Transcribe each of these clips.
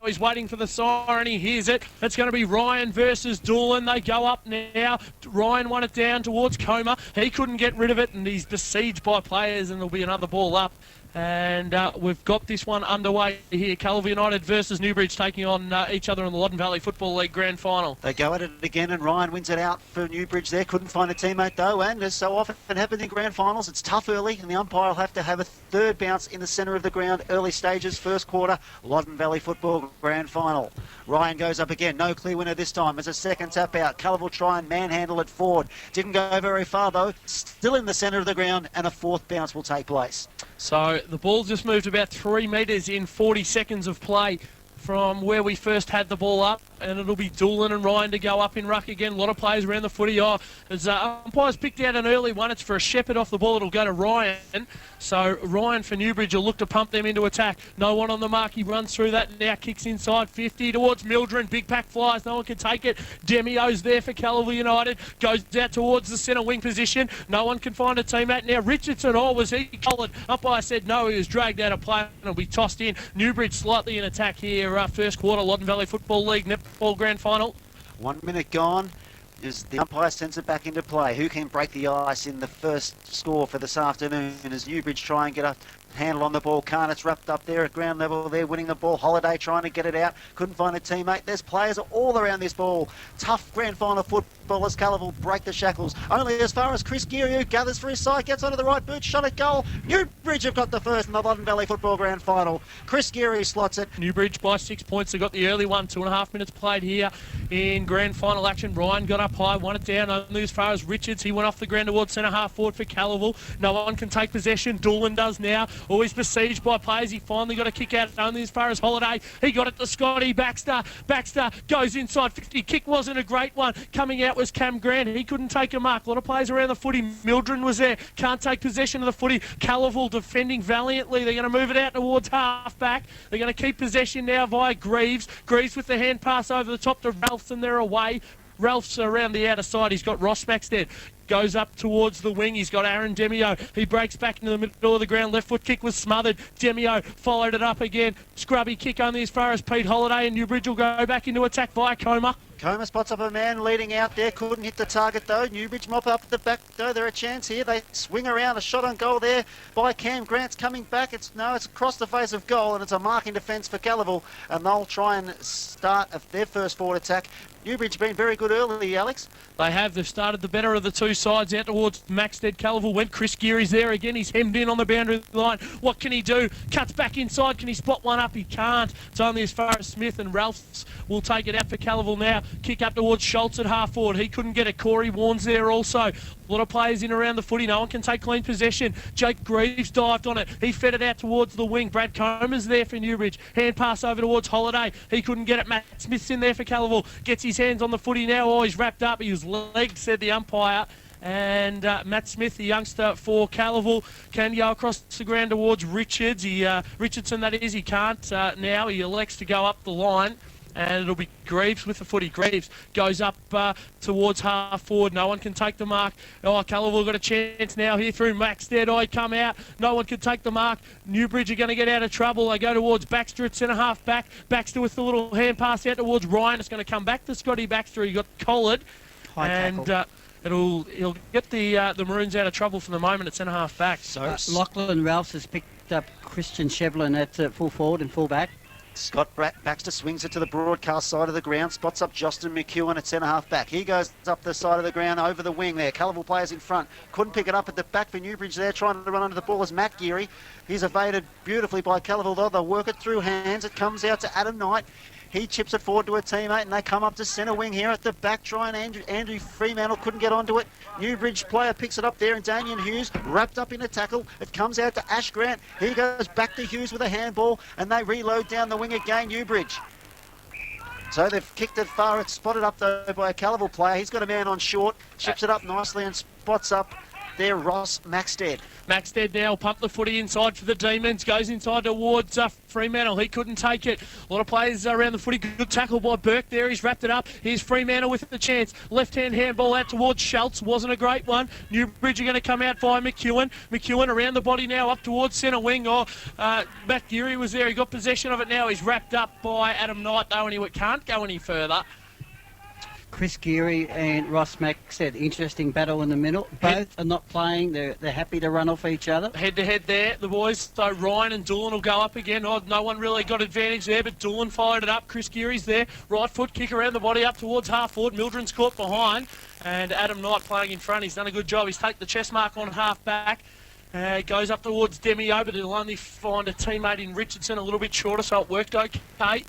He's waiting for the siren, he hears it. It's going to be Ryan versus Doolan. They go up now. Ryan won it down towards Coma. He couldn't get rid of it, and he's besieged by players, and there'll be another ball up. And we've got this one underway here. Calivil United versus Newbridge taking on each other in the Loddon Valley Football League Grand Final. They go at it again, and Ryan wins it out for Newbridge there. Couldn't find a teammate though, and as so often happens in grand finals, it's tough early, and the umpire will have to have a third bounce in the centre of the ground. Early stages, first quarter, Loddon Valley Football Grand Final. Ryan goes up again, no clear winner this time as a second tap out. Calivil try and manhandle it forward. Didn't go very far though, still in the centre of the ground, and a fourth bounce will take place. So the ball just moved about 3 metres in 40 seconds of play from where we first had the ball up, and it'll be Doolan and Ryan to go up in ruck again. A lot of players around the footy. As umpires picked out an early one, it's for a Shepherd off the ball. It'll go to Ryan. So Ryan for Newbridge will look to pump them into attack. No one on the mark. He runs through that now, kicks inside 50 towards Mildred. Big pack flies. No one can take it. Demio's there for Calivil United. Goes out towards the centre wing position. No one can find a teammate. Now Richardson, was he collared? Umpire said no. He was dragged out of play and it'll be tossed in. Newbridge slightly in attack here. First quarter, Loddon Valley Football League Netball Grand Final. 1 minute gone. As the umpire sends it back into play. Who can break the ice in the first score for this afternoon? As Newbridge try and get a handle on the ball. Can't. It's wrapped up there at ground level. They're winning the ball. Holiday trying to get it out. Couldn't find a teammate. There's players all around this ball. Tough grand final football as Calivil break the shackles. Only as far as Chris Geary, who gathers for his side, gets onto the right boot, shot at goal. Newbridge have got the first in the Loddon Valley Football Grand Final. Chris Geary slots it. Newbridge by 6 points. They got the early one. 2.5 minutes played here in grand final action. Ryan got up high, won it down only as far as Richards. He went off the ground towards centre half forward for Calivil. No one can take possession. Doolan does now. Always besieged by players. He finally got a kick out only as far as Holiday. He got it to Scotty Baxter. Baxter goes inside 50. Kick wasn't a great one. Coming out was Cam Grant. He couldn't take a mark. A lot of players around the footy. Mildred was there. Can't take possession of the footy. Calivil defending valiantly. They're going to move it out towards half back. They're going to keep possession now via Greaves. Greaves with the hand pass over the top to Ralphs, and they're away. Ralph's around the outer side. He's got Ross Maxted. Goes up towards the wing. He's got Aaron Demio. He breaks back into the middle of the ground. Left foot kick was smothered. Demio followed it up again. Scrubby kick only as far as Pete Holiday, and Newbridge will go back into attack via Coma. Coma spots up a man leading out there. Couldn't hit the target though. Newbridge mop up at the back though. They're a chance here. They swing around. A shot on goal there by Cam Grant's coming back. It's across the face of goal, and it's a marking defence for Calivil, and they'll try and start their first forward attack. Newbridge been very good early, Alex. They have. They've started the better of the two sides out towards Maxted. Calivil went. Chris Geary's there again. He's hemmed in on the boundary line. What can he do? Cuts back inside. Can he spot one up? He can't. It's only as far as Smith, and Ralphs will take it out for Calivil now. Kick up towards Schultz at half forward. He couldn't get it. Corey Warren's there also. A lot of players in around the footy. No one can take clean possession. Jake Greaves dived on it. He fed it out towards the wing. Brad Comer's there for Newbridge. Hand pass over towards Holiday. He couldn't get it. Matt Smith's in there for Calivil. Gets his hands on the footy now. Oh, he's wrapped up. He was legged, said the umpire. And Matt Smith, the youngster for Calivil, can go across the ground towards Richards. Richardson, that is. He can't now. He elects to go up the line. And it'll be Greaves with the footy. Greaves goes up towards half forward. No one can take the mark. Calivil got a chance now here through Maxted. He come out. No one can take the mark. Newbridge are going to get out of trouble. They go towards Baxter at centre half back. Baxter with the little hand pass out towards Ryan. It's going to come back to Scotty Baxter. He got collared. He'll get the Maroons out of trouble for the moment at centre half back. So Lachlan Ralphs has picked up Christian Shevlin at full forward and full back. Scott Baxter swings it to the broadcast side of the ground, spots up Justin McEwen at centre half back. He goes up the side of the ground over the wing there. Calivil players in front. Couldn't pick it up at the back for Newbridge there, trying to run under the ball as Matt Geary. He's evaded beautifully by Calivil though. They'll work it through hands. It comes out to Adam Knight. He chips it forward to a teammate, and they come up to centre wing here at the back. Trying Andrew Fremantle couldn't get onto it. Newbridge player picks it up there, and Damien Hughes wrapped up in a tackle. It comes out to Ash Grant. He goes back to Hughes with a handball, and they reload down the wing again, Newbridge. So they've kicked it far. It's spotted up though by a Calivil player. He's got a man on short, chips it up nicely and spots up there, Ross Maxted. Maxted now pump the footy inside for the Demons. Goes inside towards Fremantle. He couldn't take it. A lot of players around the footy. Good tackle by Burke there. He's wrapped it up. Here's Fremantle with the chance. Left-hand handball out towards Schultz. Wasn't a great one. Newbridge are going to come out via McEwen. McEwen around the body now up towards centre wing. Matt Geary was there. He got possession of it now. He's wrapped up by Adam Knight though, and he can't go any further. Chris Geary and Ross Maxted, interesting battle in the middle. Both are not playing. They're happy to run off each other. Head-to-head there, the boys. So Ryan and Doolan will go up again. Oh, no one really got advantage there, but Doolan fired it up. Chris Geary's there. Right foot kick around the body up towards half forward. Mildren's caught behind. And Adam Knight playing in front. He's done a good job. He's taken the chest mark on half back. Goes up towards Demio, but he'll only find a teammate in Richardson a little bit shorter, so it worked okay.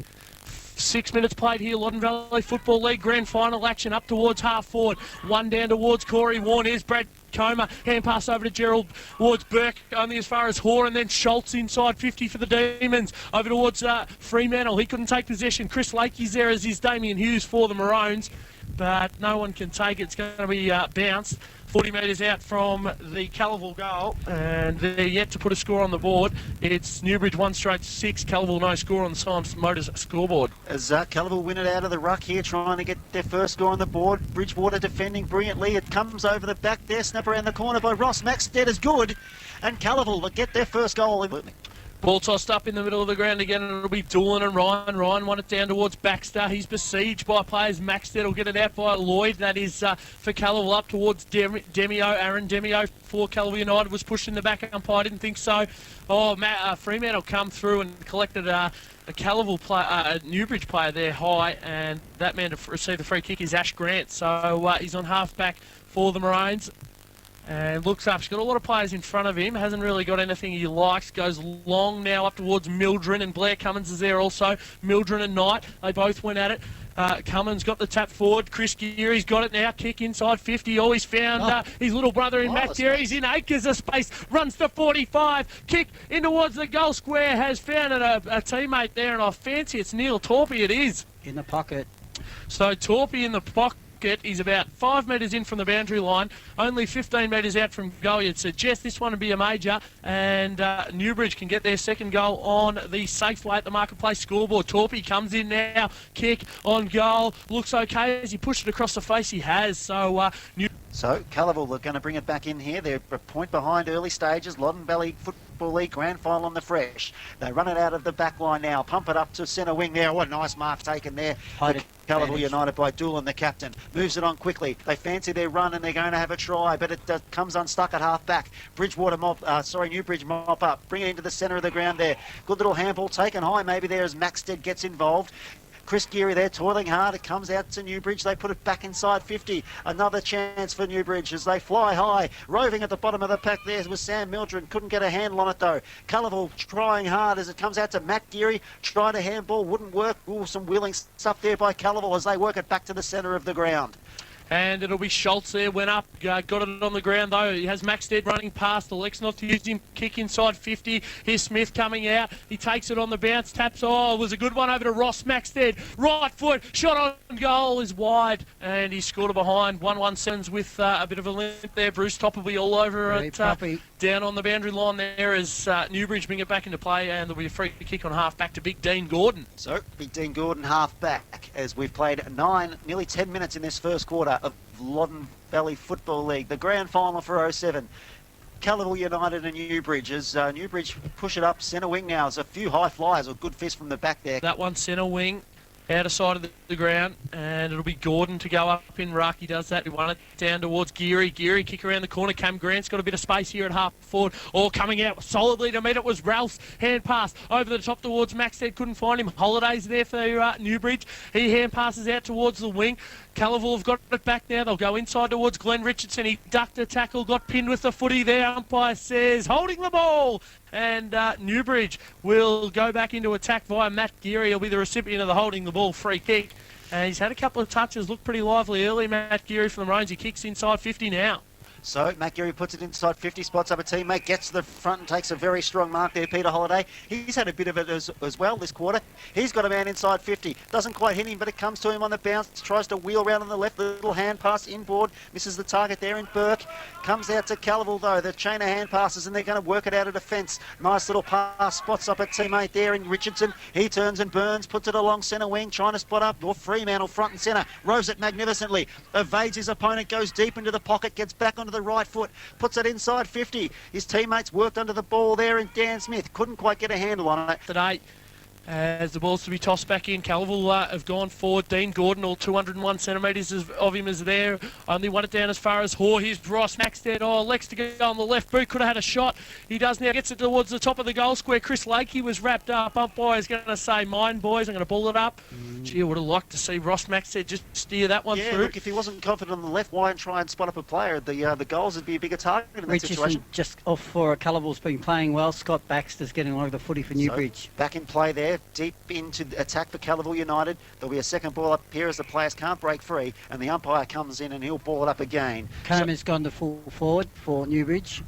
6 minutes played here, Loddon Valley Football League Grand Final action up towards half forward. One down towards Corey Warren. Here's Brad Comer. Hand pass over to Gerald towards Burke, only as far as Hoare, and then Schultz inside 50 for the Demons. Over towards Fremantle. He couldn't take possession. Chris Lakey's there as is Damien Hughes for the Maroons, but no one can take it. It's going to be bounced. 40 metres out from the Calivil goal, and they're yet to put a score on the board. It's Newbridge 1-6, Calivil no score on the Symes Motors scoreboard. As Calivil win it out of the ruck here, trying to get their first score on the board. Bridgewater defending brilliantly. It comes over the back there, snap around the corner by Ross Maxted is good, and Calivil will get their first goal. Ball tossed up in the middle of the ground again, and it'll be Doolan and Ryan. Ryan won it down towards Baxter. He's besieged by players. Maxted will get it out by Lloyd. That is for Calivil up towards Demio. Aaron Demio for Calivil United was pushed in the back. Umpire didn't think so. Fremantle come through and collected a Calivil player, a Newbridge player there high, and that man to receive the free kick is Ash Grant. So he's on half back for the Maroons. And looks up. He's got a lot of players in front of him. Hasn't really got anything he likes. Goes long now up towards Mildren, and Blair Cummins is there also. Mildren and Knight, they both went at it. Cummins got the tap forward. Chris Geary's got it now. Kick inside 50. Oh, he's found his little brother in Matt Geary. He's in acres of space. Runs to 45. Kick in towards the goal square. Has found a teammate there, and I fancy it's Neil Torpy. It is. In the pocket. So Torpy in the pocket. He's about 5 metres in from the boundary line, only 15 metres out from goal. You'd suggest this one would be a major, and Newbridge can get their second goal on the Safeway at the Marketplace scoreboard. Torpy comes in now, kick on goal, looks okay as he pushed it across the face. He has, so Calivil are going to bring it back in here. They're a point behind early stages. Loddon Valley Football League Grand Final on the fresh. They run it out of the back line now. Pump it up to centre wing there. What a nice mark taken there. Calivil United by Doolan, the captain. Moves it on quickly. They fancy their run and they're going to have a try, but it comes unstuck at half back. Newbridge mop up. Bring it into the centre of the ground there. Good little handball taken high maybe there as Maxted gets involved. Chris Geary there toiling hard. It comes out to Newbridge. They put it back inside 50. Another chance for Newbridge as they fly high. Roving at the bottom of the pack there was Sam Mildren. Couldn't get a handle on it though. Calivil trying hard as it comes out to Matt Geary. Trying to handball. Wouldn't work. Ooh, some wheeling stuff there by Calivil as they work it back to the centre of the ground. And it'll be Schultz there, went up, got it on the ground though. He has Maxted running past, elects not to use him, kick inside 50. Here's Smith coming out, he takes it on the bounce, taps, it was a good one over to Ross Maxted. Right foot, shot on goal is wide, and he scored it behind. 1-1-7s with a bit of a limp there. Bruce Top will be all over it, down on the boundary line there as Newbridge bring it back into play, and there'll be a free kick on half back to Big Dean Gordon. So, Big Dean Gordon half back as we've played nearly 10 minutes in this first quarter of Loddon Valley Football League, the grand final for 07. Calivil United and Newbridge as Newbridge push it up centre wing now. There's a few high flyers, a good fist from the back there. That one centre wing, outer side of the ground, and it'll be Gordon to go up in ruck. He does that. He won it down towards Geary. Geary kick around the corner. Cam Grant's got a bit of space here at half forward. Coming out solidly to meet it was Ralph's hand pass over the top towards Maxted. Couldn't find him. Holidays there for Newbridge. He hand passes out towards the wing. Calivil have got it back now. They'll go inside towards Glenn Richardson. He ducked a tackle, got pinned with the footy there. Umpire says holding the ball. And Newbridge will go back into attack via Matt Geary. He'll be the recipient of the holding the ball free kick. And he's had a couple of touches, looked pretty lively early. Matt Geary from the Maroons. He kicks inside 50 now. So Matt Geary puts it inside 50, spots up a teammate, gets to the front and takes a very strong mark there, Peter Holiday. He's had a bit of it as well this quarter. He's got a man inside 50. Doesn't quite hit him, but it comes to him on the bounce. Tries to wheel round on the left, little hand pass inboard. Misses the target there in Burke. Comes out to Calivil though. The chain of hand passes and they're going to work it out of defence. Nice little pass, spots up a teammate there in Richardson. He turns and burns, puts it along centre wing, trying to spot up. Or Fremantle front and centre. Rows it magnificently. Evades his opponent, goes deep into the pocket, gets back onto the right foot, puts it inside 50. His teammates worked under the ball there, and Dan Smith couldn't quite get a handle on it. Today, as the ball's to be tossed back in, Calivil have gone forward. Dean Gordon, all 201 centimetres of him is there. Only won it down as far as Hoare. Here's Ross Maxted. Oh, Lex to go on the left boot. Could have had a shot. He does now. Gets it towards the top of the goal square. Chris Lakey was wrapped up. Umpire's going to say, mine, boys. I'm going to ball it up. Gee, I would have liked to see Ross Maxted just steer that one through. Look, if he wasn't confident on the left, why try and spot up a player? The goals would be a bigger target in that Richardson situation. just off for Calivil's been playing well. Scott Baxter's getting along the footy for Newbridge. So, back in play there, deep into attack for Calivil United. There'll be a second ball up here as the players can't break free, and the umpire comes in and he'll ball it up again. Comer's gone to full forward for Newbridge.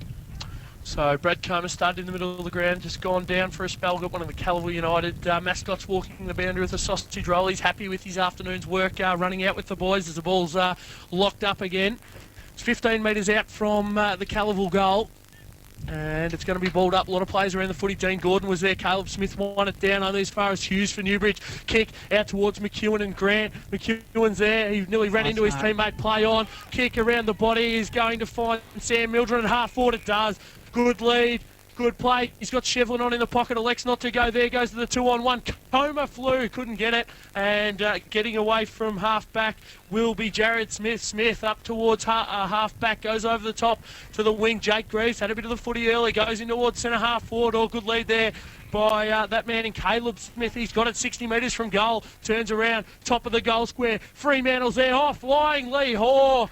So Brad Comer started in the middle of the ground, just gone down for a spell, got one of the Calivil United mascots walking the boundary with a sausage roll. He's happy with his afternoon's work, running out with the boys as the ball's locked up again. It's 15 metres out from the Calivil goal. And it's going to be balled up. A lot of players around the footy. Dean Gordon was there. Caleb Smith won it down only as far as Hughes for Newbridge. Kick out towards McEwen and Grant. McEwen's there. He nearly ran into his teammate. Play on. Kick around the body. He's going to find Sam Mildred at half forward. It does. Good lead. Good play. He's got Shevlin on in the pocket. Alex not to go. There goes to the 2-on-1. Comer flew. Couldn't get it. And getting away from half-back will be Jared Smith. Smith up towards half-back. Goes over the top to the wing. Jake Greaves had a bit of the footy early. Goes in towards centre-half forward. All good lead there by that man in Caleb Smith. He's got it 60 metres from goal. Turns around. Top of the goal square. Fremantle's there. Oh, flying Lee Hoare.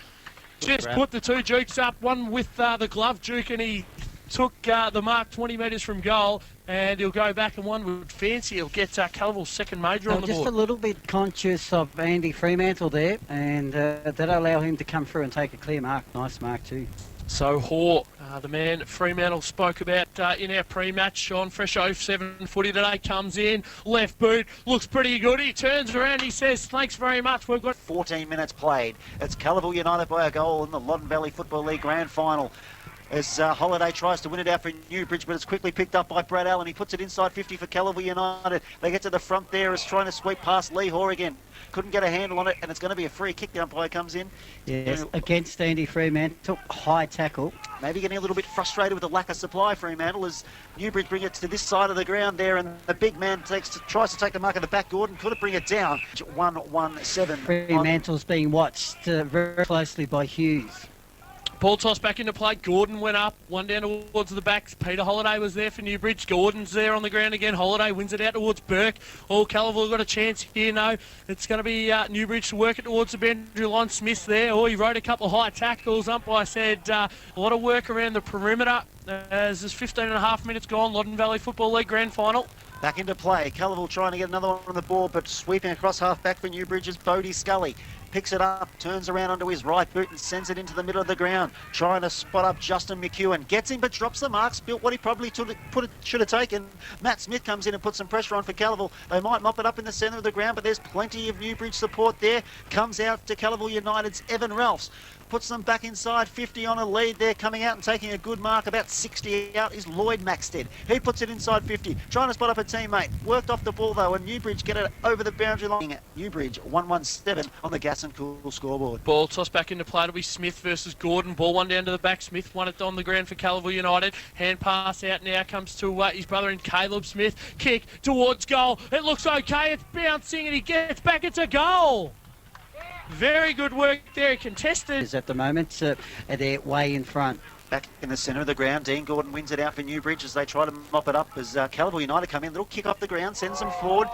Just put the two jukes up. One with the glove juke, and he took the mark 20 metres from goal, and he'll go back, and one would fancy he'll get Calivil's second major on the board. Just a little bit conscious of Andy Fremantle there, and that'll allow him to come through and take a clear mark. Nice mark too. So Hoare, the man Fremantle spoke about in our pre-match on Fresh 07 footy today, comes in, left boot, looks pretty good. He turns around, he says, thanks very much. We've got 14 minutes played. It's Calivil United by a goal in the Loddon Valley Football League Grand Final. As Holiday tries to win it out for Newbridge, but it's quickly picked up by Brad Allen. He puts it inside 50 for Calivil United. They get to the front there as trying to sweep past Lee Hoare again. Couldn't get a handle on it, and it's going to be a free kick. The umpire comes in. Yes, against Andy Fremantle. High tackle. Maybe getting a little bit frustrated with the lack of supply, Fremantle, as Newbridge bring it to this side of the ground there, and the big man tries to take the mark of the back. Gordon couldn't bring it down. 1-1-7. Fremantle's being watched very closely by Hughes. Ball toss back into play. Gordon went up, one down towards the backs. Peter Holiday was there for Newbridge. Gordon's there on the ground again. Holiday wins it out towards Burke. Oh, Calivil got a chance here. No, it's going to be Newbridge to work it towards the boundary line. Smith there. Oh, he rode a couple of high tackles. Umpire said a lot of work around the perimeter as there's 15 and a half minutes gone. Loddon Valley Football League Grand Final. Back into play. Calivil trying to get another one on the board, but sweeping across half-back for Newbridge is Bodie Scully. Picks it up, turns around onto his right boot and sends it into the middle of the ground. Trying to spot up Justin McEwen. Gets him but drops the mark. Spilt what he probably should have taken. Matt Smith comes in and puts some pressure on for Calivil. They might mop it up in the centre of the ground, but there's plenty of Newbridge support there. Comes out to Calivil United's Evan Ralphs. Puts them back inside 50 on a lead there. Coming out and taking a good mark, about 60 out, is Lloyd Maxted. He puts it inside 50, trying to spot up a teammate. Worked off the ball though, and Newbridge get it over the boundary line. Newbridge 1-1-7 on the Gas and Cool scoreboard. Ball tossed back into play. It'll be Smith versus Gordon. Ball one down to the back. Smith won it on the ground for Calivil United. Hand pass out now comes to his brother in Caleb Smith. Kick towards goal. It looks okay. It's bouncing and he gets back. It's a goal. Very good work there. Contested. Is at the moment they're way in front. Back in the centre of the ground, Dean Gordon wins it out for Newbridge as they try to mop it up as Calivil United come in. Little kick off the ground, sends them forward.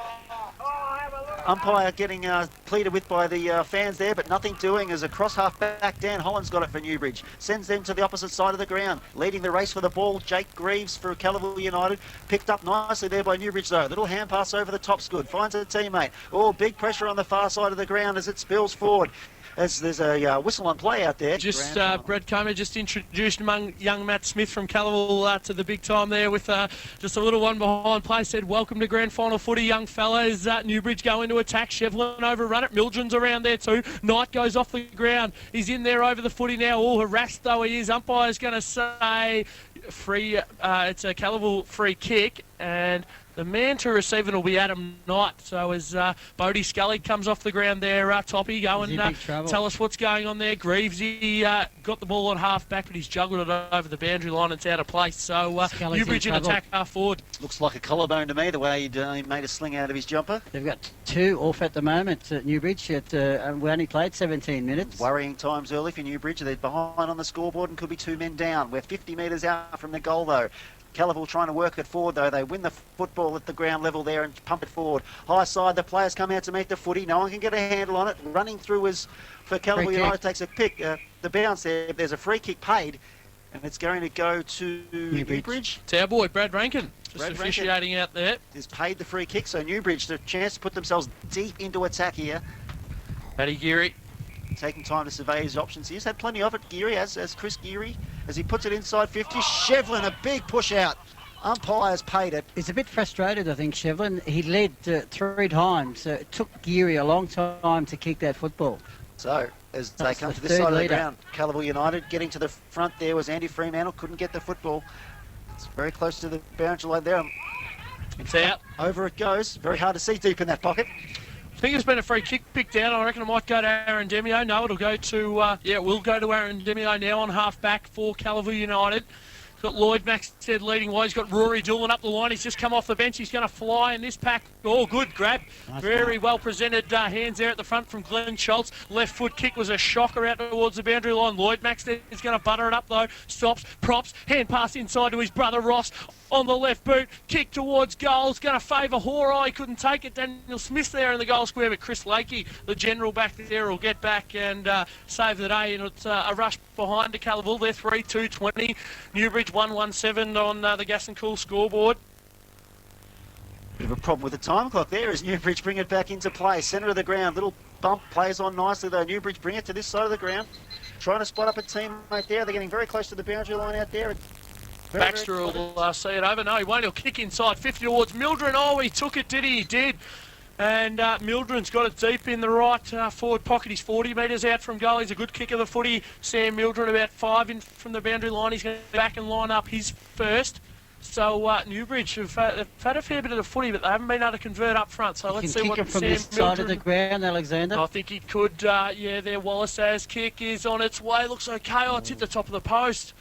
Umpire getting pleaded with by the fans there, but nothing doing as across half back. Dan Holland's got it for Newbridge. Sends them to the opposite side of the ground. Leading the race for the ball, Jake Greaves for Calivil United. Picked up nicely there by Newbridge though. Little hand pass over the top's good. Finds a teammate. Oh, big pressure on the far side of the ground as it spills forward. There's a whistle on play out there. Just Brad Comer just introduced among young Matt Smith from Calivil to the big time there with just a little one behind play. Said, welcome to grand final footy, young fellas. Newbridge go into attack. Shevlin overrun it. Mildren's around there too. Knight goes off the ground. He's in there over the footy now. All harassed though he is. Umpire's going to say free. It's a Calivil free kick, and the man to receive it will be Adam Knight. So as Bodie Scully comes off the ground there, Toppy, go and tell us what's going on there. Greavesy got the ball on half back, but he's juggled it over the boundary line. It's out of place. So Newbridge in attack half forward. Looks like a collarbone to me, the way he made a sling out of his jumper. They've got 2 off at the moment at Newbridge. We only played 17 minutes. Worrying times early for Newbridge. They're behind on the scoreboard and could be 2 men down. We're 50 metres out from the goal, though. Calivil trying to work it forward, though. They win the football at the ground level there and pump it forward. High side, the players come out to meet the footy. No one can get a handle on it. Running through is for Calivil United. Takes a pick. The bounce there. There's a free kick paid, and it's going to go to Newbridge. It's our boy, Brad Rankin, just officiating out there. He's paid the free kick, so Newbridge, the chance to put themselves deep into attack here. Paddy Geary taking time to survey his options. He's had plenty of it, Geary, as Chris Geary, as he puts it inside 50. Shevlin, a big push out. Umpires paid it. He's a bit frustrated, I think, Shevlin. He led 3 times. It took Geary a long time to kick that football. So, as they come to this side of the ground, Calivil United getting to the front there was Andy Fremantle, couldn't get the football. It's very close to the boundary line there. It's out. Over it goes. Very hard to see deep in that pocket. I think it's been a free kick picked down. I reckon it might go to Aaron Demio. No, it'll go to, it will go to Aaron Demio now on half back for Calivil United. He's got Lloyd Maxted leading wide. He's got Rory Doolan up the line. He's just come off the bench. He's going to fly in this pack. Oh, good grab. Nice. Very well presented hands there at the front from Glenn Schultz. Left foot kick was a shocker out towards the boundary line. Lloyd Maxted is going to butter it up though. Stops, props, hand pass inside to his brother Ross on the left boot. Kick towards goals. Going to favour Hora. He couldn't take it. Daniel Smith there in the goal square, but Chris Lakey, the general back there, will get back and save the day. And it's a rush behind to Calivil. They're 3-2-20. Newbridge 1-1-7 on the Gas and Cool scoreboard. Bit of a problem with the time clock there as Newbridge bring it back into play. Centre of the ground, little bump, plays on nicely though. Newbridge bring it to this side of the ground. Trying to spot up a teammate there. They're getting very close to the boundary line out there. Baxter will see it over. No, he won't. He'll kick inside 50 towards Mildren. Oh, he took it, did he? He did. And Mildren's got it deep in the right forward pocket. He's 40 metres out from goal. He's a good kick of the footy. Sam Mildren about 5 in from the boundary line. He's going to back and line up his first. So Newbridge have had a fair bit of the footy, but they haven't been able to convert up front. So let's see what Sam from this Mildren, side of the ground, Alexander. I think he could. Yeah, there Wallace's kick is on its way. Looks okay. Oh, it's hit the top of the post.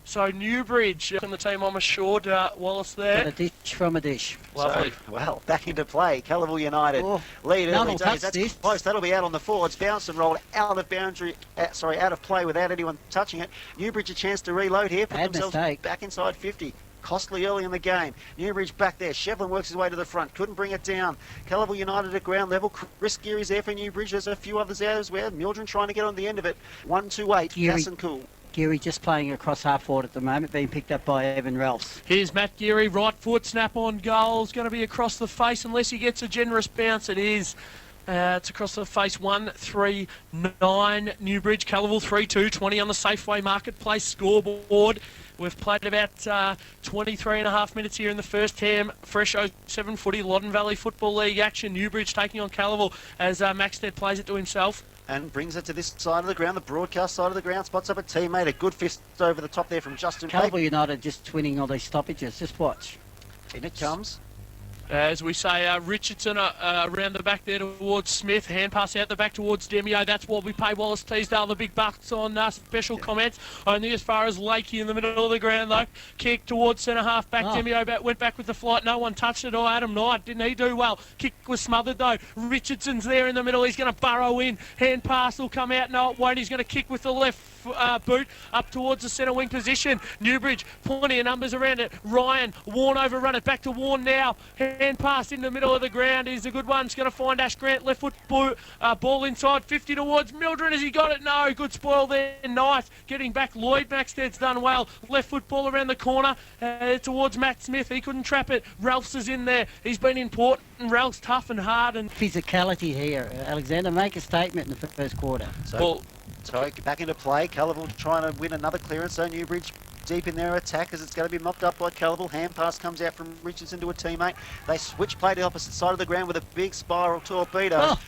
So Newbridge and the team almost short Wallace there. Got a dish from a dish. Lovely. So, well, back into play. Calivil United lead early days. That's close. That'll be out on the forwards. Bounced and rolled out of out of play without anyone touching it. Newbridge a chance to reload here. Put themselves back inside 50. Costly early in the game. Newbridge back there. Shevlin works his way to the front. Couldn't bring it down. Calivil United at ground level. Chris Geary's there for Newbridge. There's a few others there as well. Mildren trying to get on the end of it. 1-2-8. Gas and Cool. Geary just playing across half forward at the moment, being picked up by Evan Ralphs. Here's Matt Geary, right foot, snap on goal. It's going to be across the face unless he gets a generous bounce. It is. It's across the face, 1-3-9. Newbridge, Calivil 3-2-20 on the Safeway Marketplace scoreboard. We've played about 23 and a half minutes here in the first term. Fresh 07 footy, Loddon Valley Football League action. Newbridge taking on Calivil as Maxted plays it to himself. And brings it to this side of the ground, the broadcast side of the ground. Spots up a teammate. A good fist over the top there from Justin. Calivil United just twinning all these stoppages. Just watch. In it comes. As we say, Richardson around the back there towards Smith. Hand pass out the back towards Demio. That's what we pay Wallace Teasdale the big bucks on special comments. Only as far as Lakey in the middle of the ground, though. Kick towards centre half back. Demio went back with the flight. No one touched it. Oh, Adam Knight, didn't he do well? Kick was smothered, though. Richardson's there in the middle. He's going to burrow in. Hand pass will come out. No, it won't. He's going to kick with the left boot up towards the centre wing position. Newbridge, plenty of numbers around it. Ryan, Warne overrun it. Back to Warne now. Hand pass in the middle of the ground is a good one. It's going to find Ash Grant. Left foot ball inside 50 towards Mildred. Has he got it? No. Good spoil there. Nice. Getting back. Lloyd Maxted's done well. Left foot ball around the corner towards Matt Smith. He couldn't trap it. Ralphs is in there. He's been important. Ralph's tough and hard. And physicality here. Alexander, make a statement in the first quarter. So back into play. Calivil trying to win another clearance. So Newbridge deep in their attack as it's going to be mopped up by Calivil. Hand pass comes out from Richardson to a teammate. They switch play to the opposite side of the ground with a big spiral torpedo. Oh.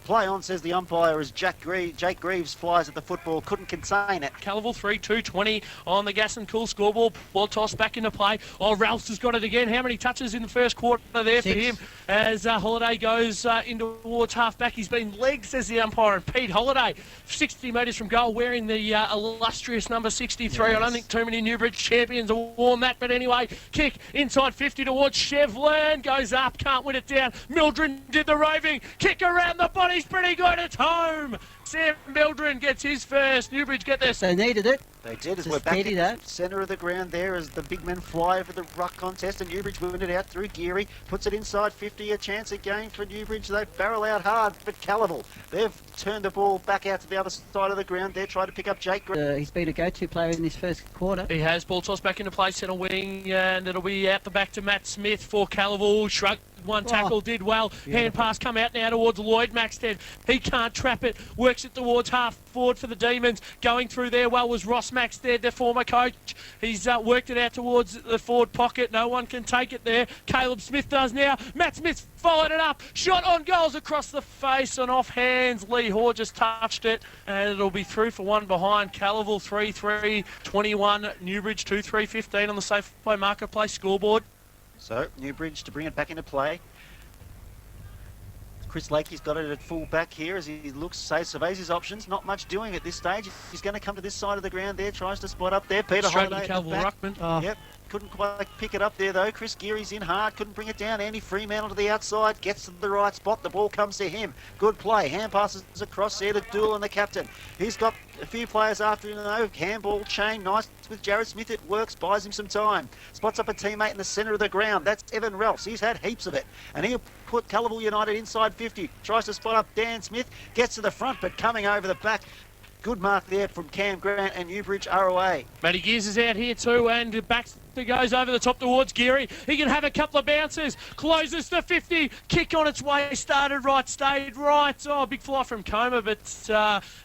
Play on, says the umpire, as Jake Greaves flies at the football, couldn't contain it. Calivil 3-2-20 on the Gas and Cool scoreboard. Ball toss back into play. Oh, Ralphs has got it again. How many touches in the first quarter there 6 for him? As Holiday goes in towards half-back. He's been legged, says the umpire. And Pete Holiday, 60 metres from goal, wearing the illustrious number 63. Yes. I don't think too many Newbridge champions have worn that. But anyway, kick inside 50 towards Chevlin. Goes up, can't win it down. Mildred did the roving. Kick around the body. He's pretty good. It's home. Sam Mildred gets his first. Newbridge get this. They needed it. They did, as we're back in the centre of the ground there as the big men fly over the ruck contest, and Newbridge win it out through Geary, puts it inside 50, a chance again for Newbridge. They barrel out hard, but Calivil, they've turned the ball back out to the other side of the ground. They're trying to pick up Jake. He's been a go-to player in this first quarter. He has. Ball toss back into play, centre wing, and it'll be out the back to Matt Smith for Calivil. Shrug. One tackle, did well. Beautiful. Hand pass come out now towards Lloyd Maxted. He can't trap it. Works it towards half forward for the Demons. Going through there well was Ross Maxted, their former coach. He's worked it out towards the forward pocket. No one can take it there. Caleb Smith does now. Matt Smith followed it up. Shot on goals across the face and off hands. Lee Hoare just touched it. And it'll be through for one behind. Calivil 3-3-21. Newbridge 2-3-15 on the Safeway Marketplace scoreboard. So, Newbridge to bring it back into play. Chris Lakey's got it at full back here as he surveys his options. Not much doing at this stage. He's going to come to this side of the ground there, tries to spot up there. Peter Holiday at the back. Yep. Couldn't quite pick it up there though. Chris Geary's in hard, couldn't bring it down. Andy Fremantle to the outside, gets to the right spot. The ball comes to him. Good play. Hand passes across there to Dool and the captain. He's got a few players after him though. Handball chain, nice with Jared Smith. It works, buys him some time. Spots up a teammate in the centre of the ground. That's Evan Ralphs. He's had heaps of it. And he'll put Calivil United inside 50. Tries to spot up Dan Smith. Gets to the front, but coming over the back. Good mark there from Cam Grant and Newbridge ROA. Matty Gears is out here too, and Baxter goes over the top towards Geary. He can have a couple of bounces. Closes to 50. Kick on its way. Started right, stayed right. Oh, big fly from Coma, but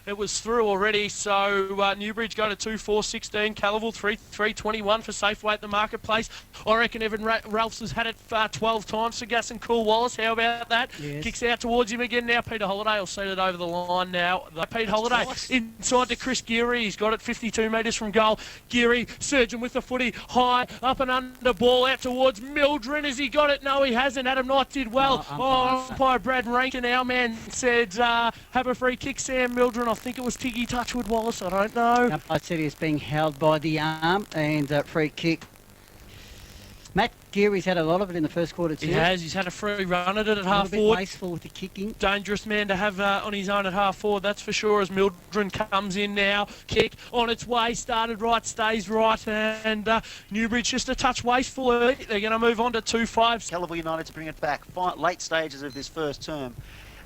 it was through already. So Newbridge go to 2-4-16. Calivil 3-3-21 for Safeway at the Marketplace. I reckon Evan Ralphs has had it 12 times for Gus and Cool Wallace. How about that? Yes. Kicks out towards him again now. Peter Holiday will set it over the line now. Pete Holiday inside to Chris Geary. He's got it 52 metres from goal. Geary surging with the footy high. Up and under, ball out towards Mildred. Has he got it? No, he hasn't. Adam Knight did well. Umpire Brad Rankin, our man, said have a free kick, Sam Mildred. I think it was Tiggy Touchwood Wallace. I don't know. I said he was being held by the arm and free kick. Matt Geary's had a lot of it in the first quarter too. He has. He's had a free run at it at half forward. A bit wasteful with the kicking. Dangerous man to have on his own at half forward, that's for sure, as Mildred comes in now. Kick on its way, started right, stays right, and Newbridge just a touch wasteful early. They're going to move on to 2-5. Calivil United to bring it back. Late stages of this first term.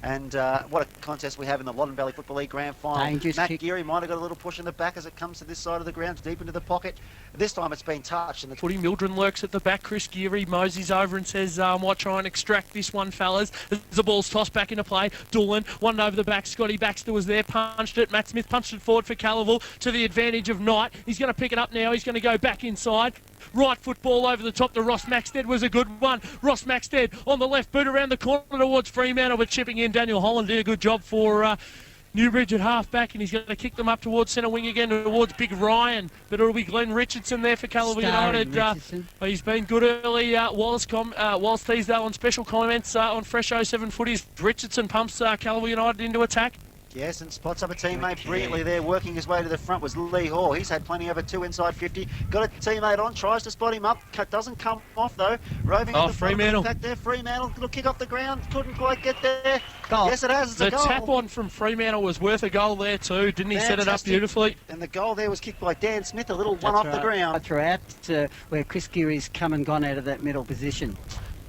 And what a contest we have in the Loddon Valley Football League Grand Final. Dangerous Matt kick. Geary might have got a little push in the back as it comes to this side of the ground, deep into the pocket. This time it's been touched. And Footy Mildred lurks at the back. Chris Geary moseys over and says, I might try and extract this one, fellas. The ball's tossed back into play. Doolan, one over the back. Scotty Baxter was there, punched it. Matt Smith punched it forward for Calivil to the advantage of Knight. He's going to pick it up now. He's going to go back inside. Right foot ball over the top to Ross Maxted was a good one. Ross Maxted on the left boot around the corner towards Fremantle, but chipping in. Daniel Holland did a good job for Newbridge at half back, and he's going to kick them up towards centre wing again towards Big Ryan. But it'll be Glenn Richardson there for Calivil United. He's been good early. Wallace Teasdale on special comments on Fresh 07 Footies. Richardson pumps Calivil United into attack. Yes, and spots up a teammate brilliantly there, working his way to the front was Lee Hoare. He's had plenty over two inside 50. Got a teammate on, tries to spot him up. Doesn't come off though. Roving at the Fremantle. Back there, Fremantle. Little kick off the ground. Couldn't quite get there. Goal. Yes, it has. It's a goal. The tap on from Fremantle was worth a goal there too. Didn't he set it up beautifully? And the goal there was kicked by Dan Smith, a little one off the ground. Throughout where Chris Geary's come and gone out of that middle position.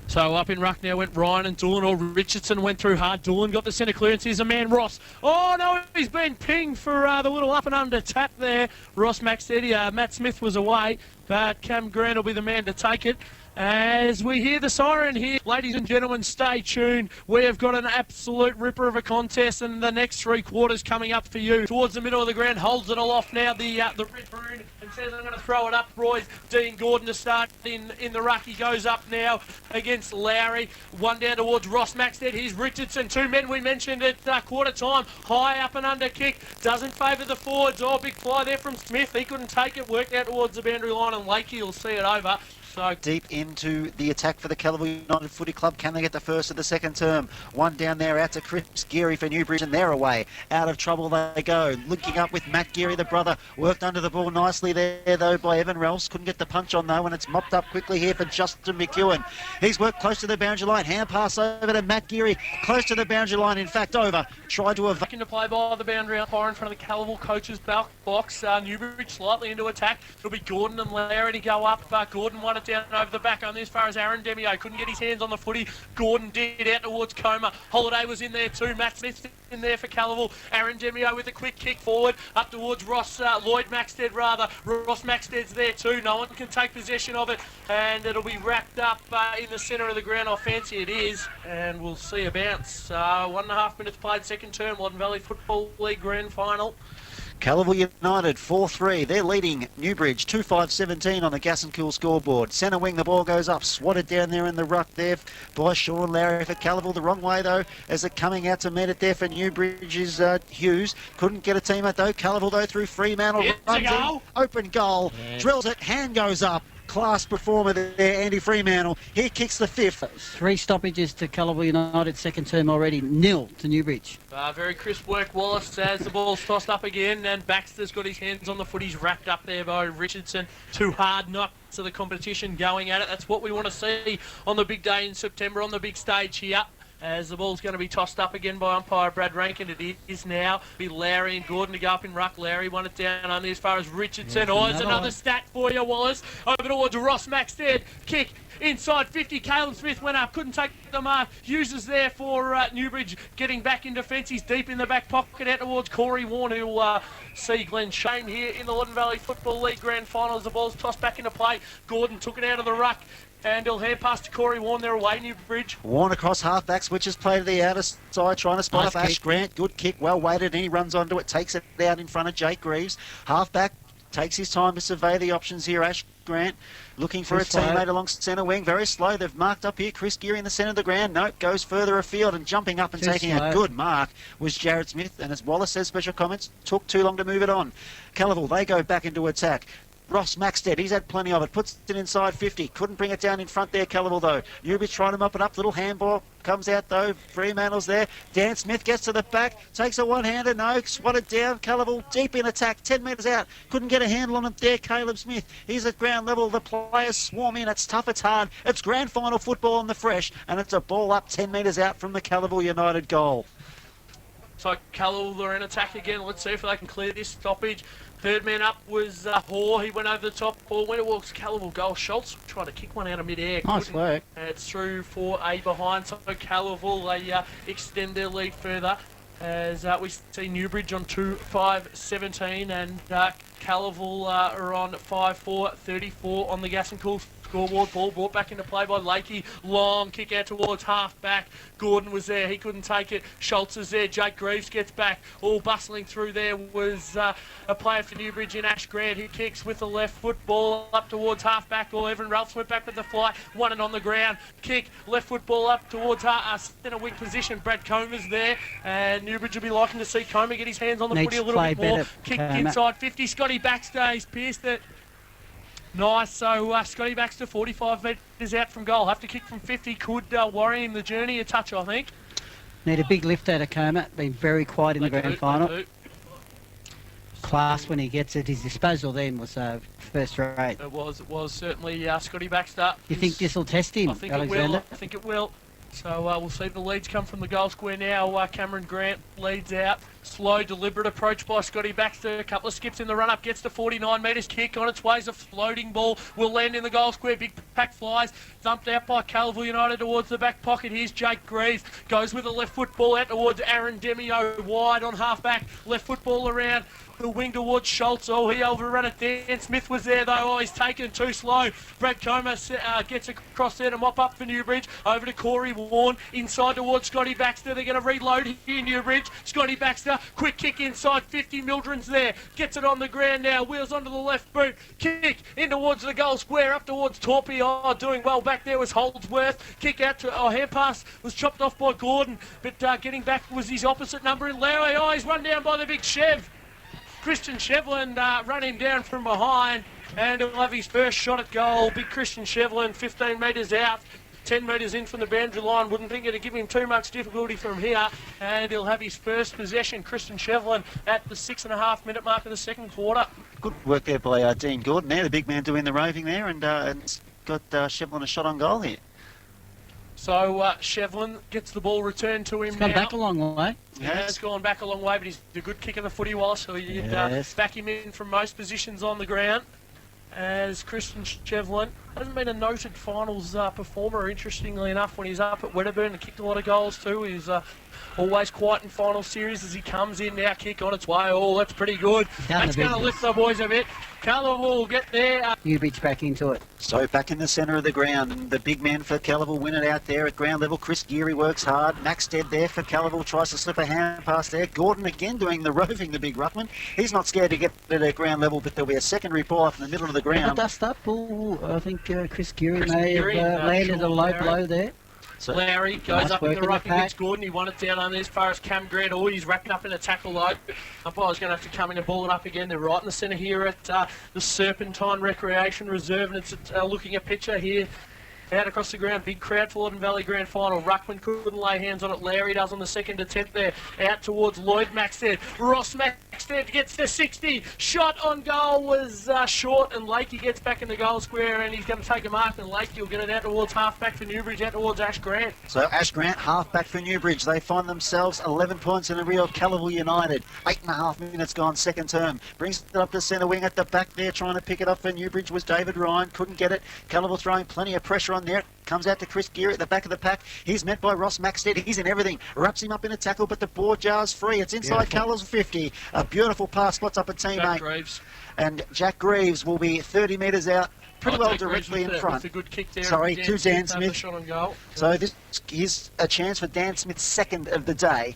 So up in ruck now went Ryan and Doolan, or Richardson went through hard. Doolan got the centre clearance. Here's a man, Ross. Oh no, he's been pinged for the little up and under tap there. Ross Maxted. Matt Smith was away, but Cam Grant will be the man to take it. As we hear the siren here, ladies and gentlemen, stay tuned. We have got an absolute ripper of a contest, and the next 3 quarters coming up for you. Towards the middle of the ground, holds it aloft now, the red maroon, and says, I'm going to throw it up. Roy's Dean Gordon to start in the ruck. He goes up now against Lowry. One down towards Ross Maxted. Here's Richardson. 2 men we mentioned at quarter time. High up and under kick. Doesn't favour the forwards. Oh, big fly there from Smith. He couldn't take it. Worked out towards the boundary line, and Lakey will see it over. So deep into the attack for the Calivil United Footy Club. Can they get the first of the second term? One down there out to Chris Geary for Newbridge, and they're away. Out of trouble they go. Linking up with Matt Geary, the brother. Worked under the ball nicely there, though, by Evan Ralphs. Couldn't get the punch on, though, and it's mopped up quickly here for Justin McEwen. He's worked close to the boundary line. Hand pass over to Matt Geary. Close to the boundary line, in fact, over. Tried to back into play by the boundary umpire in front of the Calivil coach's box. Newbridge slightly into attack. It'll be Gordon and Larry to go up. Gordon won it down over the back. Only as far as Aaron Demio. Couldn't get his hands on the footy. Gordon did out towards Coma. Holiday was in there too. Matt Smith in there for Calivil. Aaron Demio with a quick kick forward up towards Lloyd Maxted rather. Ross Maxted's there too. No one can take possession of it, and it'll be wrapped up in the centre of the ground. I fancy it is, and we'll see a bounce. 1.5 minutes played, second term, Loddon Valley Football League Grand Final. Calivil United 4-3. They're leading Newbridge 2-5-17 on the Gas and Cool scoreboard. Centre wing, the ball goes up, swatted down there in the ruck there by Sean Larry for Calivil. The wrong way though, as they're coming out to meet it there for Newbridge is Hughes. Couldn't get a team at though. Calivil though through Fremantle. Runs in, open goal, drills it, hand goes up. Class performer there, Andy Fremantle. He kicks the 5th. 3 stoppages to Calivil United second term already. 0 to Newbridge. Very crisp work, Wallace, as the ball's tossed up again, and Baxter's got his hands on the foot. He's wrapped up there by Richardson. 2 hard knocks of the competition going at it. That's what we want to see on the big day in September, on the big stage here. As the ball's going to be tossed up again by umpire Brad Rankin. It is now. Be Lowry and Gordon to go up in ruck. Lowry won it down only as far as Richardson. There's another stat for you, Wallace. Over towards Ross Maxted. Kick inside 50. Caleb Smith went up. Couldn't take the mark. Uses there for Newbridge getting back in defence. He's deep in the back pocket out towards Corey Warren, who will see Glenn Shane here in the Loddon Valley Football League Grand Final as the ball's tossed back into play. Gordon took it out of the ruck. And he'll hand pass to Corey Warren. They're away, Newbridge. Warren across half-back, switches play to the outer side, trying to spot up Ash Grant. Good kick, well weighted, and he runs onto it, takes it out in front of Jake Greaves. Half-back takes his time to survey the options here. Ash Grant looking for a teammate along centre wing. Very slow. They've marked up here. Chris Geary in the centre of the ground. Nope, goes further afield and jumping up and taking a good mark was Jared Smith. And as Wallace says, special comments, took too long to move it on. Calivil, they go back into attack. Ross Maxted, he's had plenty of it, puts it inside 50, couldn't bring it down in front there, Calivil though. Newbridge trying to mop it up, little handball comes out though, Fremantle's there. Dan Smith gets to the back, takes a one-hander, no, swatted down, Calivil deep in attack, 10 metres out, couldn't get a handle on it there, Caleb Smith. He's at ground level, the players swarm in, it's tough, it's hard, it's grand final football on the fresh, and it's a ball up 10 metres out from the Calivil United goal. So Calivil are in attack again. Let's see if they can clear this stoppage. Third man up was Hoare. He went over the top. Ball when it walks Calivil goal. Schultz tried to kick one out of mid-air. Nice work. It's through for a behind. So Calivil, they extend their lead further as we see Newbridge on 2-5-17 and Calivil are on 5-4-34 on the Gas and Cool scoreboard. Ball brought back into play by Lakey. Long kick out towards half back. Gordon was there. He couldn't take it. Schultz is there. Jake Greaves gets back. All bustling through there was a player for Newbridge in Ash Grant. He kicks with the left foot. Ball up towards half back. Or Evan Ralphs went back with the fly. Won it on the ground. Kick. Left foot ball up towards centre wing position. Brad Comer's there. And Newbridge will be liking to see Comer get his hands on the footy a little bit more. Kick inside 50. Scotty Baxter. He's pierced it. Nice, so Scotty Baxter 45 metres out from goal. Have to kick from 50, could worry him the journey a touch, I think. Need a big lift out of Coma, been very quiet in the grand final. Class when he gets it, his disposal then was first rate. It was certainly Scotty Baxter. You think this will test him, I think Alexander? It will, I think it will. So we'll see the leads come from the goal square now. Cameron Grant leads out. Slow, deliberate approach by Scotty Baxter. A couple of skips in the run-up. Gets to 49 metres. Kick on its way is a floating ball. Will land in the goal square. Big pack flies. Thumped out by Calivil United towards the back pocket. Here's Jake Greaves. Goes with a left foot ball out towards Aaron Demio. Wide on half-back. Left foot ball around the wing towards Schultz. Oh, he overrun it. Dan Smith was there, though. Oh, he's taken too slow. Brad Comer gets across there to mop up for Newbridge. Over to Corey Warren. Inside towards Scotty Baxter. They're going to reload here, Newbridge. Scotty Baxter. Quick kick inside. 50. Mildren's there. Gets it on the ground now. Wheels onto the left boot. Kick in towards the goal square. Up towards Torpy. Oh, doing well back there was Holdsworth. Kick out to... Oh, hand pass was chopped off by Gordon. But getting back was his opposite number in Lowry. Oh, he's run down by the big Chev. Christian Shevlin run him down from behind, and he'll have his first shot at goal. Big Christian Shevlin, 15 metres out, 10 metres in from the boundary line. Wouldn't think it'd give him too much difficulty from here, and he'll have his first possession. Christian Shevlin at the 6.5-minute mark of the second quarter. Good work there by Dean Gordon there, the big man doing the roving there, and got Shevlin a shot on goal here. So Shevlin gets the ball returned to him It's now. gone back a long way. He has gone back a long way, but he's a good kick of the footy while, so you'd back him in from most positions on the ground. As Christian Shevlin hasn't been a noted finals performer, interestingly enough, when he's up at Wedderburn and kicked a lot of goals too. He's always quiet in final series as he comes in now. Kick on its way. Oh, that's pretty good. That's going to lift the boys a bit. Calivil will get there. Newbridge back into it. So back in the centre of the ground, and the big man for Calivil win it out there at ground level. Chris Geary works hard. Maxted there for Calivil, tries to slip a hand pass there. Gordon again doing the roving, the big ruckman. He's not scared to get it at ground level, but there'll be a secondary ball off in the middle of the ground. Dust up. Oh, I think Chris Geary may have landed a low blow there. So Larry goes up in the ruck pack. against Gordon. He won it down under as far as Cam Grant. Oh, he's wrapping up in a tackle though. Umpire's going to have to come in and ball it up again. They're right in the centre here at the Serpentine Recreation Reserve, and it's looking a picture here. Out across the ground, big crowd for Loddon Valley Grand Final. Ruckman couldn't lay hands on it. Larry does on the second attempt there. Out towards Lloyd Maxted. Ross Maxted gets to 60. Shot on goal was short, and Lakey gets back in the goal square, and he's going to take a mark, and Lakey will get it out towards half-back for Newbridge, out towards Ash Grant. So Ash Grant, half-back for Newbridge. They find themselves 11 points in the real Calivil United. 8.5 minutes gone, second term. Brings it up to centre wing at the back there, trying to pick it up for Newbridge was David Ryan. Couldn't get it. Calivil throwing plenty of pressure on there. Comes out to Chris Geary at the back of the pack. He's met by Ross Maxted. He's in everything. Wraps him up in a tackle, but the ball jar's free. It's inside Caliv's 50. A beautiful pass. Spots up a teammate. Greaves. And Jack Greaves will be 30 metres out. Pretty well directly in front. A good kick there. Sorry, to Dan Smith. Shot on goal. So this is a chance for Dan Smith's second of the day.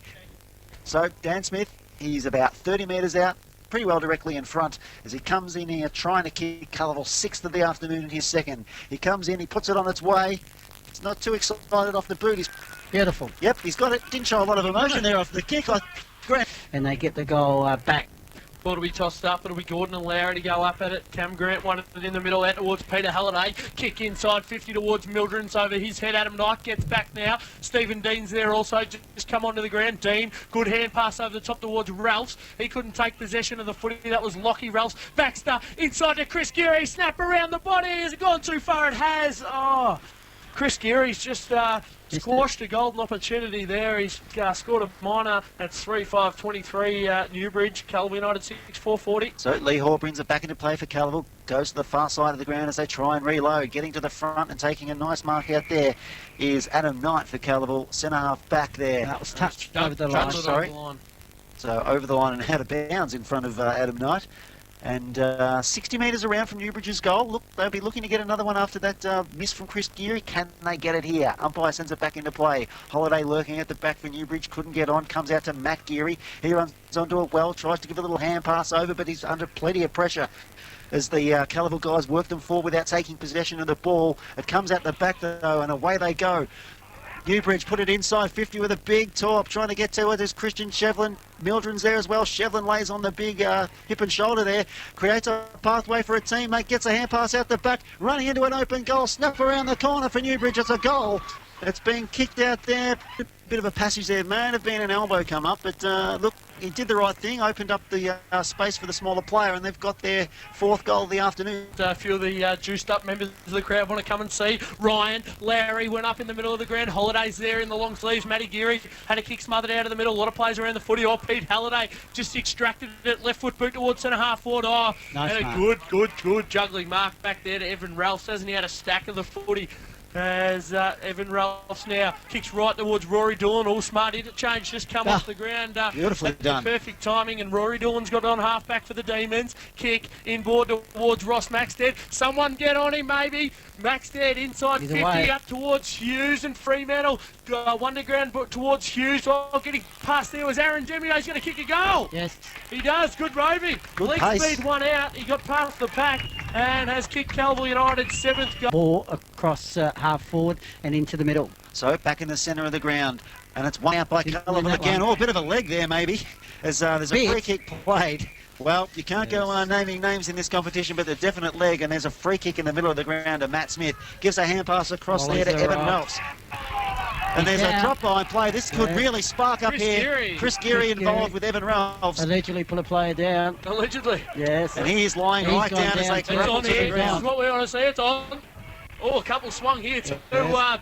So Dan Smith, he's about 30 metres out. Pretty well directly in front as he comes in here trying to kick Calivil 6th of the afternoon in his second. He comes in, he puts it on its way. It's not too excited off the boot. He's Beautiful. Yep, he's got it. Didn't show a lot of emotion there off the kick. Great. And they get the goal back. Ball to be tossed up. It'll be Gordon and Lowry to go up at it. Cam Grant won it in the middle out towards Peter Halliday. Kick inside 50 towards Mildred's over his head. Adam Knight gets back now. Stephen Dean's there also. Just come onto the ground. Dean, good hand pass over the top towards Ralphs. He couldn't take possession of the footy. That was Lockie Ralphs. Baxter inside to Chris Geary. Snap around the body. Has it gone too far? It has. Oh, Chris Geary's just squashed a golden opportunity there. He's scored a minor at 3-5-23 Newbridge. Calivil United 6-4-40. So Lee Hall brings it back into play for Calivil. Goes to the far side of the ground as they try and reload. Getting to the front and taking a nice mark out there is Adam Knight for Calivil. Centre half back there. That was touched over the line. Sorry. So over the line and out of bounds in front of Adam Knight. And 60 metres around from Newbridge's goal. Look, they'll be looking to get another one after that miss from Chris Geary. Can they get it here? Umpire sends it back into play. Holiday lurking at the back for Newbridge. Couldn't get on. Comes out to Matt Geary. He runs onto it well. Tries to give a little hand pass over, but he's under plenty of pressure as the Calivil guys work them forward without taking possession of the ball. It comes out the back though, and away they go. Newbridge put it inside 50 with a big top, trying to get to it. There's Christian Shevlin. Mildred's there as well. Shevlin lays on the big hip and shoulder there. Creates a pathway for a teammate. Gets a hand pass out the back. Running into an open goal. Snap around the corner for Newbridge. It's a goal. It's being kicked out there. Bit of a passage there. May have been an elbow come up, but look, he did the right thing. Opened up the space for the smaller player, and they've got their fourth goal of the afternoon. A few of the juiced up members of the crowd want to come and see. Ryan, Larry went up in the middle of the ground. Holiday's there in the long sleeves. Matty Geary had a kick smothered out of the middle. A lot of players around the footy. Oh, Pete Halliday just extracted it, left foot boot towards centre half forward. Oh, Nice and mark. a good juggling mark back there to Evan Ralphs. Hasn't he had a stack of the footy? As Evan Ralphs now kicks right towards Rory Doolan. All smart interchange just come off the ground. Beautifully done. Perfect timing, and Rory Doolan's got it on half back for the Demons. Kick inboard towards Ross Maxted. Someone get on him, maybe. Maxted inside He's 50 away. up towards Hughes and Fremantle. Wonderground towards Hughes. Oh, getting past there was Aaron Demio. He's going to kick a goal. Yes. He does. Good roving. Good Leg pace. speed one out. He got past the pack and has kicked Calivil United's 7th goal. Ball across half forward and into the middle. So back in the centre of the ground. And it's one out by Didn't Calivil win that again. one. Oh, a bit of a leg there maybe. As there's a Big. free kick played. Well, you can't go naming names in this competition, but the definite leg, and there's a free kick in the middle of the ground to Matt Smith. Gives a hand pass across there to Volleys are Evan right. Ralphs. And there's down. a drop line play. This could really spark up Chris here. Geary. Chris Geary Chris involved Geary. with Evan Ralphs. Allegedly put a player down. Allegedly. Yes. And he is lying He's right gone down as down they too. It's grapple on to the here. This ground. is what we want to see. It's on. Oh, a couple swung here too.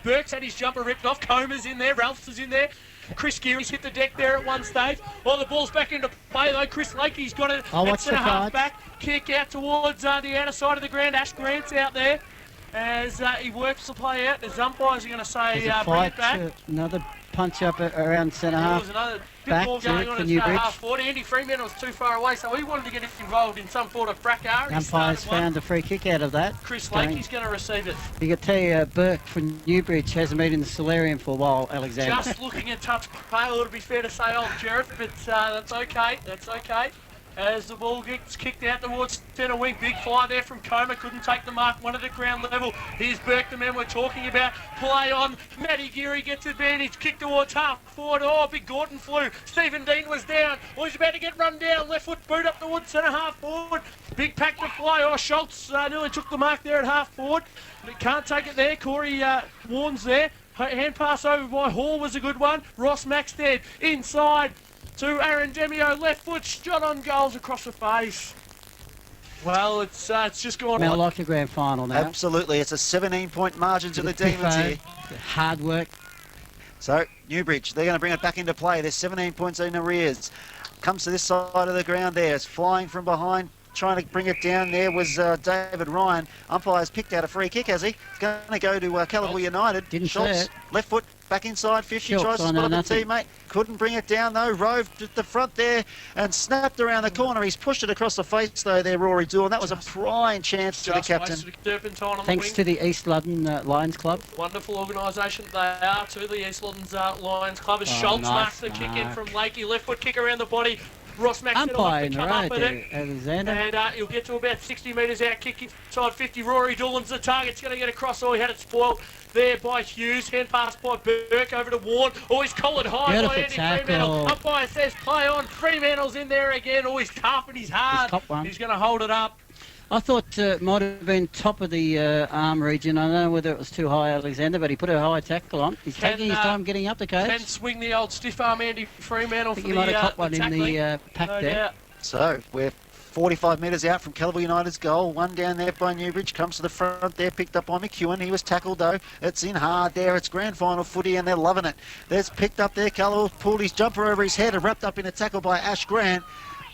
Burke's had his jumper ripped off. Comer's in there. Ralphs is in there. Chris Geary's hit the deck there at one stage. Oh, the ball's back into play though. Chris Lakey's got it. I'll watch It's in a the half card. back. Kick out towards the outer side of the ground. Ash Grant's out there as he works the play out. The umpires are going to say There's a bring fight. it back. Another punch up around centre There half. was another bit Back more to going it on for at Newbridge. half forward. Andy Freeman was too far away, so he wanted to get involved in some sort of fracas. Umpires found a free kick out of that. Chris Going- Lakey's going to receive it. You can tell you, Burke from Newbridge hasn't been in the solarium for a while, Alexander. Just looking at touch pale, it'll be fair to say old Jared, but that's okay. That's okay. As the ball gets kicked out towards centre wing, big fly there from Comer, couldn't take the mark, one at the ground level. Here's Burke, the man we're talking about. Play on, Matty Geary gets advantage, kick towards half forward. Oh, big Gordon flew. Stephen Dean was down. Oh, he's about to get run down. Left foot boot up towards centre half forward. Big pack to fly. Oh, Schultz nearly took the mark there at half forward. But can't take it there. Corey Warnes there. Hand pass over by Hall was a good one. Ross Maxted inside to Aaron Demio, left foot shot on goals across the face. Well, it's just gone Smell on. like a grand final now. Absolutely. It's a 17-point margin to the Demons here. Hard work. So, Newbridge, they're going to bring it back into play. There's 17 points in arrears. Comes to this side of the ground there. It's flying from behind. Trying to bring it down there was David Ryan. Umpire's picked out a free kick, has he? It's going to go to Calivil United. Didn't Schultz, see it. left foot, back inside 50. Schultz Tries to on spot the nothing. teammate. Couldn't bring it down, though. Roved at the front there and snapped around the corner. He's pushed it across the face, though, there, Rory Doolan. That was a prime chance to the Just captain. wasted a turpentine on the Thanks wing. to the East Loddon Lions Club. Wonderful organisation they are too, the East Loddon's Lions Club. As Oh, Schultz nice marks the kick in mark. from Lakey, left foot kick around the body. Ross Maxton will Umpire have in to the come up road with there, it. Alexander. And he'll get to about 60 metres out, kick inside 50. Rory Doolan's the target. It's going to get across. Oh, he had it spoiled there by Hughes. Hand pass by Burke over to Warren. Oh, he's collared high by Beautiful Andy tackle. Fremantle. Umpire says play on. Fremantle's in there again. Oh, he's tough and he's hard. He's top one. He's going to hold it up. I thought it might have been top of the arm region. I don't know whether it was too high, Alexander, but he put a high tackle on. He's Can, taking his time getting up the Can coach. swing the old stiff arm Andy Fremantle I for think he the might have caught one in tackling. the pack No there. doubt. So, we're 45 metres out from Calivil United's goal. One down there by Newbridge. Comes to the front there, picked up by McEwen. He was tackled, though. It's in hard there. It's grand final footy, and they're loving it. There's picked up there. Calivil pulled his jumper over his head and wrapped up in a tackle by Ash Grant.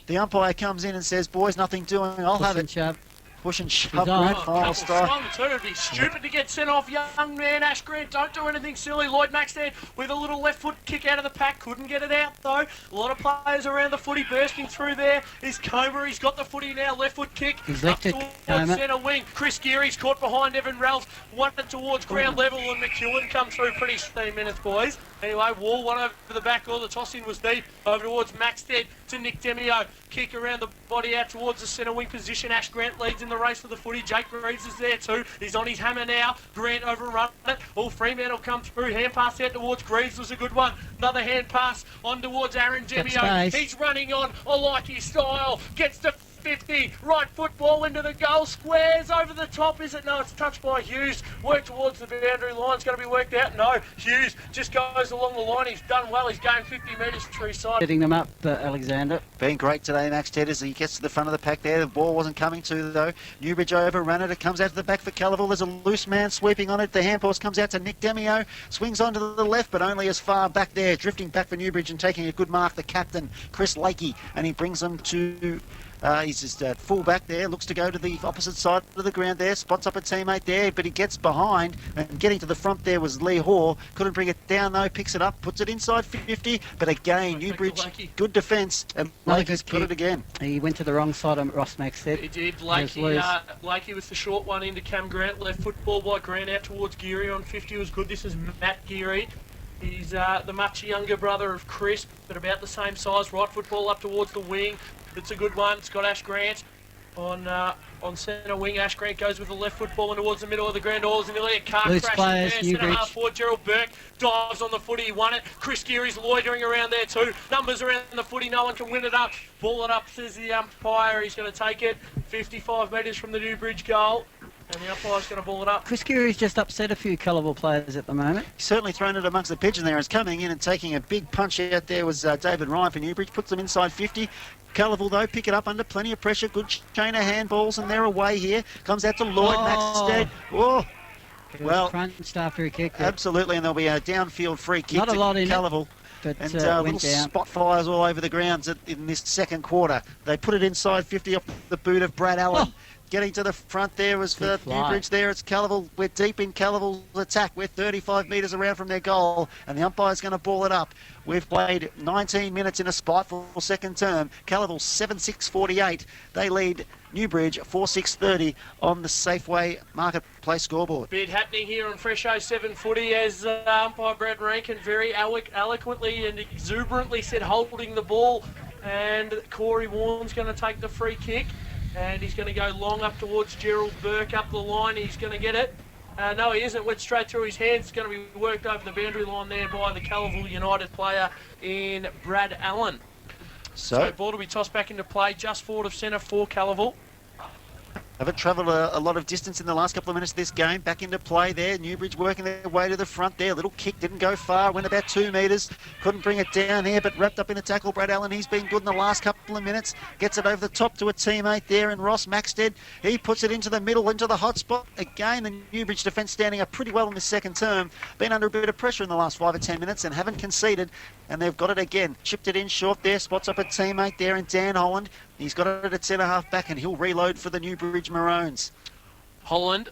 The umpire comes in and says, boys, nothing doing. I'll have it. Shove. Push and shove, He's on. grand Oh, final couple style. swung too. It'd be stupid to get sent off, young man. Ash Grant, don't do anything silly. Lloyd Maxted with a little left foot kick out of the pack. Couldn't get it out, though. A lot of players around the footy bursting through there. Is Comer. He's got the footy now. Left foot kick. He's up left it, towards Comer. centre wing. Chris Geary's caught behind Evan Ralph. Won it towards ground level, and McEwen comes through pretty 15 minutes, boys. Anyway, Wall one over the back. All the toss-in was deep. Over towards Maxted to Nick Demio. Kick around the body out towards the centre wing position. Ash Grant leads in the race for the footy. Jake Reeves is there too. He's on his hammer now. Grant overrun it. All Fremantle come through. Hand pass out towards Greaves was a good one. Another hand pass on towards Aaron Got Demio. space. He's running on. I like his style. Gets to 50. Right football into the goal. Squares over the top. Is it? No, it's touched by Hughes. Work towards the boundary line. It's going to be worked out. No, Hughes just goes along the line. He's done well. He's going 50 metres through side. Setting them up, Alexander. Being great today, Max Ted, as he gets to the front of the pack there. The ball wasn't coming to, though. Newbridge overran it. It comes out to the back for Calivil. There's a loose man sweeping on it. The handpass comes out to Nick Demio. Swings on to the left, but only as far back there. Drifting back for Newbridge and taking a good mark, the captain, Chris Lakey. And he brings them to... he's just full back there, looks to go to the opposite side of the ground there, spots up a teammate there, but he gets behind, and getting to the front there was Lee Hoare. Couldn't bring it down though, picks it up, puts it inside 50, but again, Newbridge, good defence, and Lakey's put it again. He went to the wrong side of Ross Maxted. He did. Lakey with the short one into Cam Grant, left football by Grant out towards Geary on 50 was good. This is Matt Geary. He's the much younger brother of Chris, but about the same size. Right football up towards the wing. It's a good one. It's got Ash Grant on centre wing. Ash Grant goes with the left football and towards the middle of the ground. All's in the lead. Car Loose crash players, there. Centre half forward. Gerald Burke dives on the footy. He won it. Chris Geary's loitering around there too. Numbers around the footy. No one can win it up. Ball it up, says the umpire. He's going to take it 55 metres from the Newbridge goal. And the umpire's going to ball it up. Chris Geary's just upset a few Calivil players at the moment. He's certainly thrown it amongst the pigeon there. He's coming in and taking a big punch out there was David Ryan for Newbridge. Puts them inside 50. Calivil, though, pick it up under plenty of pressure. Good chain of handballs, and they're away here. Comes out to Lloyd. Maxted. Oh, well, crunched after he kicked it. Absolutely, and there'll be a downfield free kick Not a lot in Calivil. But and went little down. spot fires all over the grounds in this second quarter. They put it inside 50 off the boot of Brad Allen. Oh. Getting to the front there was for Newbridge there. It's Calivil. We're deep in Calivil's attack. We're 35 metres around from their goal, and the umpire's going to ball it up. We've played 19 minutes in a spiteful second term. Calivil 7-6-48. They lead Newbridge 4-6-30 on the Safeway Marketplace scoreboard. Bit happening here on Fresho 7 footy as umpire Brad Rankin very eloquently and exuberantly said holding the ball, and Corey Warren's going to take the free kick. And he's going to go long up towards Gerald Burke up the line. He's going to get it. No, he isn't. Went straight through his hands. It's going to be worked over the boundary line there by the Calivil United player in Brad Allen. So ball will be tossed back into play just forward of centre for Calivil. Haven't travelled a lot of distance in the last couple of minutes of this game. Back into play there. Newbridge working their way to the front there. Little kick, didn't go far. Went about 2 metres. Couldn't bring it down here, but wrapped up in a tackle. Brad Allen, he's been good in the last couple of minutes. Gets it over the top to a teammate there in Ross Maxted. He puts it into the middle, into the hot spot. Again, the Newbridge defence standing up pretty well in this second term. Been under a bit of pressure in the last 5 or 10 minutes and haven't conceded. And they've got it again. Chipped it in short there. Spots up a teammate there in Dan Holland. He's got it at centre half back and he'll reload for the Newbridge Maroons. Holland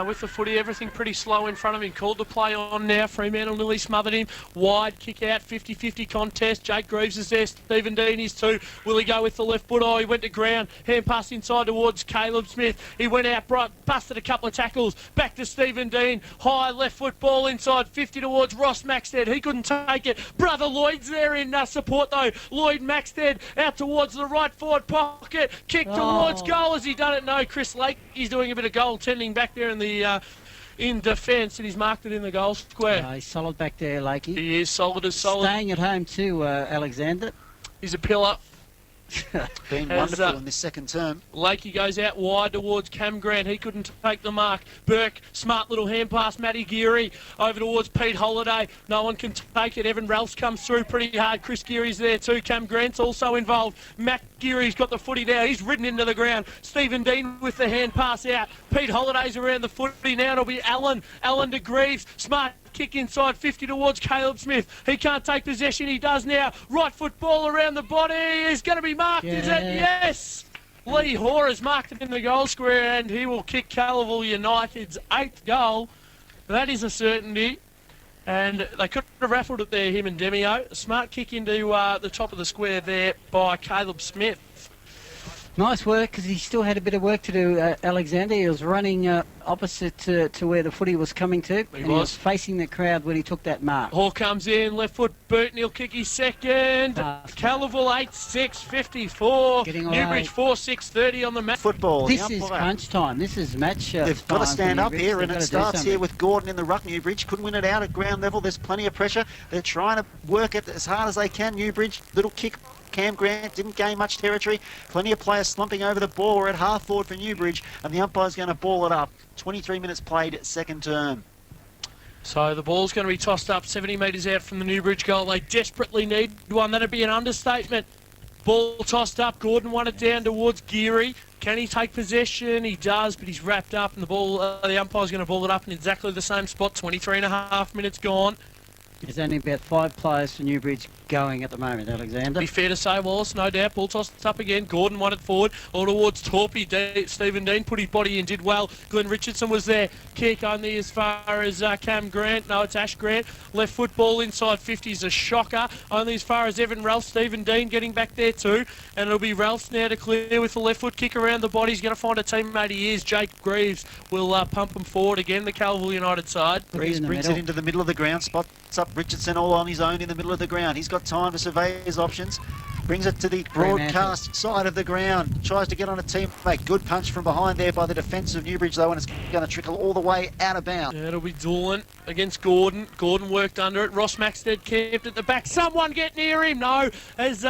with the footy, everything pretty slow in front of him. Called the play on now. Fremantle nearly smothered him. Wide kick out, 50-50 contest. Jake Greaves is there. Stephen Dean is too. Will he go with the left foot? Oh, he went to ground. Hand pass inside towards Caleb Smith. He went out, busted a couple of tackles. Back to Stephen Dean. High left foot ball inside 50 towards Ross Maxted. He couldn't take it. Brother Lloyd's there in support though. Lloyd Maxted out towards the right forward pocket. Kick towards goal. Has he done it? No. Chris Lake, he's doing a bit of goaltending back there in the in defence, and he's marked it in the goal square. He's solid back there, Lakey. He is solid as solid. Staying at home too, Alexander. He's a pillar. Been wonderful in this second term. Lakey goes out wide towards Cam Grant. He couldn't take the mark. Burke, smart little hand pass. Matty Geary over towards Pete Holiday. No one can take it. Evan Ralphs comes through pretty hard. Chris Geary's there too. Cam Grant's also involved. Matt Geary's got the footy now. He's ridden into the ground. Stephen Dean with the hand pass out. Pete Holiday's around the footy now. It'll be Allen. Allen to Greaves. Smart kick inside 50 towards Caleb Smith. He can't take possession. He does now. Right foot ball around the body. Is going to be marked. Is it? Yes. Lee Hoare has marked it in the goal square and he will kick Calivil United's 8th goal. That is a certainty. And they could have raffled it there, him and Demio. A smart kick into the top of the square there by Caleb Smith. Nice work, because he still had a bit of work to do, Alexander. He was running opposite to where the footy was coming to. He was facing the crowd when he took that mark. Hall comes in, left foot boot, and he'll kick his second. Calivil 8-6-54. Newbridge 4-6-30 on the match. Football. This is crunch time. This is match They've got to stand up here, and it starts here with Gordon in the ruck. Newbridge couldn't win it out at ground level. There's plenty of pressure. They're trying to work it as hard as they can. Newbridge, little kick Cam Grant didn't gain much territory. Plenty of players slumping over the ball. We're at half forward for Newbridge, and the umpire's going to ball it up. 23 minutes played, second term. So the ball's going to be tossed up 70 metres out from the Newbridge goal. They desperately need one. That'd be an understatement. Ball tossed up. Gordon won it down towards Geary. Can he take possession? He does, but he's wrapped up, and the umpire's going to ball it up in exactly the same spot. 23.5 minutes gone. There's only about 5 players for Newbridge going at the moment, Alexander. Be fair to say, Wallace, no doubt. Ball tossed up again. Gordon won it forward. All towards Torpy. Stephen Dean put his body in, did well. Glenn Richardson was there. Kick only as far as Cam Grant. No, it's Ash Grant. Left foot ball inside 50 is a shocker. Only as far as Evan Ralph. Stephen Dean getting back there too. And it'll be Ralph now to clear with the left foot kick around the body. He's going to find a teammate. He is. Jake Greaves will pump him forward again, the Calivil United side. Greaves brings it into the middle of the ground. Spots up Richardson all on his own in the middle of the ground. He's got time to survey his options. Brings it to the broadcast side of the ground. Tries to get on a teammate. Good punch from behind there by the defence of Newbridge, though, and it's going to trickle all the way out of bounds. Yeah, it'll be Doolan against Gordon. Gordon worked under it. Ross Maxted kept at the back. Someone get near him. No, as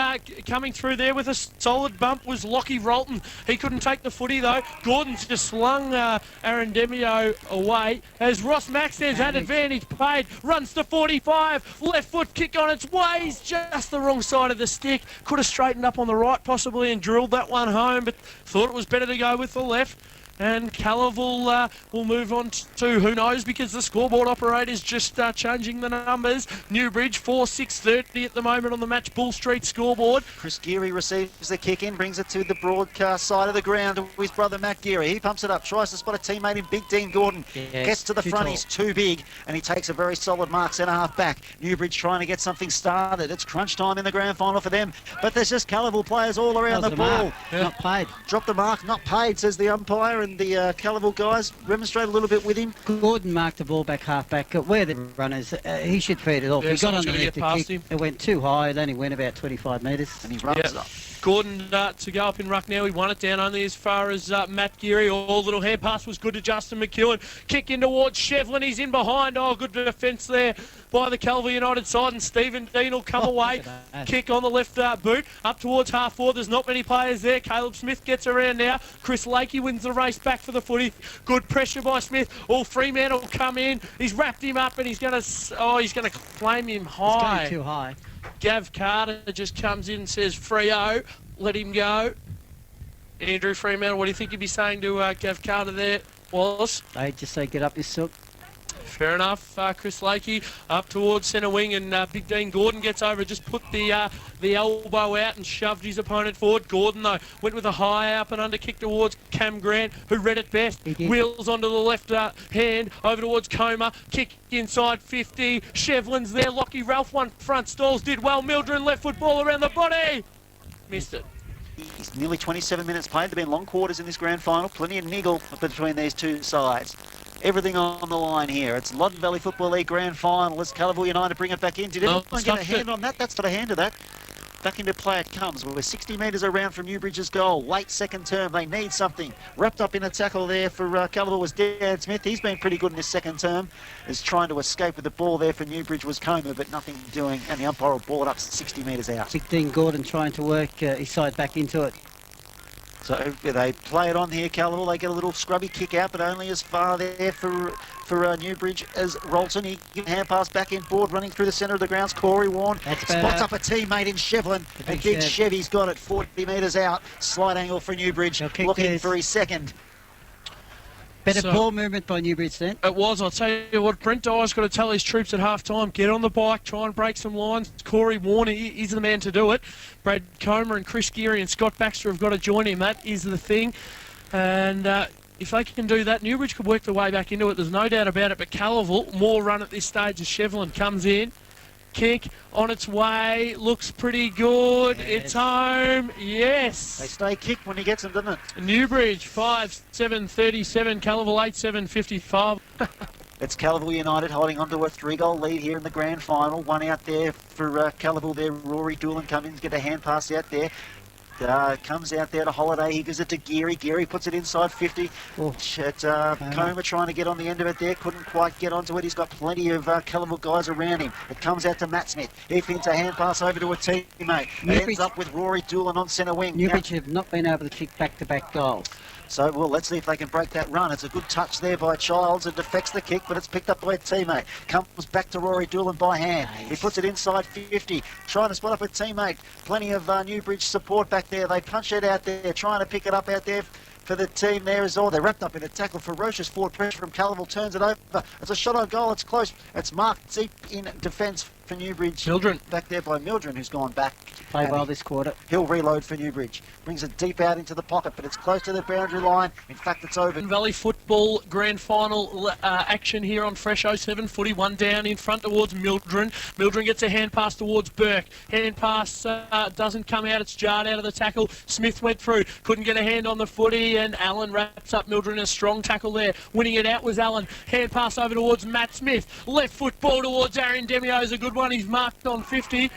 coming through there with a solid bump was Lockie Rolton. He couldn't take the footy, though. Gordon's just slung Aaron Demio away as Ross Maxted's had advantage paid. Runs to 45. Left foot kick on its way. He's just the wrong side of the stick. Could have straightened up on the right possibly and drilled that one home, but thought it was better to go with the left. And Calivil will move on to who knows, because the scoreboard operator's just changing the numbers. Newbridge 4-6-30 at the moment on the Match Bull Street scoreboard. Chris Geary receives the kick in, brings it to the broadcast side of the ground to his brother Matt Geary. He pumps it up, tries to spot a teammate in Big Dean Gordon. Gets to the front, he's too big, and he takes a very solid mark, centre half back. Newbridge trying to get something started. It's crunch time in the grand final for them, but there's just Calivil players all around the ball. Not paid. Drop the mark, not paid, says the umpire. And the Calivil guys remonstrate a little bit with him. Gordon marked the ball back half back. Where the runners, he should feed it off. Yeah, he got underneath the kick. It went too high. It only went about 25 metres. And he runs it up. Gordon to go up in ruck now. He won it down only as far as Matt Geary. All little hair pass was good to Justin McEwen. Kick in towards Shevlin. He's in behind. Oh, good defence there by the Calivil United side. And Stephen Dean will come away. Kick on the left boot. Up towards half forward. There's not many players there. Caleb Smith gets around now. Chris Lakey wins the race back for the footy. Good pressure by Smith. All Fremantle will come in. He's wrapped him up and he's going to claim him high. It's going too high. Gav Carter just comes in and says, Freo, let him go. Andrew Fremantle, what do you think you'd be saying to Gav Carter there, Wallace? They just say, get up, you sook. Fair enough. Chris Lakey up towards centre wing, and Big Dean Gordon gets over, just put the elbow out and shoved his opponent forward. Gordon, though, went with a high up and under kick towards Cam Grant, who read it best. Wheels onto the left hand, over towards Coma. Kick inside 50. Shevlin's there. Lockie Ralph, one front stalls, did well. Mildred, left foot ball around the body. Missed it. It's nearly 27 minutes played. There have been long quarters in this grand final. Plenty of niggle between these two sides. Everything on the line here. It's Loddon Valley Football League grand final as Calivil United bring it back in. Did anyone get a hand on that? That's not a hand of that. Back into play it comes. We're 60 metres around from Newbridge's goal. Late second term. They need something. Wrapped up in a tackle there for Calivil was Dan Smith. He's been pretty good in his second term. Is trying to escape with the ball there for Newbridge was Coma, but nothing doing. And the umpire will ball it up 60 metres out. Big Dean Gordon trying to work his side back into it. So they play it on here, Calivil. They get a little scrubby kick out, but only as far there for Newbridge as Rolton. He gives a hand pass back in board, running through the centre of the grounds. Corey Warren spots up a teammate in Shevlin. And Big Chevy's got it 40 metres out. Slight angle for Newbridge, looking for his second. Better ball movement by Newbridge then. It was. I'll tell you what, Brent Dyer's got to tell his troops at half-time, get on the bike, try and break some lines. Corey Warner is the man to do it. Brad Comer and Chris Geary and Scott Baxter have got to join him. That is the thing. And if they can do that, Newbridge could work their way back into it. There's no doubt about it. But Calivil, more run at this stage as Shevlin comes in. Kick on its way, looks pretty good. Yes. It's home. Yes. They stay kicked when he gets them, doesn't it? Newbridge 5-7-37, Calivil 8-7-55. It's Calivil United holding on to a 3-goal lead here in the grand final. One out there for Calivil there. Rory Doolan comes in to get a hand pass out there. Comes out there to Holiday. He gives it to Geary. Geary puts it inside 50. Comer trying to get on the end of it there. Couldn't quite get onto it. He's got plenty of Calivil guys around him. It comes out to Matt Smith. He finds a hand pass over to a teammate. It ends up with Rory Doolan on centre wing. Newbridge have not been able to kick back-to-back goals. So, well, let's see if they can break that run. It's a good touch there by Childs. It deflects the kick, but it's picked up by a teammate. Comes back to Rory Doolan by hand. Nice. He puts it inside 50, trying to spot up a teammate. Plenty of Newbridge support back there. They punch it out there, trying to pick it up out there for the team there as well. They're wrapped up in a tackle. Ferocious forward pressure from Calivil, turns it over. It's a shot on goal. It's close. It's marked deep in defence for Newbridge. Mildren. Back there by Mildren, who's gone back. Played well this quarter. He'll reload for Newbridge. Brings it deep out into the pocket, but it's close to the boundary line. In fact, it's over. Valley Football Grand Final action here on Fresh 07 footy. One down in front towards Mildren. Mildren gets a hand pass towards Burke. Hand pass doesn't come out. It's jarred out of the tackle. Smith went through. Couldn't get a hand on the footy, and Allen wraps up Mildren. A strong tackle there. Winning it out was Allen. Hand pass over towards Matt Smith. Left foot ball towards Aaron Demio is a good one. He's marked on 50.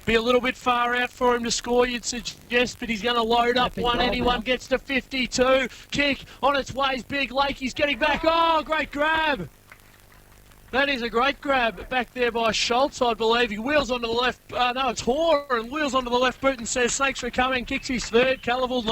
Be a little bit far out for him to score, you'd suggest, but he's going to load up one. Anyone gets to 52. Kick on its way is big. Lakey's getting back. Oh, great grab. That is a great grab back there by Schultz, I believe. He wheels onto the left. No, it's Hoare, and wheels onto the left boot and says, thanks for coming. Kicks his third. Calivil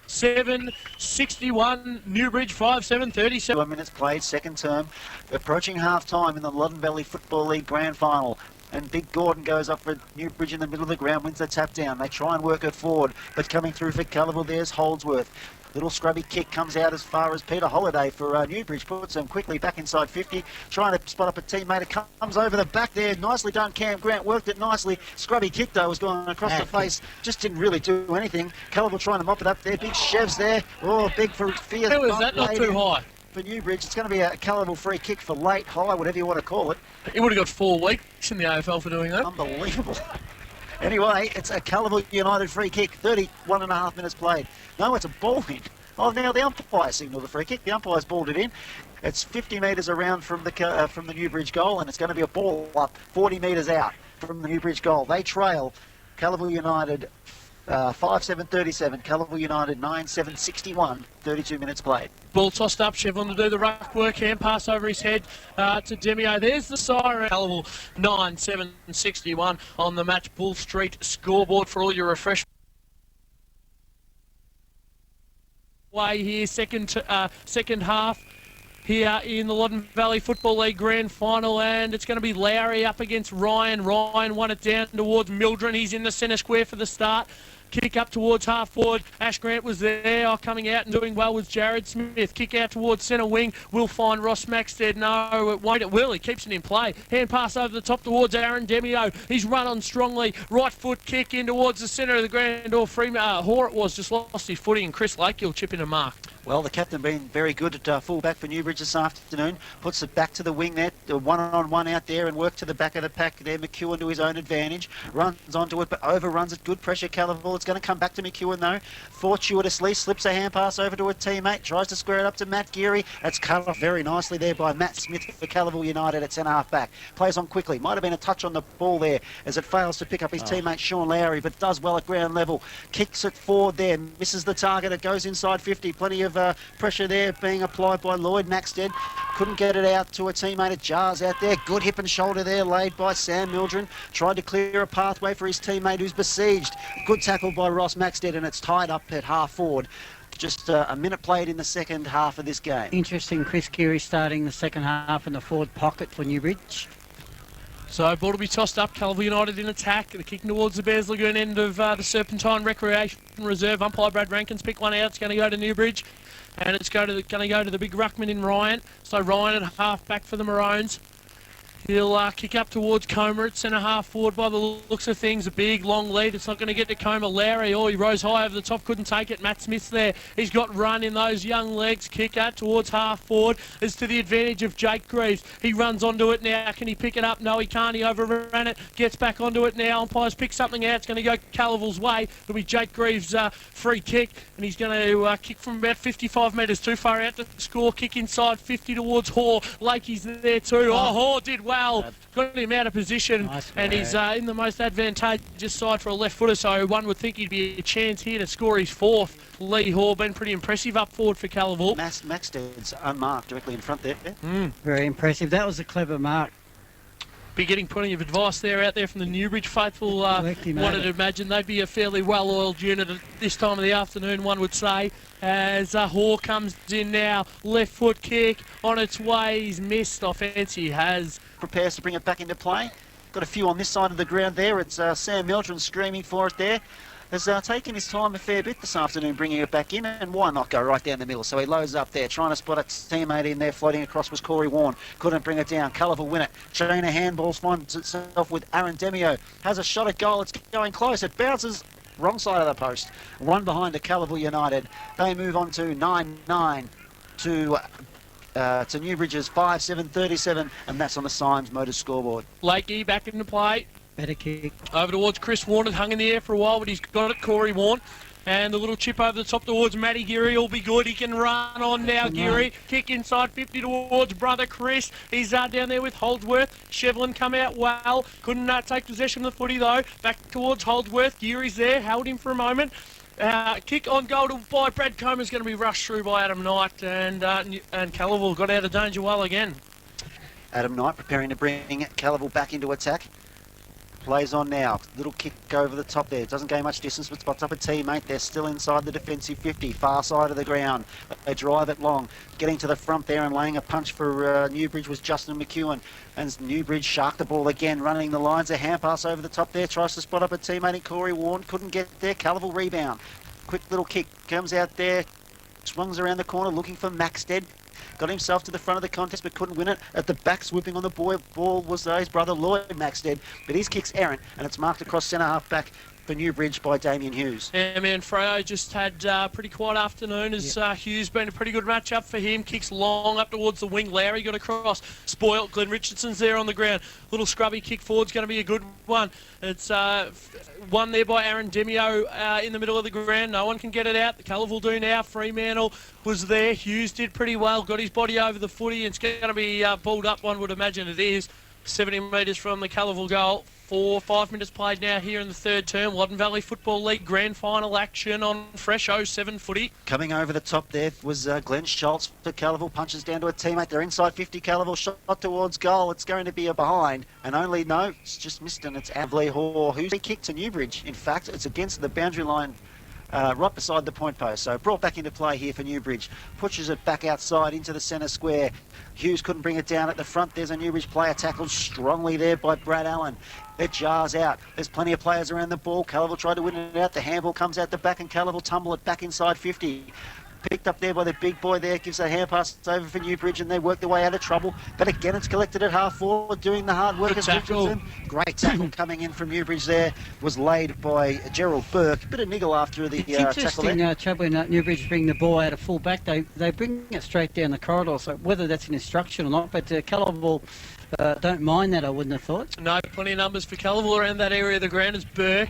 9-7, 61. Newbridge 5-7, 37. 1 minutes played, second term. Approaching half-time in the Loddon Valley Football League Grand Final. And Big Gordon goes up for Newbridge in the middle of the ground, wins the tap down. They try and work it forward, but coming through for Calivil, there's Holdsworth. Little scrubby kick comes out as far as Peter Holiday for Newbridge. Puts them quickly back inside 50, trying to spot up a teammate. It comes over the back there. Nicely done, Cam Grant. Worked it nicely. Scrubby kick, though, was going across the face. Just didn't really do anything. Calivil trying to mop it up there. Big Chevs there. Oh, big for fear. How is that not too high? For Newbridge, it's going to be a Calivil free kick for late, high, whatever you want to call it. He would have got 4 weeks in the AFL for doing that. Unbelievable. Anyway, it's a Calivil United free kick. 31.5 minutes played. No, it's a ball in. Oh, now the umpire signalled the free kick. The umpire's balled it in. It's 50 metres around from the Newbridge goal, and it's going to be a ball up 40 metres out from the Newbridge goal. They trail Calivil United 5-7-37. Calivil United 9-7-61. 32 minutes played. Ball tossed up. Chevron to do the ruck work. Hand pass over his head to Demio. There's the siren. Calivil 9-7-61 on the match Bull Street scoreboard for all your refreshments. Way here, second half here in the Loddon Valley Football League Grand Final, and it's going to be Lowry up against Ryan. Ryan won it down towards Mildren. He's in the centre square for the start. Kick up towards half forward. Ash Grant was there, coming out and doing well with Jared Smith. Kick out towards centre wing. Will find Ross Maxted. No, it won't. It will. He keeps it in play. Hand pass over the top towards Aaron Demio. He's run on strongly. Right foot kick in towards the centre of the ground. Or Hoare it was, just lost his footing, and Chris Lake will chip in a mark. Well, the captain being very good at full-back for Newbridge this afternoon. Puts it back to the wing there, one-on-one out there, and work to the back of the pack there. McEwen to his own advantage. Runs onto it, but overruns it. Good pressure, Calivil. It's going to come back to McEwen, though. Fortuitously slips a hand pass over to a teammate. Tries to square it up to Matt Geary. That's cut off very nicely there by Matt Smith for Calivil United at centre-half back. Plays on quickly. Might have been a touch on the ball there as it fails to pick up his teammate Sean Lowry, but does well at ground level. Kicks it forward there. Misses the target. It goes inside 50. Plenty of pressure there being applied by Lloyd Maxted. Couldn't get it out to a teammate. It jars out there. Good hip and shoulder there laid by Sam Mildren. Tried to clear a pathway for his teammate who's besieged. Good tackle by Ross Maxted, and it's tied up at half forward. Just a minute played in the second half of this game. Interesting, Chris Geary starting the second half in the forward pocket for Newbridge. So ball to be tossed up. Calivil United in attack. They're kicking towards the Bears Lagoon end of the Serpentine Recreation Reserve. Umpire Brad Rankins pick one out. It's going to go to Newbridge. And it's going to go to the big ruckman in Ryan. So Ryan at half back for the Maroons. He'll kick up towards Comer at centre-half forward by the looks of things. A big, long lead. It's not going to get to Comer. Lowry, he rose high over the top, couldn't take it. Matt Smith's there. He's got run in those young legs. Kick out towards half forward is to the advantage of Jake Greaves. He runs onto it now. Can he pick it up? No, he can't. He overran it. Gets back onto it now. Umpires pick something out. It's going to go Calivil's way. It'll be Jake Greaves' free kick, and he's going to kick from about 55 metres. Too far out to score. Kick inside 50 towards Hoare. Lakey's there too. Hoare did well. well. Got him out of position, and he's in the most advantageous side for a left footer, so one would think he'd be a chance here to score his fourth. Lee Hall been pretty impressive up forward for Calivil. Maxted's unmarked directly in front there. Very impressive. That was a clever mark. Be getting plenty of advice there out there from the Newbridge faithful. Wanted to imagine they'd be a fairly well-oiled unit at this time of the afternoon, one would say, as Hall comes in now. Left foot kick on its way. He's missed. Offence he has. Prepares to bring it back into play. Got a few on this side of the ground there. It's Sam Mildren screaming for it there. Has taken his time a fair bit this afternoon bringing it back in, and why not go right down the middle? So he loads up there, trying to spot a teammate in there. Floating across was Corey Warren. Couldn't bring it down. Calivil win it. China handballs finds itself with Aaron Demio. Has a shot at goal. It's going close. It bounces wrong side of the post. One behind to Calivil United. They move on to 9-9 to Newbridge's 5-7-37, and that's on the Symes Motors scoreboard. Lakey back into play. Better kick. Over towards Chris Warren. It hung in the air for a while, but he's got it. Corey Warren. And the little chip over the top towards Matty Geary will be good. He can run on now, Geary. Kick inside 50 towards brother Chris. He's down there with Holdsworth. Shevlin come out well. Couldn't take possession of the footy, though. Back towards Holdsworth. Geary's there. Held him for a moment. Kick on goal by Brad Comer's going to be rushed through by Adam Knight. And Calivil got out of danger well again. Adam Knight preparing to bring Calivil back into attack. Plays on now. Little kick over the top there. Doesn't gain much distance, but spots up a teammate. They're still inside the defensive 50, far side of the ground. They drive it long. Getting to the front there and laying a punch for Newbridge was Justin McEwen. And Newbridge sharked the ball again, running the lines. A hand pass over the top there. Tries to spot up a teammate in Corey Warren. Couldn't get there. Calivil rebound. Quick little kick. Comes out there. Swings around the corner looking for Maxted. Got himself to the front of the contest but couldn't win it. At the back, swooping on the ball was his brother Lloyd Maxted, but his kick's errant, and it's marked across centre half back for Newbridge by Damien Hughes. Yeah, man, Freo just had a pretty quiet afternoon as Hughes been a pretty good matchup for him. Kicks long up towards the wing. Lowry got across. Spoilt. Glenn Richardson's there on the ground. Little scrubby kick forward's going to be a good one. It's won there by Aaron Demio in the middle of the ground. No one can get it out. The Calivil do now. Fremantle was there. Hughes did pretty well. Got his body over the footy. It's going to be balled up, one would imagine it is. 70 metres from the Calivil goal. 5 minutes played now here in the third term. Loddon Valley Football League grand final action on fresh 07 footy. Coming over the top there was Glenn Schultz for Calivil. Punches down to a teammate. They're inside 50. Calivil shot towards goal. It's going to be a behind. And it's just missed, and it's Avley Hall who's kicked to Newbridge. In fact, it's against the boundary line. Right beside the point post. So brought back into play here for Newbridge. Pushes it back outside into the centre square. Hughes couldn't bring it down at the front. There's a Newbridge player tackled strongly there by Brad Allen. It jars out. There's plenty of players around the ball. Calivil tried to win it out. The handball comes out the back and Calivil tumble it back inside 50. Picked up there by the big boy there, gives a hand pass over for Newbridge, and they work their way out of trouble. But again, it's collected at half forward, doing the hard work as Richardson. Great tackle coming in from Newbridge there, was laid by Gerald Burke. Bit of niggle after the tackle there. Interesting, trouble in Newbridge bring the ball out of full back. They bring it straight down the corridor, so whether that's an instruction or not, but Calivil don't mind that, I wouldn't have thought. No, plenty of numbers for Calivil around that area of the ground as Burke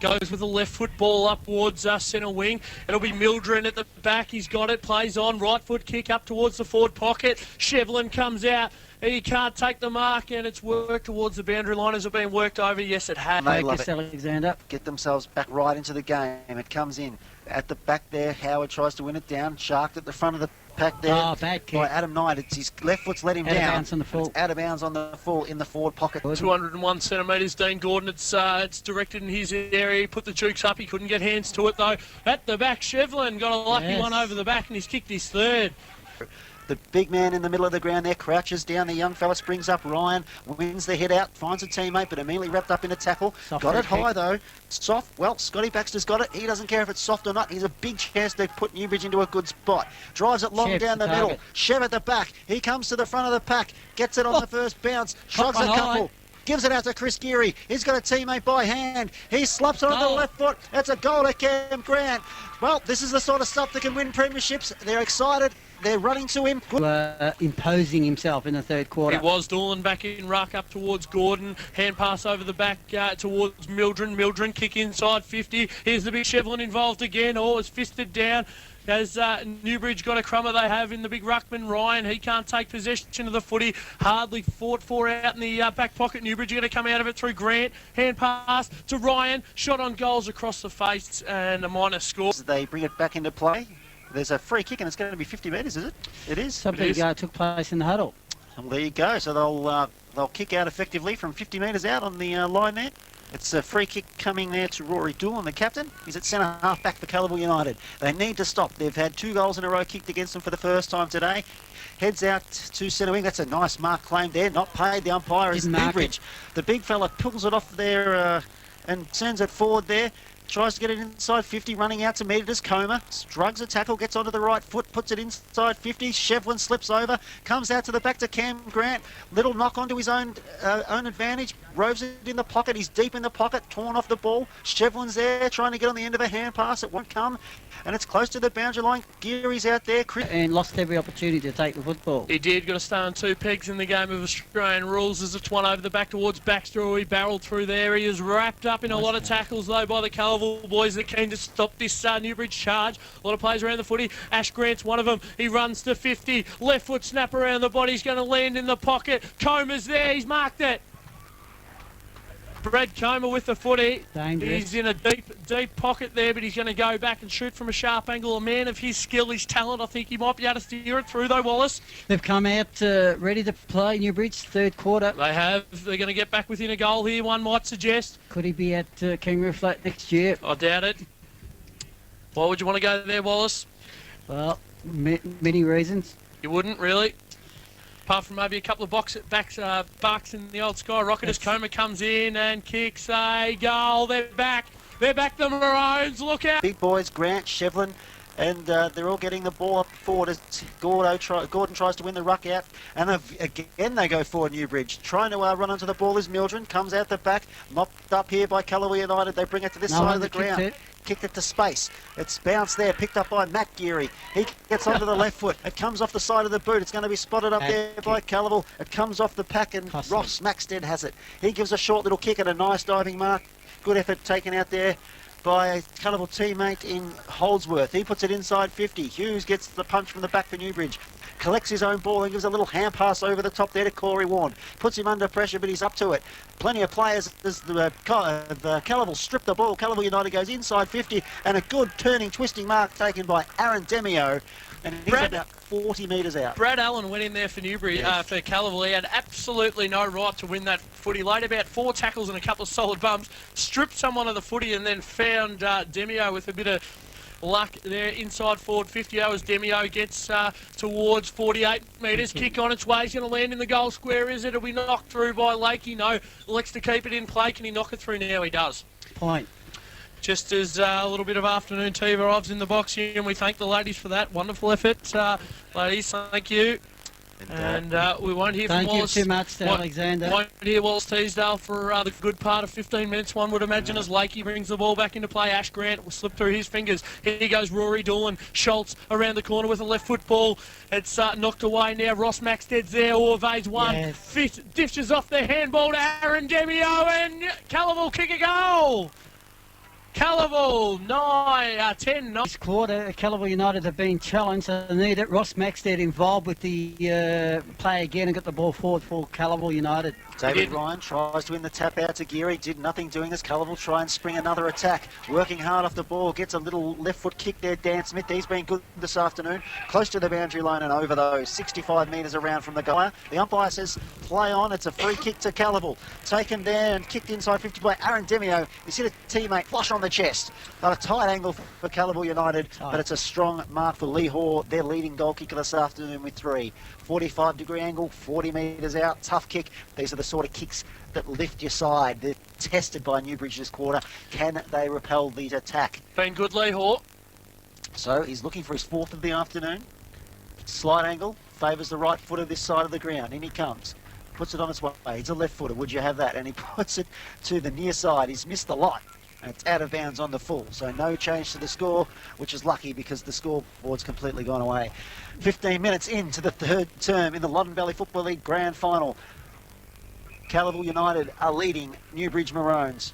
goes with the left foot ball up towards centre wing. It'll be Mildren at the back. He's got it. Plays on. Right foot kick up towards the forward pocket. Shevlin comes out. He can't take the mark, and it's worked towards the boundary line. Has it been worked over? Yes, it has. They love it. Alexander. Get themselves back right into the game. It comes in. At the back there, Howard tries to win it down. Sharked at the front of the pack there. Oh, bad kick. By Adam Knight. It's his left foot's let him down. Out of bounds on the full. It's out of bounds on the full in the forward pocket. 201 centimetres, Dean Gordon. It's directed in his area. He put the jukes up. He couldn't get hands to it, though. At the back, Shevlin got a lucky one over the back, and he's kicked his third. The big man in the middle of the ground there crouches down. The young fella springs up. Ryan wins the head out, finds a teammate, but immediately wrapped up in a tackle. Got it high, though. Soft. Well, Scotty Baxter's got it. He doesn't care if it's soft or not. He's a big chance to put Newbridge into a good spot. Drives it long down the middle. Chev at the back. He comes to the front of the pack. Gets it on the first bounce. Shrugs a couple. Gives it out to Chris Geary. He's got a teammate by hand. He slaps it on the left foot. That's a goal to Cam Grant. Well, this is the sort of stuff that can win premierships. They're excited. They're running to him. Imposing himself in the third quarter. It was Doolan back in ruck up towards Gordon. Hand pass over the back towards Mildren. Mildren kick inside 50. Here's the big Shevlin involved again. Oh, it's fisted down. Has Newbridge got a crummer? They have in the big ruckman. Ryan, he can't take possession of the footy. Hardly fought for out in the back pocket. Newbridge going to come out of it through Grant. Hand pass to Ryan. Shot on goals across the face and a minor score. They bring it back into play. There's a free kick and it's going to be 50 metres, is it? It is. Something took place in the huddle. Well, there you go. So they'll kick out effectively from 50 metres out on the line there. It's a free kick coming there to Rory Doolan, the captain. He's at centre half back for Calivil United. They need to stop. They've had 2 goals in a row kicked against them for the first time today. Heads out to centre wing. That's a nice mark claim there. Not paid. The umpire is Newbridge. The big fella pulls it off there and sends it forward there. Tries to get it inside 50, running out to meet it as Coma. Drugs a tackle, gets onto the right foot, puts it inside 50. Shevlin slips over, comes out to the back to Cam Grant. Little knock onto his own advantage. Roves it in the pocket. He's deep in the pocket, torn off the ball. Shevlin's there, trying to get on the end of a hand pass. It won't come, and it's close to the boundary line. Geary's out there. And lost every opportunity to take the football. He did. Got to stay on 2 pegs in the game of Australian rules as it's one over the back towards Baxter. He barreled through there. He is wrapped up in a lot of tackles, though, by the Calivil boys. They're keen to stop this Newbridge charge. A lot of players around the footy. Ash Grant's one of them. He runs to 50. Left foot snap around the body. He's going to land in the pocket. Coma's there. He's marked it. Brad Coma with the footy. Dangerous. He's in a deep pocket there, but he's going to go back and shoot from a sharp angle. A man of his skill, his talent, I think he might be able to steer it through, though, Wallace. They've come out ready to play Newbridge, third quarter. They have. They're going to get back within a goal here, one might suggest. Could he be at Kangaroo Flat next year? I doubt it. Why would you want to go there, Wallace? Well, many reasons. You wouldn't, really? Apart from maybe a couple of bucks in the old Skyrocket as Coma comes in and kicks a goal. They're back. They're back, the Maroons. Look out. Big boys, Grant, Shevlin, and they're all getting the ball up forward as Gordon tries to win the ruck out. And again they go forward, Newbridge. Trying to run onto the ball is Mildren. Comes out the back. Mopped up here by Calivil United. They bring it to this side of the ground. Kicked it to space. It's bounced there, picked up by Matt Geary. He gets onto the left foot. It comes off the side of the boot. It's going to be spotted up there by Calivil. It comes off the pack and Ross Maxted has it. He gives a short little kick and a nice diving mark. Good effort taken out there by a Calivil teammate in Holdsworth. He puts it inside 50. Hughes gets the punch from the back for Newbridge. Collects his own ball and gives a little hand pass over the top there to Corey Warren. Puts him under pressure, but he's up to it. Plenty of players as the Calivil strip the ball. Calivil United goes inside 50 and a good turning, twisting mark taken by Aaron Demio. And he's about 40 metres out. Brad Allen went in there for Newbury, for Calivil. He had absolutely no right to win that footy. Laid about 4 tackles and a couple of solid bumps. Stripped someone of the footy and then found Demio with a bit of luck there inside forward 50 as Demio gets towards 48 metres. Kick on its way. He's going to land in the goal square. Is it? It'll be knocked through by Lakey. No, elects to keep it in play. Can he knock it through now? He does. Point. Just as a little bit of afternoon tea arrives in the box here, and we thank the ladies for that wonderful effort. Ladies, thank you. And we won't hear from Wallace. Thank you too much, Alexander. Won't hear Wallace Teasdale for the good part of 15 minutes, one would imagine, as Lakey brings the ball back into play. Ash Grant will slip through his fingers. Here goes Rory Doolan. Schultz around the corner with a left foot ball. It's knocked away now. Ross Maxted's there. Orvay's one. Yes. Dishes off the handball to Aaron Demio, and Calivil kick a goal. Calivil 10. This quarter, Calivil United have been challenged. They need it. Ross Maxted involved with the play again and got the ball forward for Calivil United. David Ryan tries to win the tap out to Geary. Did nothing doing this. Calivil try and spring another attack. Working hard off the ball. Gets a little left foot kick there. Dan Smith. He's been good this afternoon. Close to the boundary line and over those. 65 metres around from the goal. The umpire says play on. It's a free kick to Calivil. Taken there and kicked inside 50 by Aaron Demio. He's hit a teammate flush on the chest. Not a tight angle for Calivil United, but it's a strong mark for Lee Hoare, their leading goal kicker this afternoon with 3. 45-degree angle, 40 metres out, tough kick. These are the sort of kicks that lift your side. They're tested by Newbridge this quarter. Can they repel the attack? Been good, Lee Hoare. So he's looking for his 4th of the afternoon. Slight angle, favours the right footer this side of the ground. In he comes. Puts it on its way. He's a left footer. Would you have that? And he puts it to the near side. He's missed the light. And it's out of bounds on the full. So no change to the score, which is lucky because the scoreboard's completely gone away. 15 minutes into the third term in the Loddon Valley Football League Grand Final. Calivil United are leading Newbridge Maroons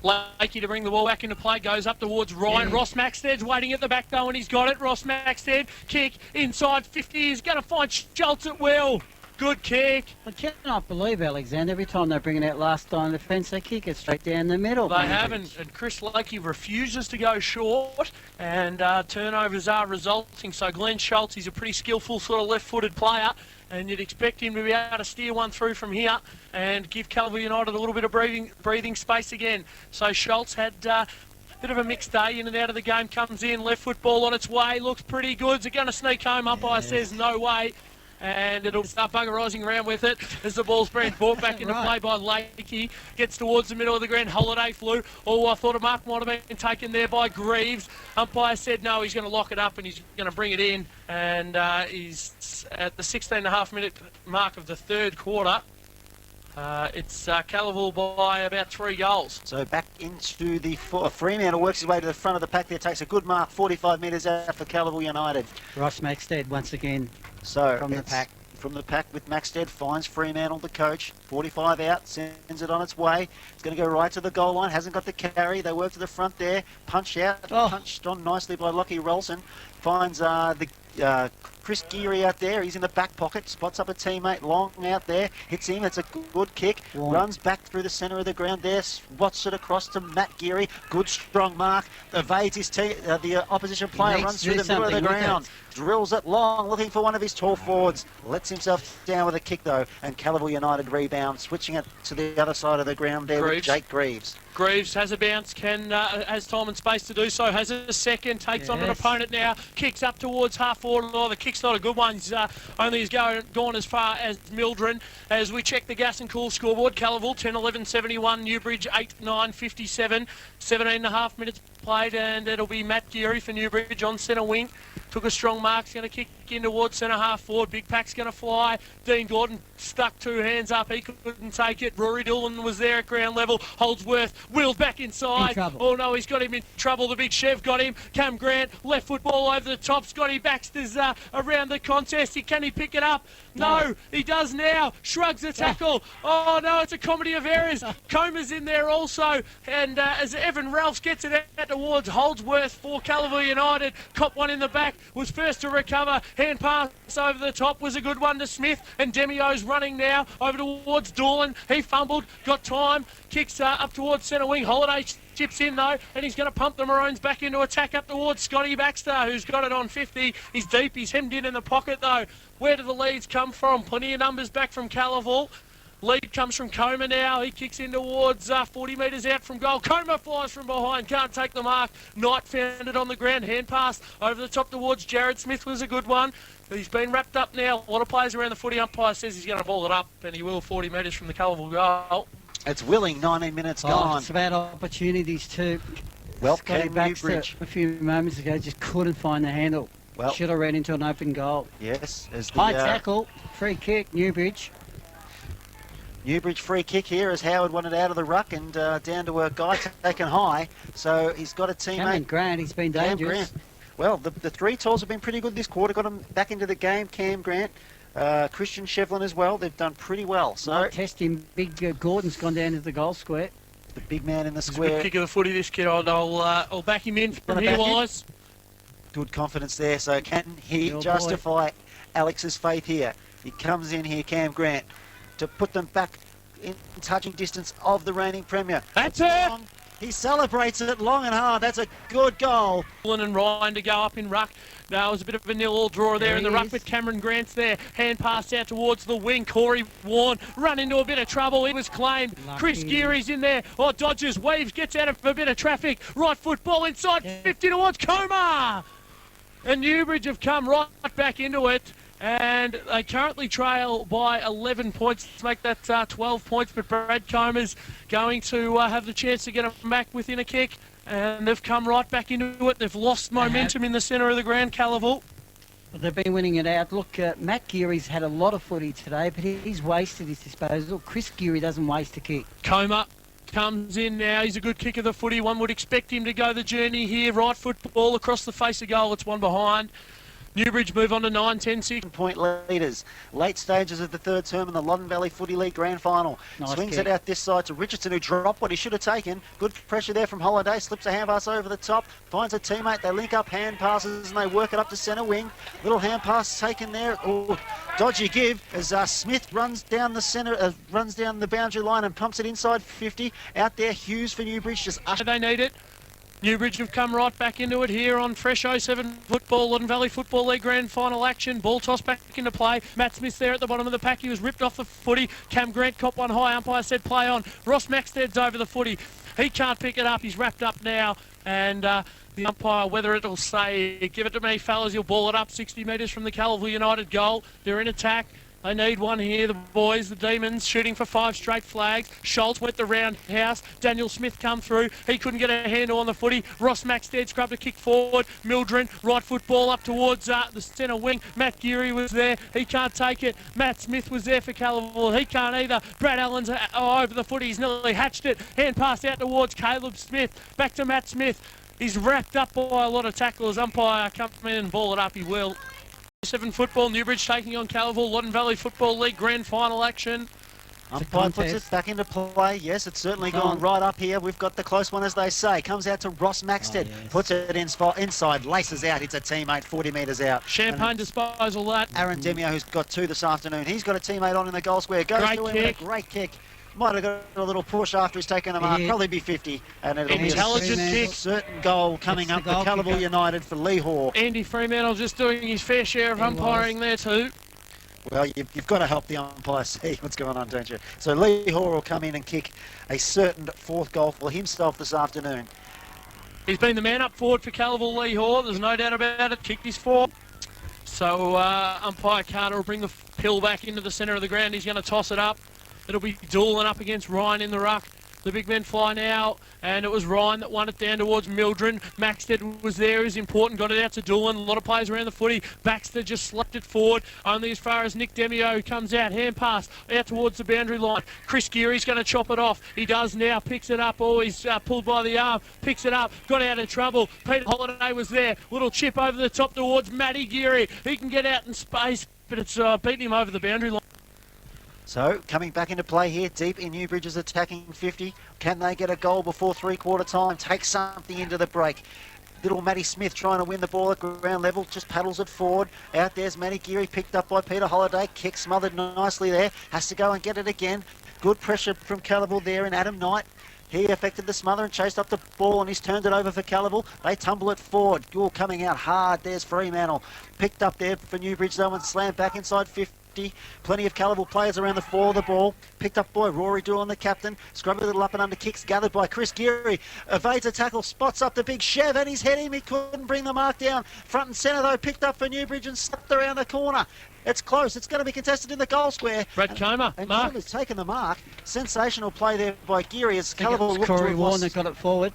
Lakey to bring the ball back into play, goes up towards Ryan. Yeah. Ross Maxted's waiting at the back though, and he's got it. Ross Maxted, kick inside 50, he's going to find Schultz at will. Good kick. I cannot believe, Alexander, every time they bring it out last line defence, they kick it straight down the middle. They have, and Chris Lakey refuses to go short, and turnovers are resulting. So Glenn Schultz, he's a pretty skillful sort of left-footed player, and you'd expect him to be able to steer one through from here and give Calivil United a little bit of breathing space again. So Schultz had bit of a mixed day, in and out of the game, comes in, left foot ball on its way, looks pretty good. Is it going to sneak home? Umpire says no way. And it'll start buggerising around with it as the ball's being brought back into play by Lakey. Gets towards the middle of the ground. Holiday flew. Oh, I thought a mark might have been taken there by Greaves. Umpire said no, he's going to lock it up and he's going to bring it in. And he's at the 16.5 minute mark of the third quarter. It's Calivil by about 3 goals. So back into the Fremantle works his way to the front of the pack there, takes a good mark, 45 metres out for Calivil United. Ross Maxted once again So from the pack. From the pack with Maxted, finds Fremantle, the coach, 45 out, sends it on its way. It's going to go right to the goal line, hasn't got the carry. They work to the front there, punch out, punched on nicely by Lockie Rolson. Finds Chris Geary out there, he's in the back pocket, spots up a teammate, Long out there, hits him, it's a good kick, runs back through the centre of the ground there, swats it across to Matt Geary, good strong mark, evades his the opposition player, runs through the middle of the ground, drills it long, looking for one of his tall forwards, lets himself down with a kick though, and Calivil United rebound, switching it to the other side of the ground there with Jake Greaves. Greaves has a bounce, has time and space to do so, has a second, takes on an opponent now, kicks up towards half forward. Oh, the kick's not a good one. He's only gone as far as Mildren. As we check the Gas and Cool scoreboard, Calivil 10-11-71, Newbridge 8-9-57, 17.5 minutes played, and it'll be Matt Geary for Newbridge on centre wing. Took a strong mark, he's going to kick in towards centre half forward. Big Pack's going to fly. Dean Gordon stuck 2 hands up, he couldn't take it. Rory Doolan was there at ground level. Holdsworth wheeled back inside. Oh no, he's got him in trouble. The big Chev got him. Cam Grant, left foot ball over the top. Scotty Baxter's around the contest. Can he pick it up? No, he does now. Shrugs the tackle. Oh no, it's a comedy of errors. Comer's in there also. And as Evan Ralphs gets it out towards Holdsworth for Calivil United, cop one in the back, was first to recover. Hand pass over the top was a good one to Smith. And Demio's running now over towards Doolan. He fumbled, got time, kicks up towards centre wing. Holiday chips in though, and he's going to pump the Maroons back into attack up towards Scotty Baxter, who's got it on 50. He's deep, he's hemmed in the pocket though. Where do the leads come from? Plenty of numbers back from Calivil. Lead comes from Comer now. He kicks in towards 40 metres out from goal. Comer flies from behind. Can't take the mark. Knight found it on the ground. Hand pass over the top towards Jared Smith was a good one. He's been wrapped up now. A lot of players around the footy. Umpire says he's going to ball it up, and he will 40 metres from the Calivil goal. It's willing, 19 minutes gone. It's about opportunities too. Well, Scotty Baxter a few moments ago just couldn't find the handle. Well, should have ran into an open goal. Yes. As the, high tackle, free kick, Newbridge. Newbridge free kick here as Howard won it out of the ruck and down to a guy taken high. So he's got a teammate. Cameron Grant, he's been dangerous. Well, the 3 talls have been pretty good this quarter. Got them back into the game. Cam Grant, Christian Shevlin as well. They've done pretty well. So test him. Big Gordon's gone down to the goal square. The big man in the He's square. a good kick of the footy, this kid. I'll back him in from here, Wallace. Good confidence there. So can he justify Alex's faith here? He comes in here, Cam Grant, to put them back in touching distance of the reigning premier. That's it! He celebrates it long and hard. That's a good goal. And Ryan to go up in ruck. Now it was a bit of a 0-0 draw there in the ruck, but Cameron Grant's there. Hand pass out towards the wing. Corey Warren run into a bit of trouble. He was claimed. Lucky. Chris Geary's in there. Oh, dodges, weaves, gets out of a bit of traffic. Right foot ball inside 50 towards Comer. And Newbridge have come right back into it. And they currently trail by 11 points to make that 12 points. But Brad Comer's going to have the chance to get them back within a kick. And they've come right back into it. They've lost momentum in the centre of the ground, Calivil. They've been winning it out. Look, Matt Geary's had a lot of footy today, but he's wasted his disposal. Chris Geary doesn't waste a kick. Comer comes in now. He's a good kick of the footy. One would expect him to go the journey here. Right foot ball across the face of goal. It's one behind. Newbridge move on to 9-10-6. Point leaders. Late stages of the third term in the Loddon Valley Footy League Grand Final. Nice Swings kick. it out this side to Richardson, who dropped what he should have taken. Good pressure there from Holiday. Slips a hand pass over the top. Finds a teammate. They link up hand passes and they work it up to centre wing. Little hand pass taken there. Oh, dodgy give as Smith runs down the centre, runs down the boundary line and pumps it inside 50. Out there, Hughes for Newbridge just They need it. Newbridge have come right back into it here on Fresh 07 football, Loddon Valley Football League Grand Final action. Ball toss back into play. Matt Smith there at the bottom of the pack. He was ripped off the footy. Cam Grant caught one high. Umpire said play on. Ross Maxted's over the footy. He can't pick it up. He's wrapped up now. And the umpire, whether it'll say, give it to me, fellas, you'll ball it up 60 metres from the Calivil United goal. They're in attack. They need one here, the boys, the Demons, shooting for 5 straight flags. Schultz went the roundhouse. Daniel Smith come through. He couldn't get a handle on the footy. Ross Maxted scrubbed a kick forward. Mildren, right foot ball up towards the centre wing. Matt Geary was there. He can't take it. Matt Smith was there for Calivil. He can't either. Brad Allen's over the footy. He's nearly hatched it. Hand pass out towards Caleb Smith. Back to Matt Smith. He's wrapped up by a lot of tacklers. Umpire come in and ball it up. He will. 7 football, Newbridge taking on Calivil, Loddon Valley Football League Grand Final action. Umpire puts it back into play. Yes, it's certainly gone right up here. We've got the close one, as they say. Comes out to Ross Maxted. Puts it inside, laces out. It's a teammate 40 metres out. Champagne disposal that. Aaron Demio, who's got 2 this afternoon. He's got a teammate on in the goal square. Goes Great to him kick. with a great kick. Might have got a little push after he's taken the mark. Probably be 50. And it'll be Intelligent a kick. certain goal coming up for Calivil United for Lee Hoare. Andy Fremantle just doing his fair share of umpiring there too. Well, you've got to help the umpire see what's going on, don't you? So Lee Hoare will come in and kick a certain 4th goal for himself this afternoon. He's been the man up forward for Calivil, Lee Hoare. There's no doubt about it. Kicked his 4. So umpire Carter will bring the pill back into the centre of the ground. He's going to toss it up. It'll be Doolan up against Ryan in the ruck. The big men fly now, and it was Ryan that won it down towards Mildren. Maxted was there, is important, got it out to Doolan. A lot of players around the footy. Baxter just slapped it forward, only as far as Nick Demio, who comes out, hand pass, out towards the boundary line. Chris Geary's going to chop it off. He does now, picks it up. Oh, he's pulled by the arm, picks it up, got out of trouble. Peter Holiday was there. Little chip over the top towards Matty Geary. He can get out in space, but it's beaten him over the boundary line. So, coming back into play here, deep in Newbridge's attacking 50. Can they get a goal before 3/4 time? Take something into the break. Little Matty Smith trying to win the ball at ground level, just paddles it forward. Out there's Matty Geary, picked up by Peter Holiday. Kick smothered nicely there. Has to go and get it again. Good pressure from Calivil there in Adam Knight. He affected the smother and chased up the ball, and he's turned it over for Calivil. They tumble it forward. Gould coming out hard. There's Fremantle. Picked up there for Newbridge, though, and slammed back inside 50. Plenty of Calivil players around the 4 of the ball. Picked up by Rory Doolan, the captain. Scrubbed a little up and under kicks gathered by Chris Geary. Evades a tackle, spots up the big Chev, and he's heading him. He couldn't bring the mark down. Front and centre, though, picked up for Newbridge and slapped around the corner. It's close. It's going to be contested in the goal square. Brad Comer, and mark. Comer's taken the mark. Sensational play there by Geary as Calivil looked to Corey have Warner lost. got it forward.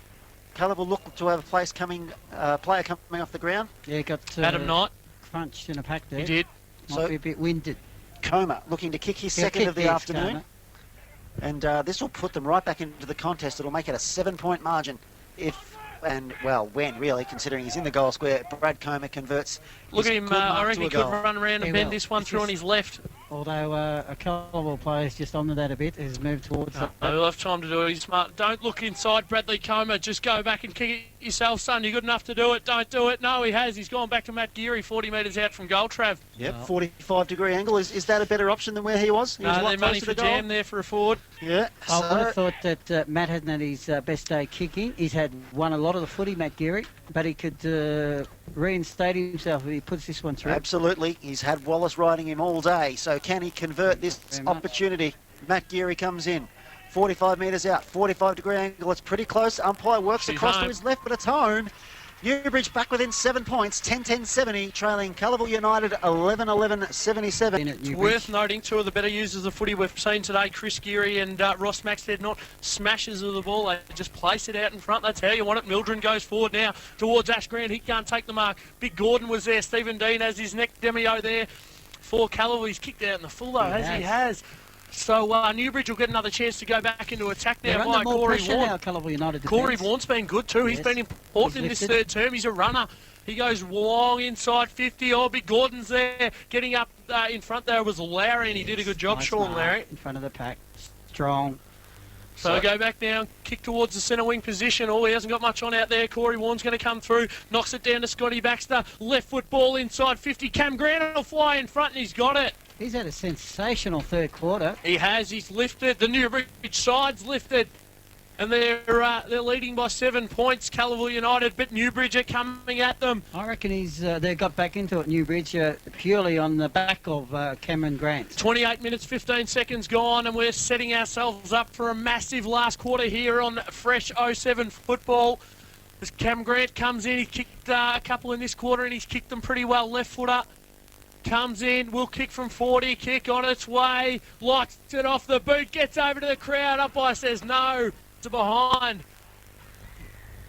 Calivil looked to have a player coming off the ground. Yeah, got Adam Knight. crunched in a pack there. He did. Might be a bit winded. Comer looking to kick his second of the afternoon. And this will put them right back into the contest. It'll make it a 7-point margin when really, considering he's in the goal square. Brad Comer converts. Look at him, I reckon he could run around and bend this one through on his left. Although a Calivil player's just on that a bit, has moved towards that. He'll have time to do it. He's smart. Don't look inside Bradley Comer. Just go back and kick it yourself, son. You're good enough to do it. Don't do it. No, he has. He's gone back to Matt Geary, 40 metres out from goal, Trav. Yep, 45-degree angle. Is that a better option than where he was? He was they're money for jam there for a forward. Yeah. I would have thought that Matt hadn't had his best day kicking. He's won a lot of the footy, Matt Geary, but he could reinstate himself if he puts this one through. Absolutely. He's had Wallace riding him all day, so can he convert this opportunity? Matt Geary comes in. 45 metres out, 45-degree angle. It's pretty close. Umpire works across to his left, but it's home. Newbridge back within 7 points, 10-10-70, trailing Calivil United 11-11-77. It's worth noting 2 of the better users of footy we've seen today, Chris Geary and Ross Maxted, not smashers of the ball. They just place it out in front. That's how you want it. Mildren goes forward now towards Ash Grant. He can't take the mark. Big Gordon was there. Stephen Dean has his neck. Demio there for Calivil. He's kicked out in the full, though, as he has. So Newbridge will get another chance to go back into attack now They're by under more Corey pressure Vaughan. now, Calivil United Corey defence. Vaughan's been good too. He's Yes. been important in He's this lifted. third term. He's a runner. He goes long inside 50. Oh, Big Gordon's there. Getting up in front there was Larry, and he did a good job, Nice Sean mark Larry. in front of the pack. Strong. So go back now, kick towards the centre wing position. Oh, he hasn't got much on out there. Corey Vaughan's going to come through. Knocks it down to Scotty Baxter. Left foot ball inside 50. Cam Grant will fly in front, and he's got it. He's had a sensational third quarter. He has. He's lifted. The Newbridge side's lifted. And they're leading by 7 points, Calivil United, but Newbridge are coming at them. I reckon they got back into it, Newbridge, purely on the back of Cameron Grant. 28 minutes, 15 seconds gone, and we're setting ourselves up for a massive last quarter here on Fresh 07 football. As Cam Grant comes in, he kicked a couple in this quarter, and he's kicked them pretty well. Left footer comes in, will kick from 40, kick on its way, lights it off the boot, gets over to the crowd, umpire says no. To behind.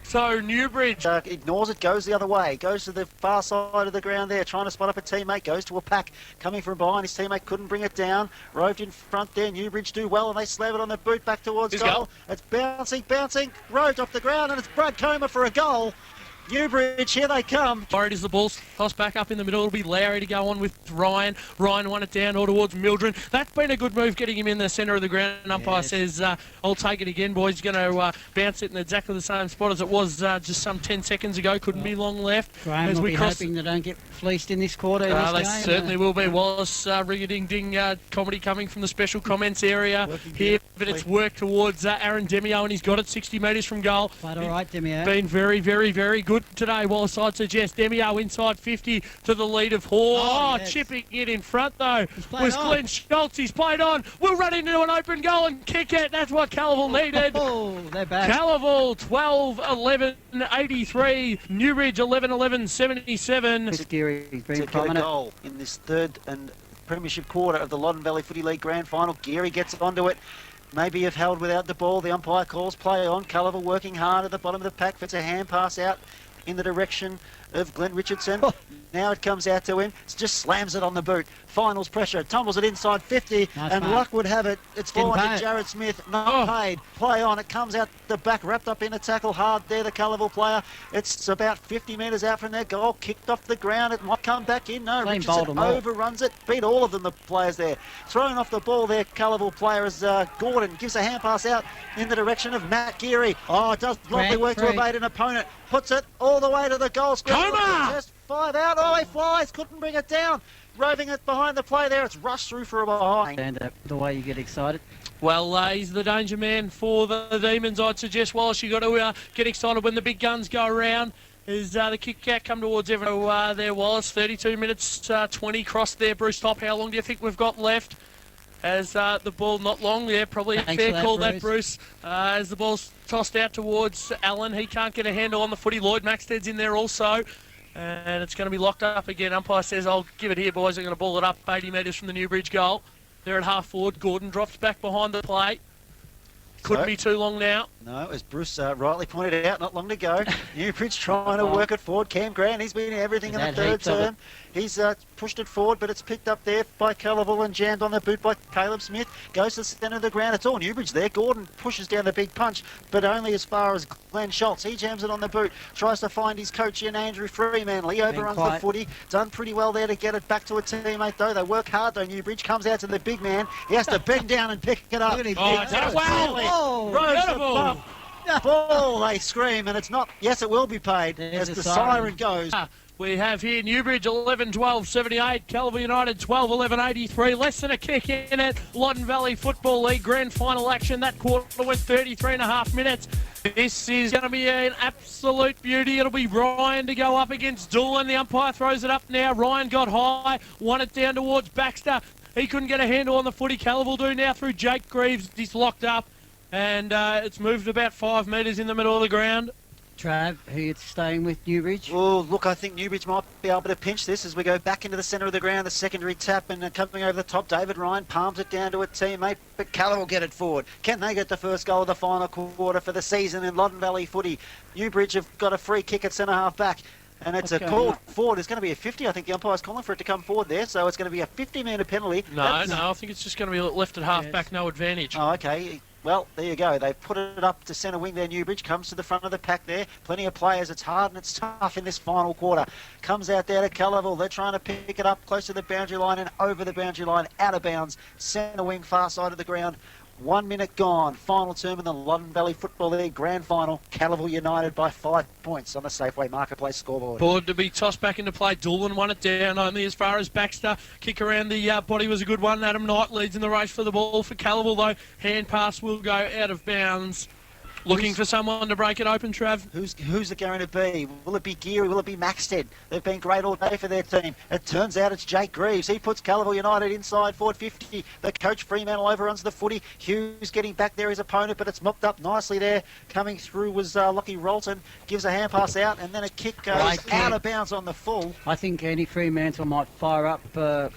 So Newbridge Ignores it, goes the other way, goes to the far side of the ground there, trying to spot up a teammate, goes to a pack, coming from behind, his teammate couldn't bring it down, roved in front there, Newbridge do well, and they slam it on the boot back towards Here's goal. goal. It's bouncing, roved off the ground, and it's Brad Comer for a goal. Newbridge, here they come. Forward is the ball tossed back up in the middle. It'll be Lowry to go on with Ryan. Ryan won it down all towards Mildred. That's been a good move, getting him in the centre of the ground. Umpire says, I'll take it again, boys. He's going to bounce it in exactly the same spot as it was just some 10 seconds ago. Couldn't be long left. Graham will be hoping they don't get fleeced in this quarter. They certainly will be. Wallace, ring-a-ding-ding comedy coming from the special comments area here, but it's worked towards Aaron Demio, and he's got it 60 metres from goal. Played all right, Demio. Been very, very, very good today. Wallace, I'd suggest Demio inside 50 to the lead of Hall. Yes. Chipping it in front though played was Glenn Schultz. He's played on. We'll run into an open goal and kick it. That's what Calivil needed. Oh, they're back. Calivil 12-11-83. Newbridge 11-11-77. Chris Geary's been To get a prominent. goal in this third and premiership quarter of the Loddon Valley Footy League Grand Final. Geary gets onto it. Maybe have held without the ball. The umpire calls play on. Calivil working hard at the bottom of the pack. Fits a hand pass out in the direction of Glenn Richardson. Now it comes out to him. Just slams it on the boot. Finals pressure. Tumbles it inside 50. Nice and mark. luck would have it. It's Didn't fallen pay to it. Jared Smith. Not paid. Play on. It comes out the back. Wrapped up in a tackle hard there. The Calivil player. It's about 50 metres out from their goal. Kicked off the ground. It might come back in. No, Clean Richardson bowled them all. overruns it. Beat all of them, the players there. Thrown off the ball there. Calivil player is Gordon. Gives a hand pass out in the direction of Matt Geary. Oh, it does lovely Grant work to free. evade an opponent. Puts it all the way to the goal square. Comer! Just 5 out. Oh, he flies. Couldn't bring it down. Roving it behind the play there. It's rushed through for a behind. And the way you get excited. Well, he's the danger man for the Demons. I'd suggest, Wallace, you got to get excited when the big guns go around. As the kick out come towards everyone there, Wallace. 32 minutes, 20 crossed there, Bruce Top. How long do you think we've got left? As the ball, not long there, probably a Thanks fair for that, call that, Bruce. Bruce. As the ball's tossed out towards Allen, he can't get a handle on the footy. Lloyd Maxted's in there also. And it's going to be locked up again. Umpire says, I'll give it here, boys. I'm going to ball it up 80 metres from the Newbridge goal. They're at half forward. Gordon drops back behind the plate. Couldn't be too long now. No, as Bruce rightly pointed out, not long to go. Newbridge trying to work it forward. Cam Grant, he's been everything in the That third heaps of term. He's pushed it forward, but it's picked up there by Calivil and jammed on the boot by Caleb Smith. Goes to the centre of the ground. It's all Newbridge there. Gordon pushes down the big punch, but only as far as Glenn Schultz. He jams it on the boot. Tries to find his coach in Andrew Freemantle. He overruns the footy. Done pretty well there to get it back to a teammate, though. They work hard, though. Newbridge comes out to the big man. He has to bend down and pick it up. Look at him. Oh, it's a wow! Oh, Rose the beautiful. bump. Ball, they scream, and it's not. Yes, it will be paid There's as the the siren siren. goes. We have here Newbridge 11-12-78, Calivil United 12-11-83, less than a kick in it. Loddon Valley Football League Grand Final action. That quarter went 33.5 minutes. This is going to be an absolute beauty. It'll be Ryan to go up against Doolan. The umpire throws it up now. Ryan got high, won it down towards Baxter. He couldn't get a handle on the footy. Calivil do now through Jake Greaves. He's locked up. And it's moved about 5 metres in the middle of the ground. Trav, who you staying with, Newbridge? Oh, look, I think Newbridge might be able to pinch this as we go back into the centre of the ground. The secondary tap and coming over the top. David Ryan palms it down to a teammate, but Calivil will get it forward. Can they get the first goal of the final quarter for the season in Loddon Valley footy? Newbridge have got a free kick at centre half back. And it's What's a going call on? forward. It's going to be a 50. I think the umpire's calling for it to come forward there. So it's going to be a 50-metre penalty. No, I think it's just going to be left at half Yes. back, no advantage. Oh, okay. Well, there you go. They've put it up to centre wing there. Newbridge comes to the front of the pack there. Plenty of players. It's hard and it's tough in this final quarter. Comes out there to Calivil. They're trying to pick it up close to the boundary line and over the boundary line, out of bounds. Centre wing, far side of the ground. 1 minute gone. Final term in the Loddon Valley Football League Grand Final. Calivil United by 5 points on the Safeway Marketplace scoreboard. Ball to be tossed back into play. Doolan won it down only as far as Baxter. Kick around the body was a good one. Adam Knight leads in the race for the ball for Calivil, though. Hand pass will go out of bounds. Looking for someone to break it open, Trav. Who's it going to be? Will it be Geary? Will it be Maxted? They've been great all day for their team. It turns out it's Jake Greaves. He puts Calivil United inside forward 50. The coach Fremantle overruns the footy. Hughes getting back there, his opponent, but it's mopped up nicely there. Coming through was Lockie Rolton. Gives a hand pass out, and then a kick goes out of bounds on the full. I think Andy Fremantle might fire up for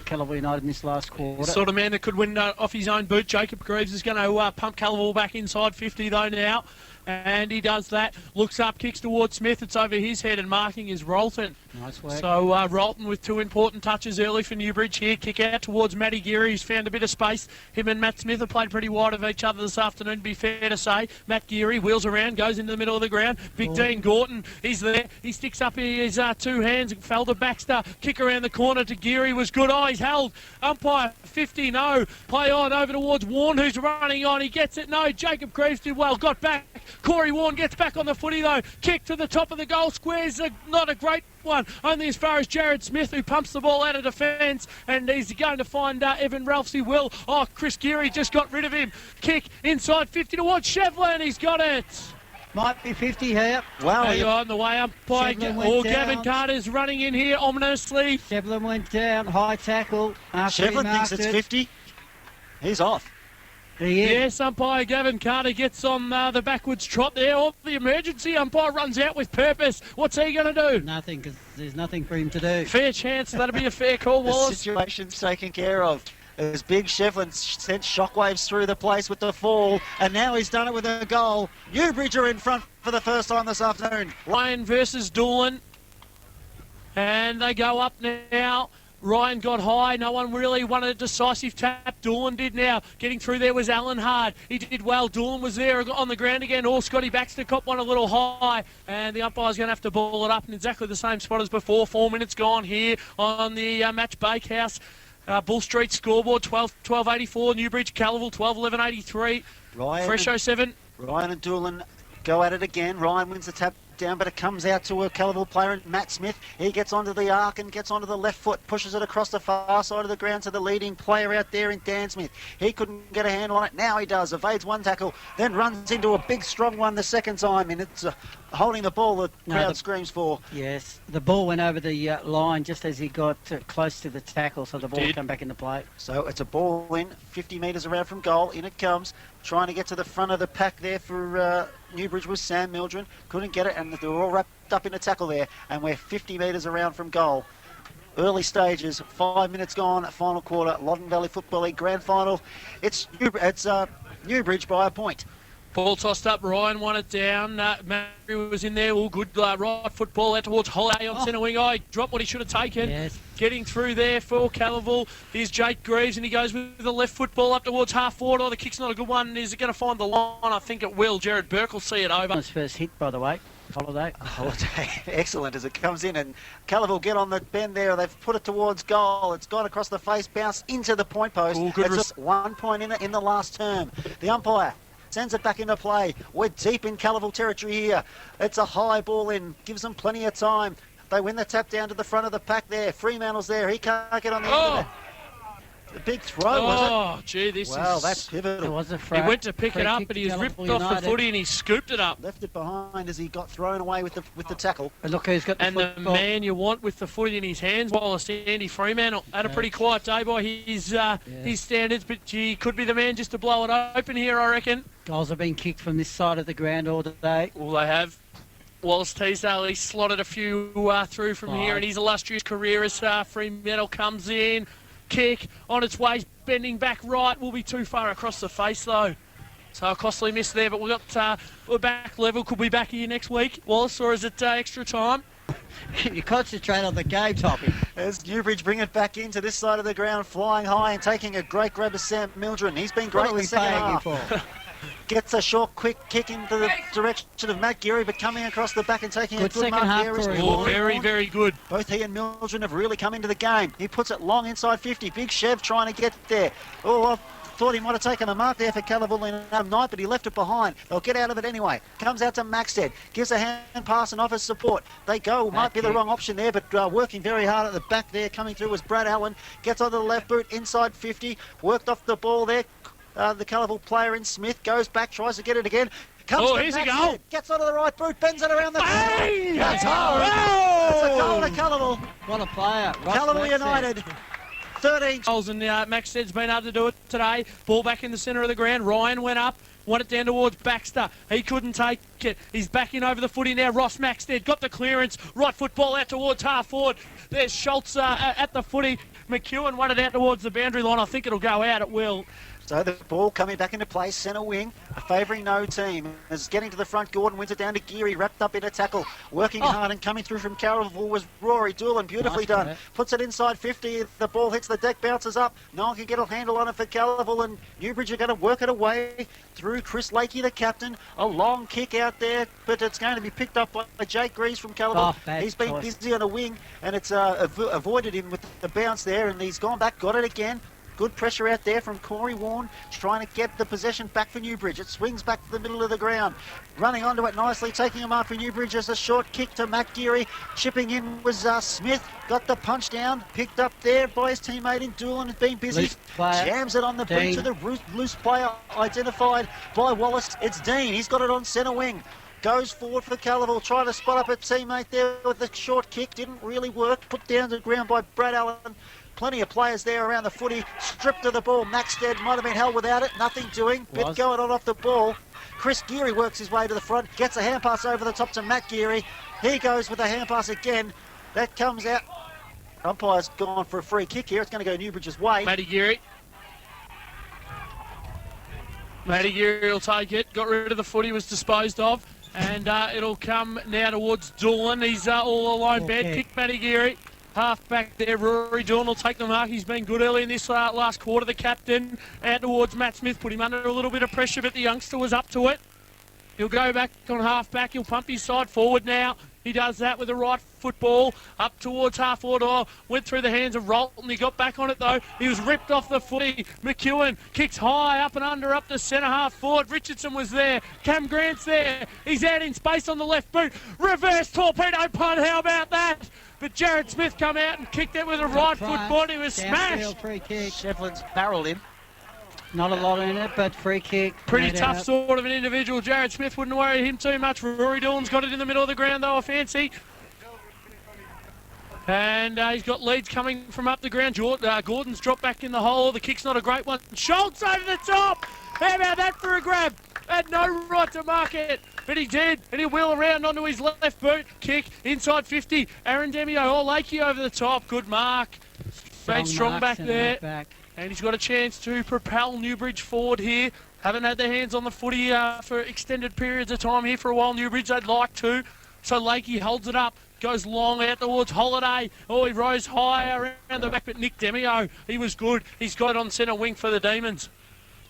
Calivil United in this last quarter. Sort of man that could win off his own boot. Jacob Greaves is going to pump Calivil back inside 50 though now. And he does that. Looks up, kicks towards Smith. It's over his head and marking is Rolton. Nice work. So Rolton with 2 important touches early for Newbridge here. Kick out towards Matty Geary, who's found a bit of space. Him and Matt Smith have played pretty wide of each other this afternoon, to be fair to say. Matt Geary wheels around, goes into the middle of the ground. Big Dean Gorton, he's there. He sticks up his 2 hands. Fell to Baxter. Kick around the corner to Geary was good. Oh, he's held. Umpire 50, no. Play on over towards Warren, who's running on. He gets it, no. Jacob Greaves did well. Got back. Corey Warren gets back on the footy though. Kick to the top of the goal square's not a great one. Only as far as Jared Smith, who pumps the ball out of defence, and he's going to find Evan Ralphs. He will. Oh, Chris Geary just got rid of him. Kick inside 50 towards Shevlin. He's got it. Might be 50 here. Wow. There you are on the way up by Gavin Carter's running in here ominously. Shevlin went down. High tackle. After Shevlin thinks it's 50. He's off. Yes, umpire Gavin Carter gets on the backwards trot there. Oh, the emergency umpire runs out with purpose. What's he going to do? Nothing, because there's nothing for him to do. Fair chance. That'll be a fair call, The Wallace. situation's taken care of. As Big Shevlin sent shockwaves through the place with the fall, and now he's done it with a goal. Newbridge are in front for the first time this afternoon. Ryan versus Doolan. And they go up now. Ryan got high. No one really wanted a decisive tap. Doolan did now. Getting through there was Alan Hard. He did well. Doolan was there on the ground again. Or Scotty Baxter caught one a little high. And the umpire's going to have to ball it up in exactly the same spot as before. 4 minutes gone here on the Match Bakehouse. Bull Street scoreboard, 12.84. Newbridge, Calivil, 12.11.83. Fresho 7. Ryan and Doolan go at it again. Ryan wins the tap down, but it comes out to a Calivil player, Matt Smith. He gets onto the arc and gets onto the left foot, pushes it across the far side of the ground to the leading player out there in Dan Smith. He couldn't get a handle on it. Now he does. Evades one tackle, then runs into a big strong one the second time, and it's holding the ball the crowd screams for. Yes, the ball went over the line just as he got close to the tackle, so the ball came back into play. So it's a ball in, 50 metres around from goal. In it comes, trying to get to the front of the pack there for Newbridge was Sam Mildren. Couldn't get it, and they were all wrapped up in a tackle there, and we're 50 metres around from goal. Early stages, 5 minutes gone, final quarter, Loddon Valley Football League Grand Final. It's Newbridge by a point. Ball tossed up, Ryan won it down. Mary was in there, all good right football out towards Holiday on centre wing. He dropped what he should have taken. Yes. Getting through there for Calivil. Here's Jake Greaves, and he goes with the left football up towards half forward. Oh, the kick's not a good one. Is it going to find the line? I think it will. Jared Burke will see it over. His first hit, by the way. Holiday. Excellent as it comes in, and Calivil get on the bend there. They've put it towards goal. It's gone across the face, bounced into the point post. It's 1 point in the last term. The umpire sends it back into play. We're deep in Calivil territory here. It's a high ball in, gives them plenty of time. They win the tap down to the front of the pack there. Fremantle's there. He can't get on the end of it. The big throw, was it? Oh, gee, Wow, that's pivotal. It was a He went to pick it up, but he was ripped off the footy and he scooped it up. Left it behind as he got thrown away with the tackle. But look who's got the And the football. man you want with the footy in his hands, Wallace, Andy Fremantle. Had a pretty quiet day by his standards, but he could be the man just to blow it open here, I reckon. Goals have been kicked from this side of the ground all day. Well, they have. Wallace Teasdale, he slotted a few through from here in his illustrious career as Fremantle comes in. Kick on its way, bending back right, will be too far across the face though. So a costly miss there, but we're back level. Could we be back here next week, Wallace, or is it extra time? You concentrate on the game topic. As Newbridge bring it back into this side of the ground, flying high and taking a great grab of Sam Mildren. He's been great in the second half. Gets a short, quick kick into the direction of Matt Geary, but coming across the back and taking a good mark there is very, very good. Both he and Mildren have really come into the game. He puts it long inside 50. Big Chev trying to get there. Oh, I thought he might have taken a mark there for Calivil and Adam Knight, but he left it behind. They'll get out of it anyway. Comes out to Maxted. Gives a hand pass and offers support. They go. Might be the wrong option there, but working very hard at the back there. Coming through was Brad Allen. Gets onto the left boot inside 50. Worked off the ball there. The Calivil player in Smith goes back, tries to get it again. Here's a goal. Gets onto the right boot, bends it around the Hey! That's Oh! a goal to Calivil. What a player. Calivil United. 13 goals, and Maxted's been able to do it today. Ball back in the centre of the ground. Ryan went up. Won it down towards Baxter. He couldn't take it. He's backing over the footy now. Ross Maxted got the clearance. Right foot ball out towards half forward. There's Schultz at the footy. McEwen won it out towards the boundary line. I think it'll go out. It will. So the ball coming back into play, centre wing, favouring no team. Is getting to the front, Gordon wins it down to Geary, wrapped up in a tackle. Working hard and coming through from Calivil was Rory Doolan, beautifully done. Puts it inside 50, the ball hits the deck, bounces up. No one can get a handle on it for Calivil, and Newbridge are going to work it away through Chris Lakey, the captain. A long kick out there, but it's going to be picked up by Jake Greaves from Calivil. He's been busy on a wing, and it's avoided him with the bounce there, and he's gone back, got it again. Good pressure out there from Corey Warren, trying to get the possession back for Newbridge. It swings back to the middle of the ground. Running onto it nicely, taking a mark for Newbridge as a short kick to Matt Geary. Chipping in was Smith. Got the punch down, picked up there by his teammate in Doolan, has been busy. Jams it on the boot to the loose player identified by Wallace. It's Dean, he's got it on centre wing. Goes forward for Calivil, trying to spot up a teammate there with the short kick. Didn't really work. Put down to the ground by Brad Allen. Plenty of players there around the footy. Stripped of the ball. Maxted might have been held without it. Nothing doing. Bit going on off the ball. Chris Geary works his way to the front. Gets a hand pass over the top to Matt Geary. He goes with a hand pass again. That comes out. Umpire's gone for a free kick here. It's going to go Newbridge's way. Matty Geary will take it. Got rid of the footy, was disposed of. And it'll come now towards Doolan. He's all alone. Bad kick, Matty Geary. Half back there, Rory Doolan will take the mark. He's been good early in this last quarter. The captain out towards Matt Smith, put him under a little bit of pressure, but the youngster was up to it. He'll go back on half back. He'll pump his side forward now. He does that with the right football up towards half forward. Went through the hands of Rolton. He got back on it though. He was ripped off the footy. McEwen kicks high up and under up the centre half forward. Richardson was there. Cam Grant's there. He's out in space on the left boot. Reverse torpedo punt. How about that? But Jared Smith come out and kicked it with a right foot body. He was smashed. Free kick. Shevlin's barreled him. Not a lot in it, but free kick. Pretty tough sort of an individual. Jared Smith wouldn't worry him too much. Rory Doolan's got it in the middle of the ground though, I fancy. And he's got leads coming from up the ground. Gordon's dropped back in the hole. The kick's not a great one. Schultz over the top. How about that for a grab? Had no right to mark it, but he did, and he'll wheel around onto his left boot. Kick inside 50. Aaron Demio, Lakey over the top. Good mark. Made strong back there. And he's got a chance to propel Newbridge forward here. Haven't had their hands on the footy for extended periods of time here for a while. Newbridge, they'd like to. So Lakey holds it up, goes long out towards Holiday. Oh, he rose high around the back, but Nick Demio, he was good. He's got it on centre wing for the Demons.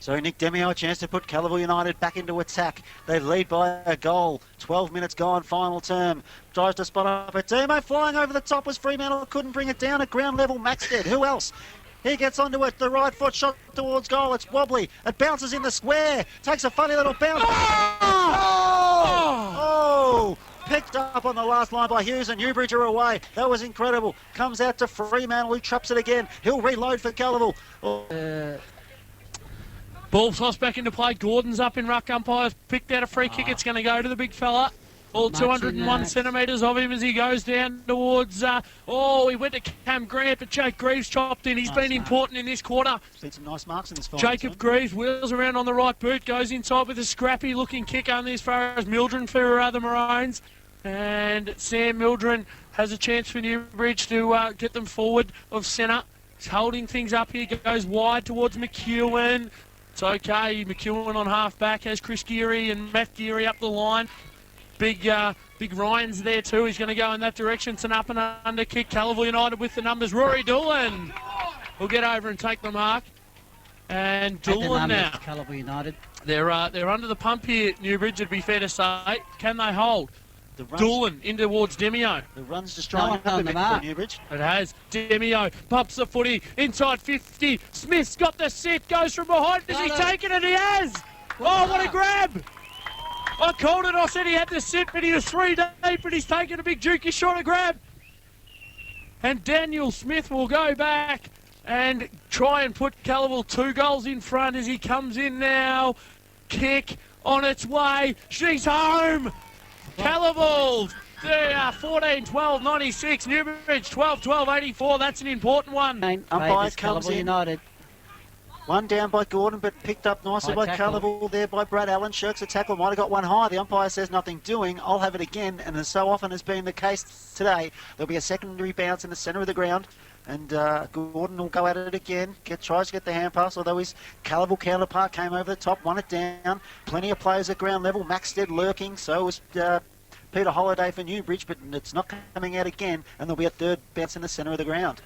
So Nick Demio, a chance to put Calivil United back into attack. They lead by a goal. 12 minutes gone, final term. Tries to spot up a Demo. Flying over the top was Fremantle. Couldn't bring it down at ground level. Maxted. Who else? He gets onto it. The right foot shot towards goal. It's wobbly. It bounces in the square. Takes a funny little bounce. Oh! Picked up on the last line by Hughes, and Newbridge are away. That was incredible. Comes out to Fremantle, who traps it again. He'll reload for Calivil. Ball tossed back into play. Gordon's up in ruck. Umpires picked out a free kick. It's going to go to the big fella. All 201 centimetres of him as he goes down towards... he went to Cam Grant, but Jake Greaves chopped in. He's been important in this quarter. Seen some nice marks in this final. Jacob Greaves wheels around on the right boot, goes inside with a scrappy-looking kick only as far as Mildren for the Maroons. And Sam Mildren has a chance for Newbridge to get them forward of centre. He's holding things up here, goes wide towards McEwen. It's okay, McEwen on half-back has Chris Geary and Matt Geary up the line. Big Ryan's there too. He's going to go in that direction. It's an up and under kick. Calivil United with the numbers. Rory Doolan will get over and take the mark. And Doolan now. Calivil United. They're under the pump here, Newbridge, it'd be fair to say. Can they hold? Doolan in towards Demio. The run's just drying up a bit for Newbridge. It has. Demio bumps the footy inside 50. Smith's got the sit, goes from behind. Does he take it? And he has. Oh, what a grab. I called it. I said he had the sit, but he was 3 deep, but he's taken a big jukey shot of grab. And Daniel Smith will go back and try and put Calivil 2 goals in front as he comes in now. Kick on its way. She's home. Calivil, they are 14-12-96. Newbridge 12-12-84. That's an important one. Umpire comes in. United. One down by Gordon, but picked up nicely by Calivil there by Brad Allen. Shirks a tackle, might have got one high. The umpire says nothing doing. I'll have it again, and as so often has been the case today, there'll be a secondary bounce in the centre of the ground. And Gordon will go at it again. Tries to get the hand pass, although his Calivil counterpart came over the top, won it down. Plenty of players at ground level. Maxted lurking, so was Peter Holiday for Newbridge, but it's not coming out again. And there'll be a third bounce in the centre of the ground.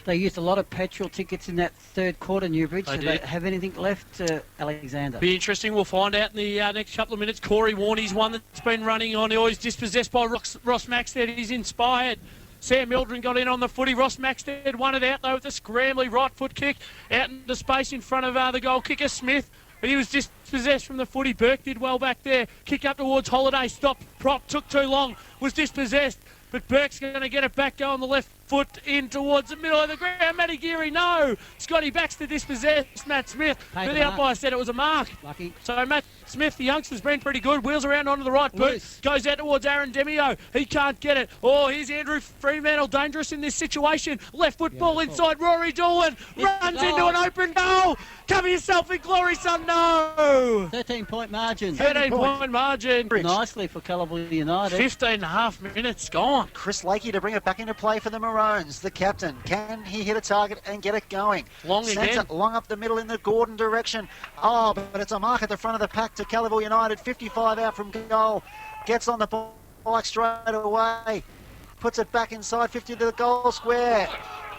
They used a lot of petrol tickets in that third quarter, Newbridge. Do they have anything left, Alexander? Be interesting. We'll find out in the next couple of minutes. Corey Warney's one that's been running on. He's dispossessed by Ross Maxted. He's inspired. Sam Mildren got in on the footy. Ross Maxted won it out, though, with a scrambly right foot kick out into space in front of the goal kicker, Smith. But he was dispossessed from the footy. Burke did well back there. Kick up towards Holiday. Stopped. Prop took too long. Was dispossessed. But Burke's going to get it back, go on the left foot in towards the middle of the ground. Matty Geary, no. Scotty Baxter dispossessed Matt Smith. But the umpire said it was a mark. Lucky. So Matt Smith, the youngster's been pretty good. Wheels around onto the right boot. Goes out towards Aaron Demio. He can't get it. Oh, here's Andrew Fremantle, dangerous in this situation. Left foot ball inside. Rory Doolan runs into an open goal. Cover yourself in glory, son. No. 13-point margin. 13-point margin. Nicely for Calivil United. 15.5 minutes gone. Chris Lakey to bring it back into play for the Maroons. The captain. Can he hit a target and get it going? Long Sends again. it long up the middle in the Gordon direction. Oh, but it's a mark at the front of the pack to Calivil United. 55 out from goal. Gets on the bike straight away. Puts it back inside 50 to the goal square.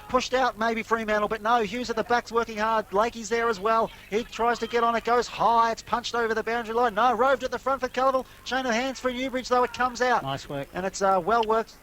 Pushed out maybe Fremantle, but no, Hughes at the back's working hard. Lakey's there as well. He tries to get on it, goes high. It's punched over the boundary line. No, roved at the front for Calivil. Chain of hands for Newbridge, though it comes out. Nice work. And it's well worked.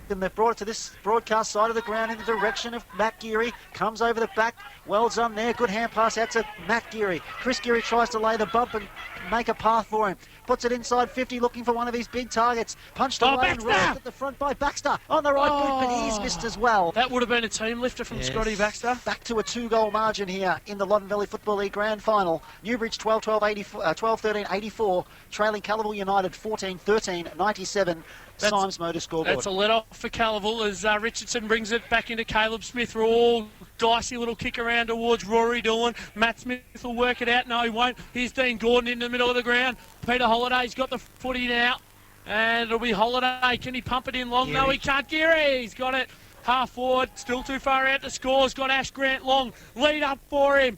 And they've brought it to this broadcast side of the ground in the direction of Matt Geary. Comes over the back. Well done there. Good hand pass out to Matt Geary. Chris Geary tries to lay the bump and make a path for him. Puts it inside 50, looking for one of his big targets. Punched away and rolled at the front by Baxter. On the right boot, but he's missed as well. That would have been a team lifter from Scotty Baxter. Back to a 2-goal margin here in the Loddon Valley Football League Grand Final. Newbridge 12-13-84, trailing Calivil United 14-13-97. Symes Motor scoreboard. That's a let-off for Calivil as Richardson brings it back into Caleb Smith for all dicey little kick around towards Rory Doolan. Matt Smith will work it out. No, he won't. Here's Dean Gordon in the middle of the ground. Peter Holiday's got the footy now. And it'll be Holiday. Can he pump it in long? No, he can't. Geary, he's got it. Half forward, still too far out to score. He's got Ash Grant long. Lead up for him.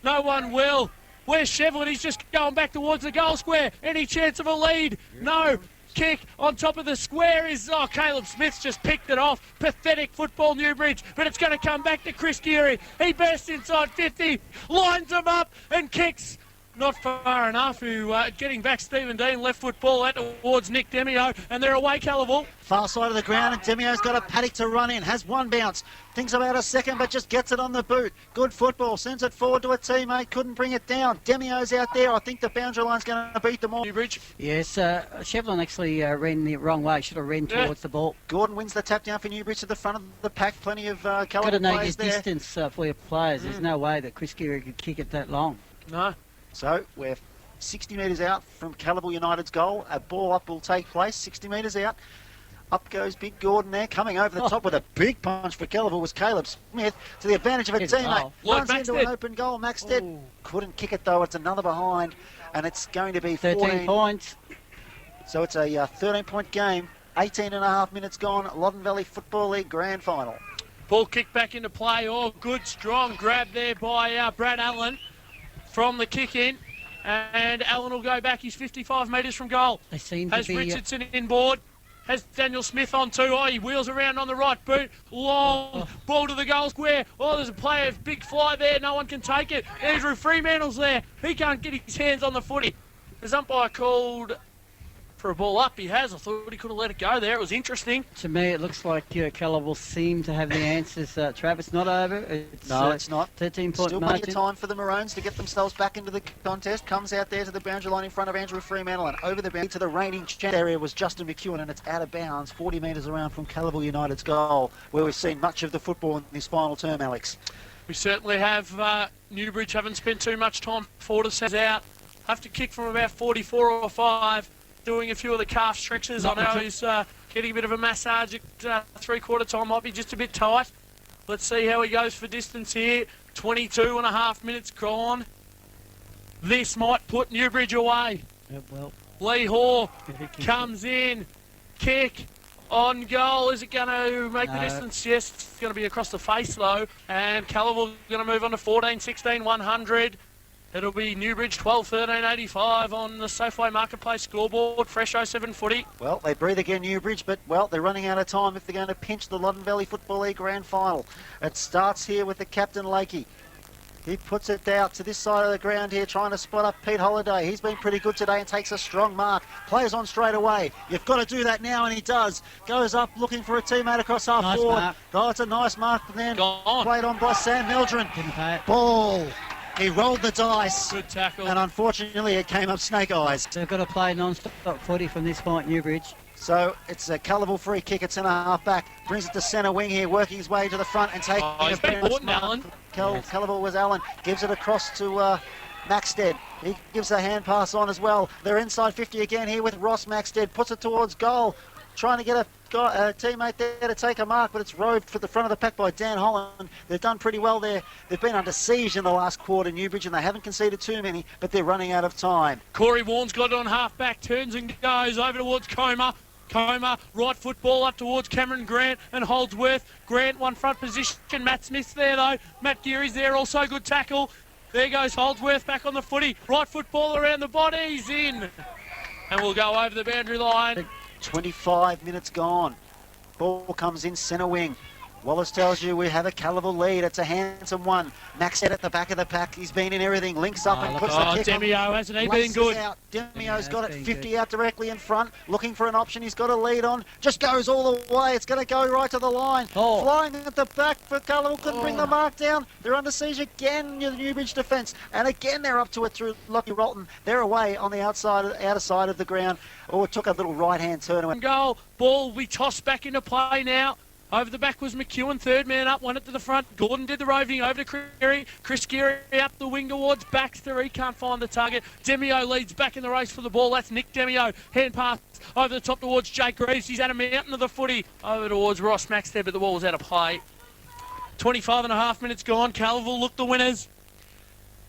No one will. Where's Shevlin? He's just going back towards the goal square. Any chance of a lead? No. Kick on top of the square is, Caleb Smith's just picked it off. Pathetic football, Newbridge, but it's going to come back to Chris Geary. He bursts inside 50, lines him up and kicks. Not far enough. Getting back Stephen Dean, left foot ball out towards Nick Demio, and they're away, Calivil. Far side of the ground, and Demio's got a paddock to run in. Has one bounce. Thinks about a second, but just gets it on the boot. Good football. Sends it forward to a teammate. Couldn't bring it down. Demio's out there. I think the boundary line's going to beat them all. Newbridge. Yes, Shevlin actually ran the wrong way. Should have ran towards the ball. Gordon wins the tap down for Newbridge to the front of the pack. Plenty of Calivil Got to know your players there. distance for your players. There's no way that Chris Geary could kick it that long. No. So we're 60 metres out from Calivil United's goal. A ball up will take place, 60 metres out. Up goes Big Gordon there, coming over the top with a big punch for Calivil was Caleb Smith to the advantage of a teammate. Runs into an open goal. Maxted couldn't kick it though. It's another behind, and it's going to be 13 points. So it's a 13-point game. 18.5 minutes gone. Loddon Valley Football League Grand Final. Ball kicked back into play. Oh, good, strong grab there by Brad Allen from the kick in. And Allen will go back. He's 55 metres from goal. They seem Has to be... Richardson inboard. Has Daniel Smith on too. Oh, he wheels around on the right boot. Long ball to the goal square. Oh, there's a player, big fly there. No one can take it. Andrew Fremantle's there. He can't get his hands on the footy. His umpire called for a ball up. He has. I thought he could have let it go there. It was interesting. To me, it looks like Calivil seem to have the answers. Travis, not over. It's, No, it's not. 13-point Still margin. plenty of time for the Maroons to get themselves back into the contest. Comes out there to the boundary line in front of Andrew Fremantle, and over the boundary to the reigning champ area was Justin McEwen, and it's out of bounds 40 metres around from Calivil United's goal, where we've seen much of the football in this final term, Alex. We certainly have. Newbridge haven't spent too much time forward to set out. Have to kick from about 44 or 5. Doing a few of the calf stretches. I know he's getting a bit of a massage at three-quarter time. Might be just a bit tight. Let's see how he goes for distance here. 22 and a half minutes gone. This might put Newbridge away. Yep, well, Lee Hoare comes in. Kick on goal. Is it going to make the distance? Yes, it's going to be across the face though. And Calivil going to move on to 14, 16, 100. It'll be Newbridge 12, 13, 85 on the Safeway Marketplace scoreboard. Fresh 07 footy. Well, they breathe again, Newbridge, but, well, they're running out of time if they're going to pinch the Loddon Valley Football League Grand Final. It starts here with the captain, Lakey. He puts it out to this side of the ground here, trying to spot up Pete Holliday. He's been pretty good today and takes a strong mark. Plays on straight away. You've got to do that now, and he does. Goes up looking for a teammate across half Nice forward. mark. Oh, it's a nice mark. And then played on by Sam Meldron. didn't pay it. Ball. He rolled the dice. Good tackle. And unfortunately, it came up snake eyes. They've got to play non-stop footy from this point, Newbridge. So it's a Calivil free kick at centre half back. Brings it to centre wing here, working his way to the front and taking he's been important, Allen. Calivil was Allen. Gives it across to Maxted. He gives a hand pass on as well. They're inside 50 again here with Ross Maxted. Puts it towards goal. Trying to get a teammate there to take a mark, but it's roved for the front of the pack by Dan Holland. They've done pretty well there. They've been under siege in the last quarter, Newbridge, and they haven't conceded too many, but they're running out of time. Corey Vaughan's got it on half back, turns and goes over towards Comer. Comer, right football up towards Cameron Grant and Holdsworth. Grant, one front position. Matt Smith's there though. Matt Geary's there, also good tackle. There goes Holdsworth back on the footy. Right football around the bodies, in. And we'll go over the boundary line. 25 minutes gone. Ball comes in centre wing. Wallace tells you we have a Calivil lead. It's a handsome one. Max at the back of the pack. He's been in everything. Links up and puts the kick on. Demio, hasn't he been good? Out. Demio's got it 50 out directly in front. Looking for an option. He's got a lead on. Just goes all the way. It's going to go right to the line. Flying at the back for Calivil. Couldn't bring the mark down. They're under siege again, the Newbridge defence. And again, they're up to it through Lockie Rolton. They're away on the outer side of the ground. Oh, it took a little right-hand turn. Goal. Ball we toss back into play now. Over the back was McEwen, third man up, won it to the front. Gordon did the roving over to Geary. Chris Geary up the wing towards Baxter. He can't find the target. Demio leads back in the race for the ball. That's Nick Demio. Hand pass over the top towards Jake Reeves. He's at a mountain of the footy. Over towards Ross Maxted, but the ball was out of play. 25 and a half minutes gone. Calivil look the winners.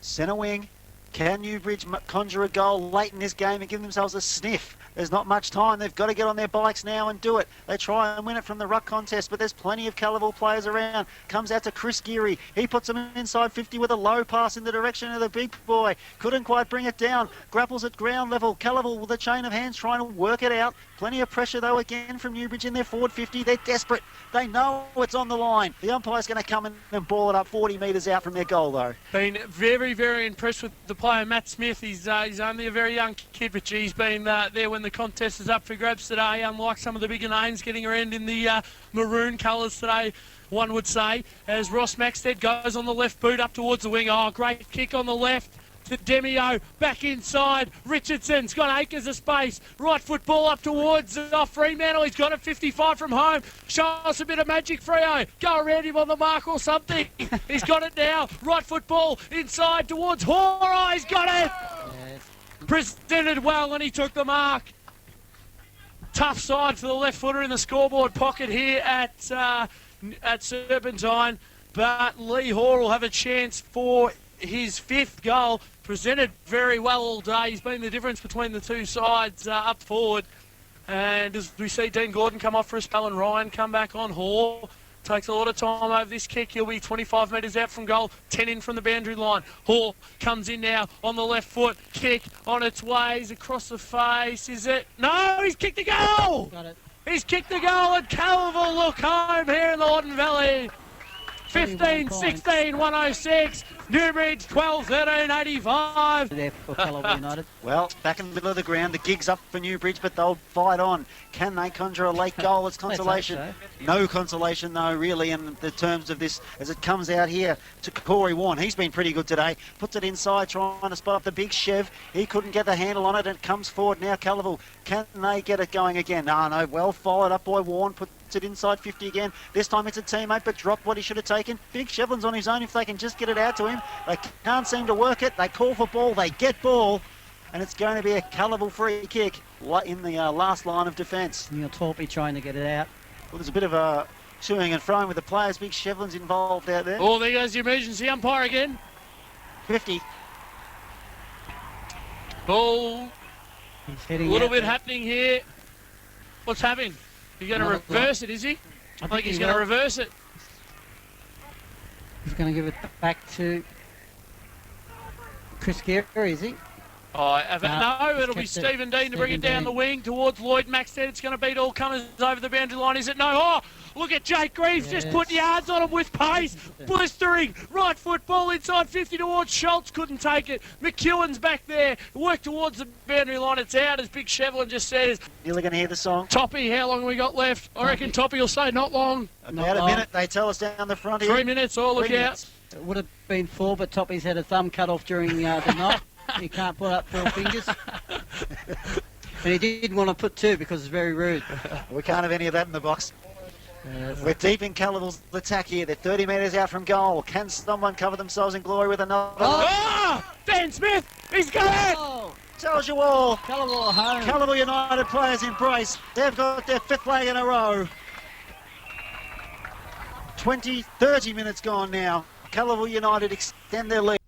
Centre wing. Can Newbridge conjure a goal late in this game and give themselves a sniff? There's not much time. They've got to get on their bikes now and do it. They try and win it from the ruck contest, but there's plenty of Calivil players around. Comes out to Chris Geary. He puts him inside 50 with a low pass in the direction of the big boy. Couldn't quite bring it down. Grapples at ground level. Calivil with a chain of hands trying to work it out. Plenty of pressure, though, again from Newbridge in their forward 50. They're desperate. They know it's on the line. The umpire's going to come in and ball it up 40 metres out from their goal, though. Been very, very impressed with the player, Matt Smith. He's only a very young kid, but he's been there when the contest is up for grabs today, unlike some of the bigger names getting around in the maroon colours today, one would say, as Ross Maxted goes on the left boot up towards the wing. Oh, great kick on the left to Demio, back inside. Richardson's got acres of space. Right foot ball up towards Fremantle. He's got it 55 from home. Show us a bit of magic, Freo. Go around him on the mark or something. He's got it now. Right foot ball inside towards Hoare. Oh, he's got it. Presented well and he took the mark. Tough side for the left footer in the scoreboard pocket here at Serpentine, but Lee Hoare will have a chance for his fifth goal. Presented very well all day. He's been the difference between the two sides up forward. And as we see Dean Gordon come off for a spell and Ryan come back on, Hoare Takes a lot of time over this kick. He'll be 25 metres out from goal, 10 in from the boundary line. Hall comes in now on the left foot. Kick on its way. He's across the face. Is it? No, he's kicked the goal! Got it. He's kicked the goal, and Calivil look home here in the Loddon Valley. 15-16, 106. Newbridge 12-13, 85. There for Calivil United. Well, back in the middle of the ground, the gig's up for Newbridge, but they'll fight on. Can they conjure a late goal as consolation? Let's hope No consolation, though, really, in the terms of this, as it comes out here to Corey Warren. He's been pretty good today. Puts it inside, trying to spot up the big Chev. He couldn't get the handle on it, and it comes forward now, Calivil. Can they get it going again? No, well followed up by Warren. Puts it inside 50 again. This time it's a teammate, but dropped what he should have taken. Big Shevlin's on his own if they can just get it out to him. They can't seem to work it. They call for ball. They get ball. And it's going to be a Calivil free kick in the last line of defence. Neil Torpy trying to get it out. Well, there's a bit of a toing and froing with the players. Big Shevlin's involved out there. Oh, there goes the emergency umpire again. 50. Ball. He's A heading little out bit there. happening here. What's happening? He's going to Another reverse it, is he? I think he's going to reverse it. He's going to give it back to Chris Geary, is he? No, it'll be kept it. Stephen Dean to bring it Stephen down Dean. the wing towards Lloyd Maxted. It's going to beat all comers over the boundary line, is it? No. Oh, look at Jake Greaves just put yards on him with pace. Blistering. Right foot ball inside 50 towards Schultz. Couldn't take it. McEwen's back there. Worked towards the boundary line. It's out, as Big Shevlin just says. Nearly going to hear the song. Toppy, how long have we got left? I reckon Toppy will say not long. About a minute, they tell us down the front here. 3 minutes. Oh, look 3 out. minutes. It would have been 4, but Toppy's had a thumb cut off during the night. He can't put up 4 fingers. And he did want to put 2 because it's very rude. We can't have any of that in the box. We're deep in Calivil's attack here. They're 30 metres out from goal. Can someone cover themselves in glory with another? Oh, Dan Smith, he's got it. Oh, Tells you all. Calivil home. Calivil United players embrace. They've got their 5th leg in a row. 30 minutes gone now. Calivil United extend their lead.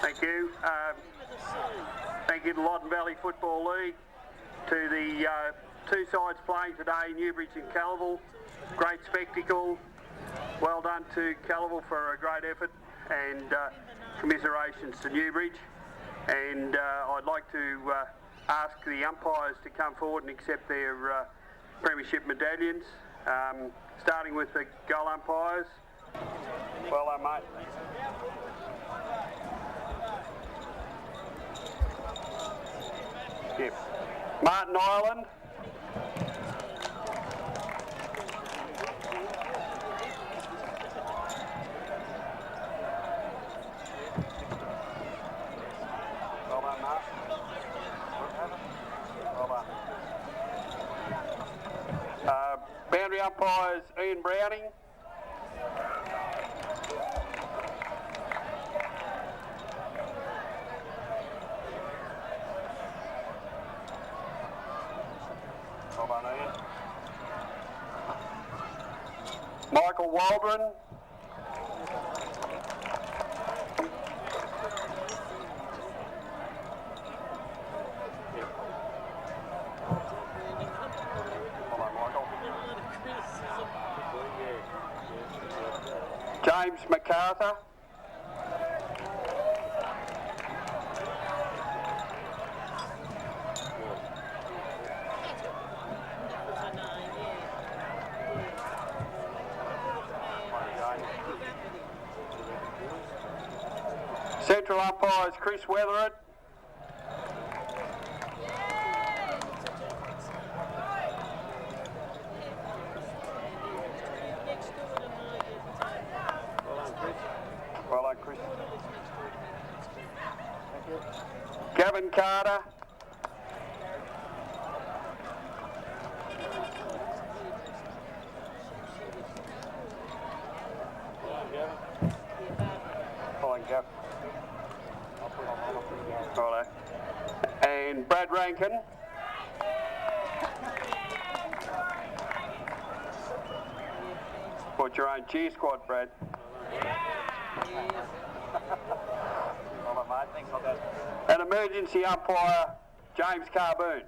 Thank you. Thank you to Loddon Valley Football League, to the 2 sides playing today, Newbridge and Calivil. Great spectacle. Well done to Calivil for a great effort, and commiserations to Newbridge. And I'd like to ask the umpires to come forward and accept their premiership medallions, starting with the goal umpires. Well done, mate. Yep. Martin Ireland. Well done, Mark. Well done. Boundary umpires Ian Browning. Well done, Ian. Michael Waldron. Well done, Michael. James MacArthur. Central umpire is Chris Weatheritt. Well done, Chris. Thank you. Gavin Carter. Righto. And Brad Rankin. Put your own cheer squad, Brad. An emergency umpire, James Carboon.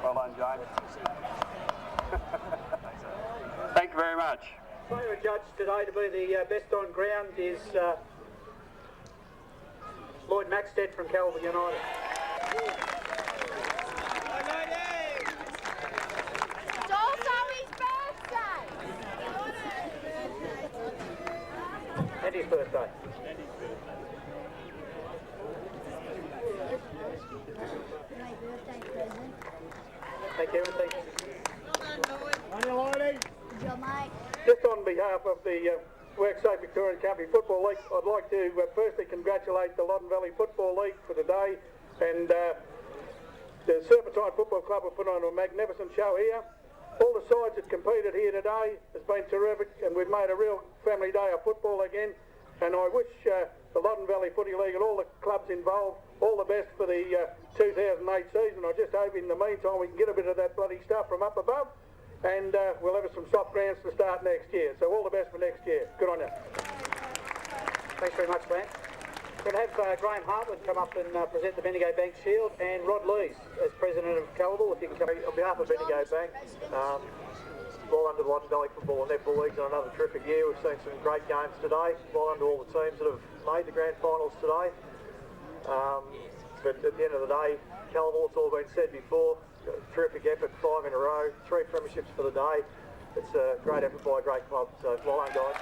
Well done, James. Thank you very much. Favourite judge today to be the best on ground is Lloyd Maxted from Calivil United. It's also his birthday. And his birthday. My birthday present. Thank you, and thank you. Good job, mate. Just on behalf of the WorkSafe Victorian County Football League, I'd like to firstly congratulate the Loddon Valley Football League for today, and the Serpentine Football Club have put on a magnificent show here. All the sides that competed here today has been terrific, and we've made a real family day of football again. And I wish the Loddon Valley Footy League and all the clubs involved all the best for the 2008 season. I just hope in the meantime we can get a bit of that bloody stuff from up above, and we'll have some soft grounds to start next year. So all the best for next year. Good on you. Thanks very much, Grant. We're going to have Graham Hartwood come up and present the Bendigo Bank Shield, and Rod Lees as President of Calivil, if you can come. On behalf of Bendigo Bank, well under the Loddon Valley Football and Netball Leagues on another terrific year. We've seen some great games today, well under all the teams that have made the grand finals today. But at the end of the day, Calivil, it's all been said before, terrific effort, 5 in a row, 3 premierships for the day. It's a great effort by a great club, so well done, guys.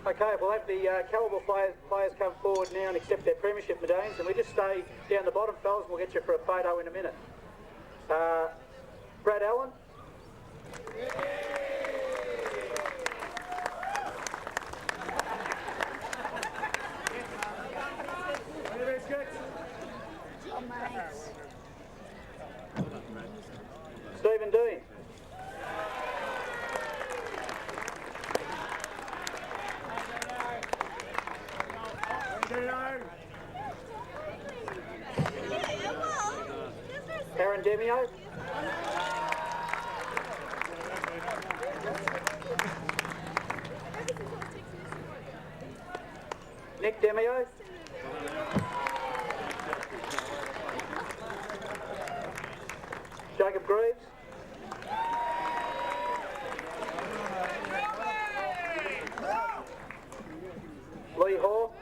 Okay, we'll have the Calivil players come forward now and accept their premiership medallions, and we just stay down the bottom, fellas. We'll get you for a photo in a minute. Brad Allen. Good job, mate. Stephen Dean. Aaron Demio. Nick Demio. Jacob Greaves. Lee Hall.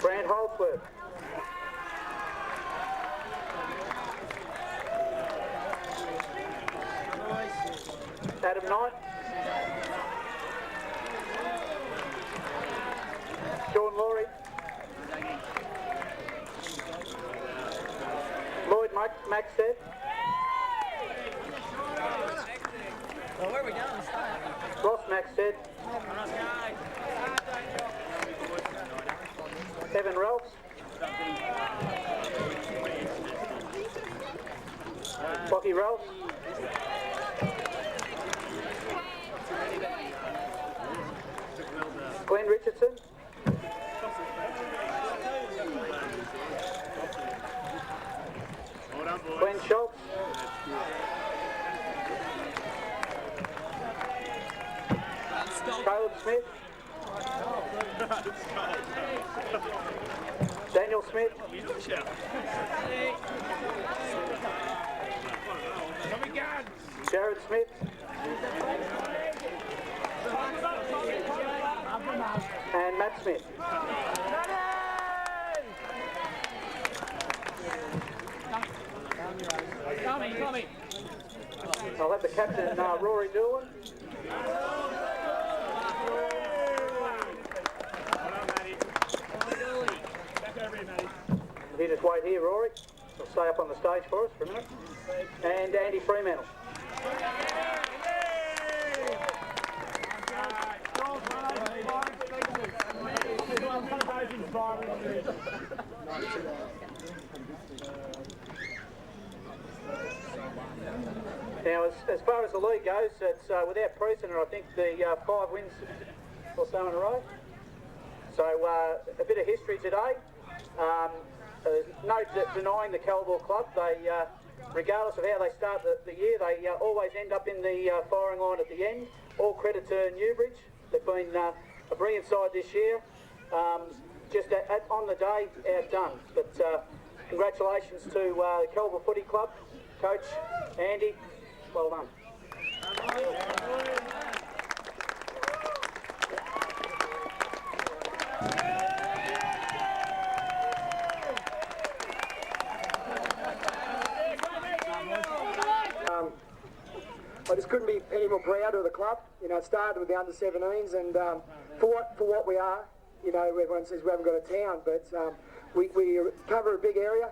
Brand Holdsworth. Adam Knight. Sean Laurie. Lloyd Maxted. Well, where are we going? Ross Maxted. Evan Ralphs. Lockie Ralphs. Glenn Richardson. Glenn Schultz. Caleb Smith. Daniel Smith. Jared Smith. and Matt Smith. I'll have the captain, Rory Doolan. You just wait here, Rory. He'll stay up on the stage for us for a minute. And Andy Fremantle. Now, as far as the league goes, it's without precedent. I think the 5 wins or so in a row. So a bit of history today. There's no denying the Calivil club. They, regardless of how they start the year, they always end up in the firing line at the end. All credit to Newbridge. They've been a brilliant side this year. Just on the day, outdone. But congratulations to the Calivil Footy Club, Coach Andy. Well done. I just couldn't be any more proud of the club. You know, it started with the under-17s, and for what we are, you know, everyone says we haven't got a town, but we cover a big area.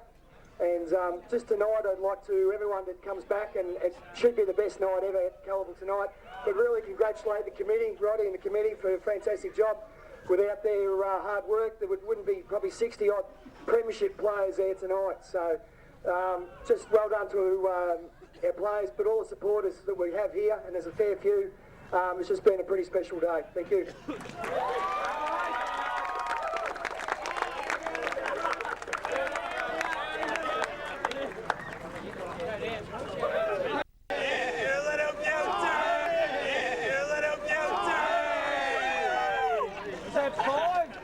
And just tonight, I'd like to everyone that comes back, and it should be the best night ever at Calivil tonight. But really congratulate the committee, Roddy and the committee, for a fantastic job. Without their hard work, there wouldn't be probably 60-odd premiership players there tonight. So just well done to our players, but all the supporters that we have here, and there's a fair few. It's just been a pretty special day. Thank you. Is that 5?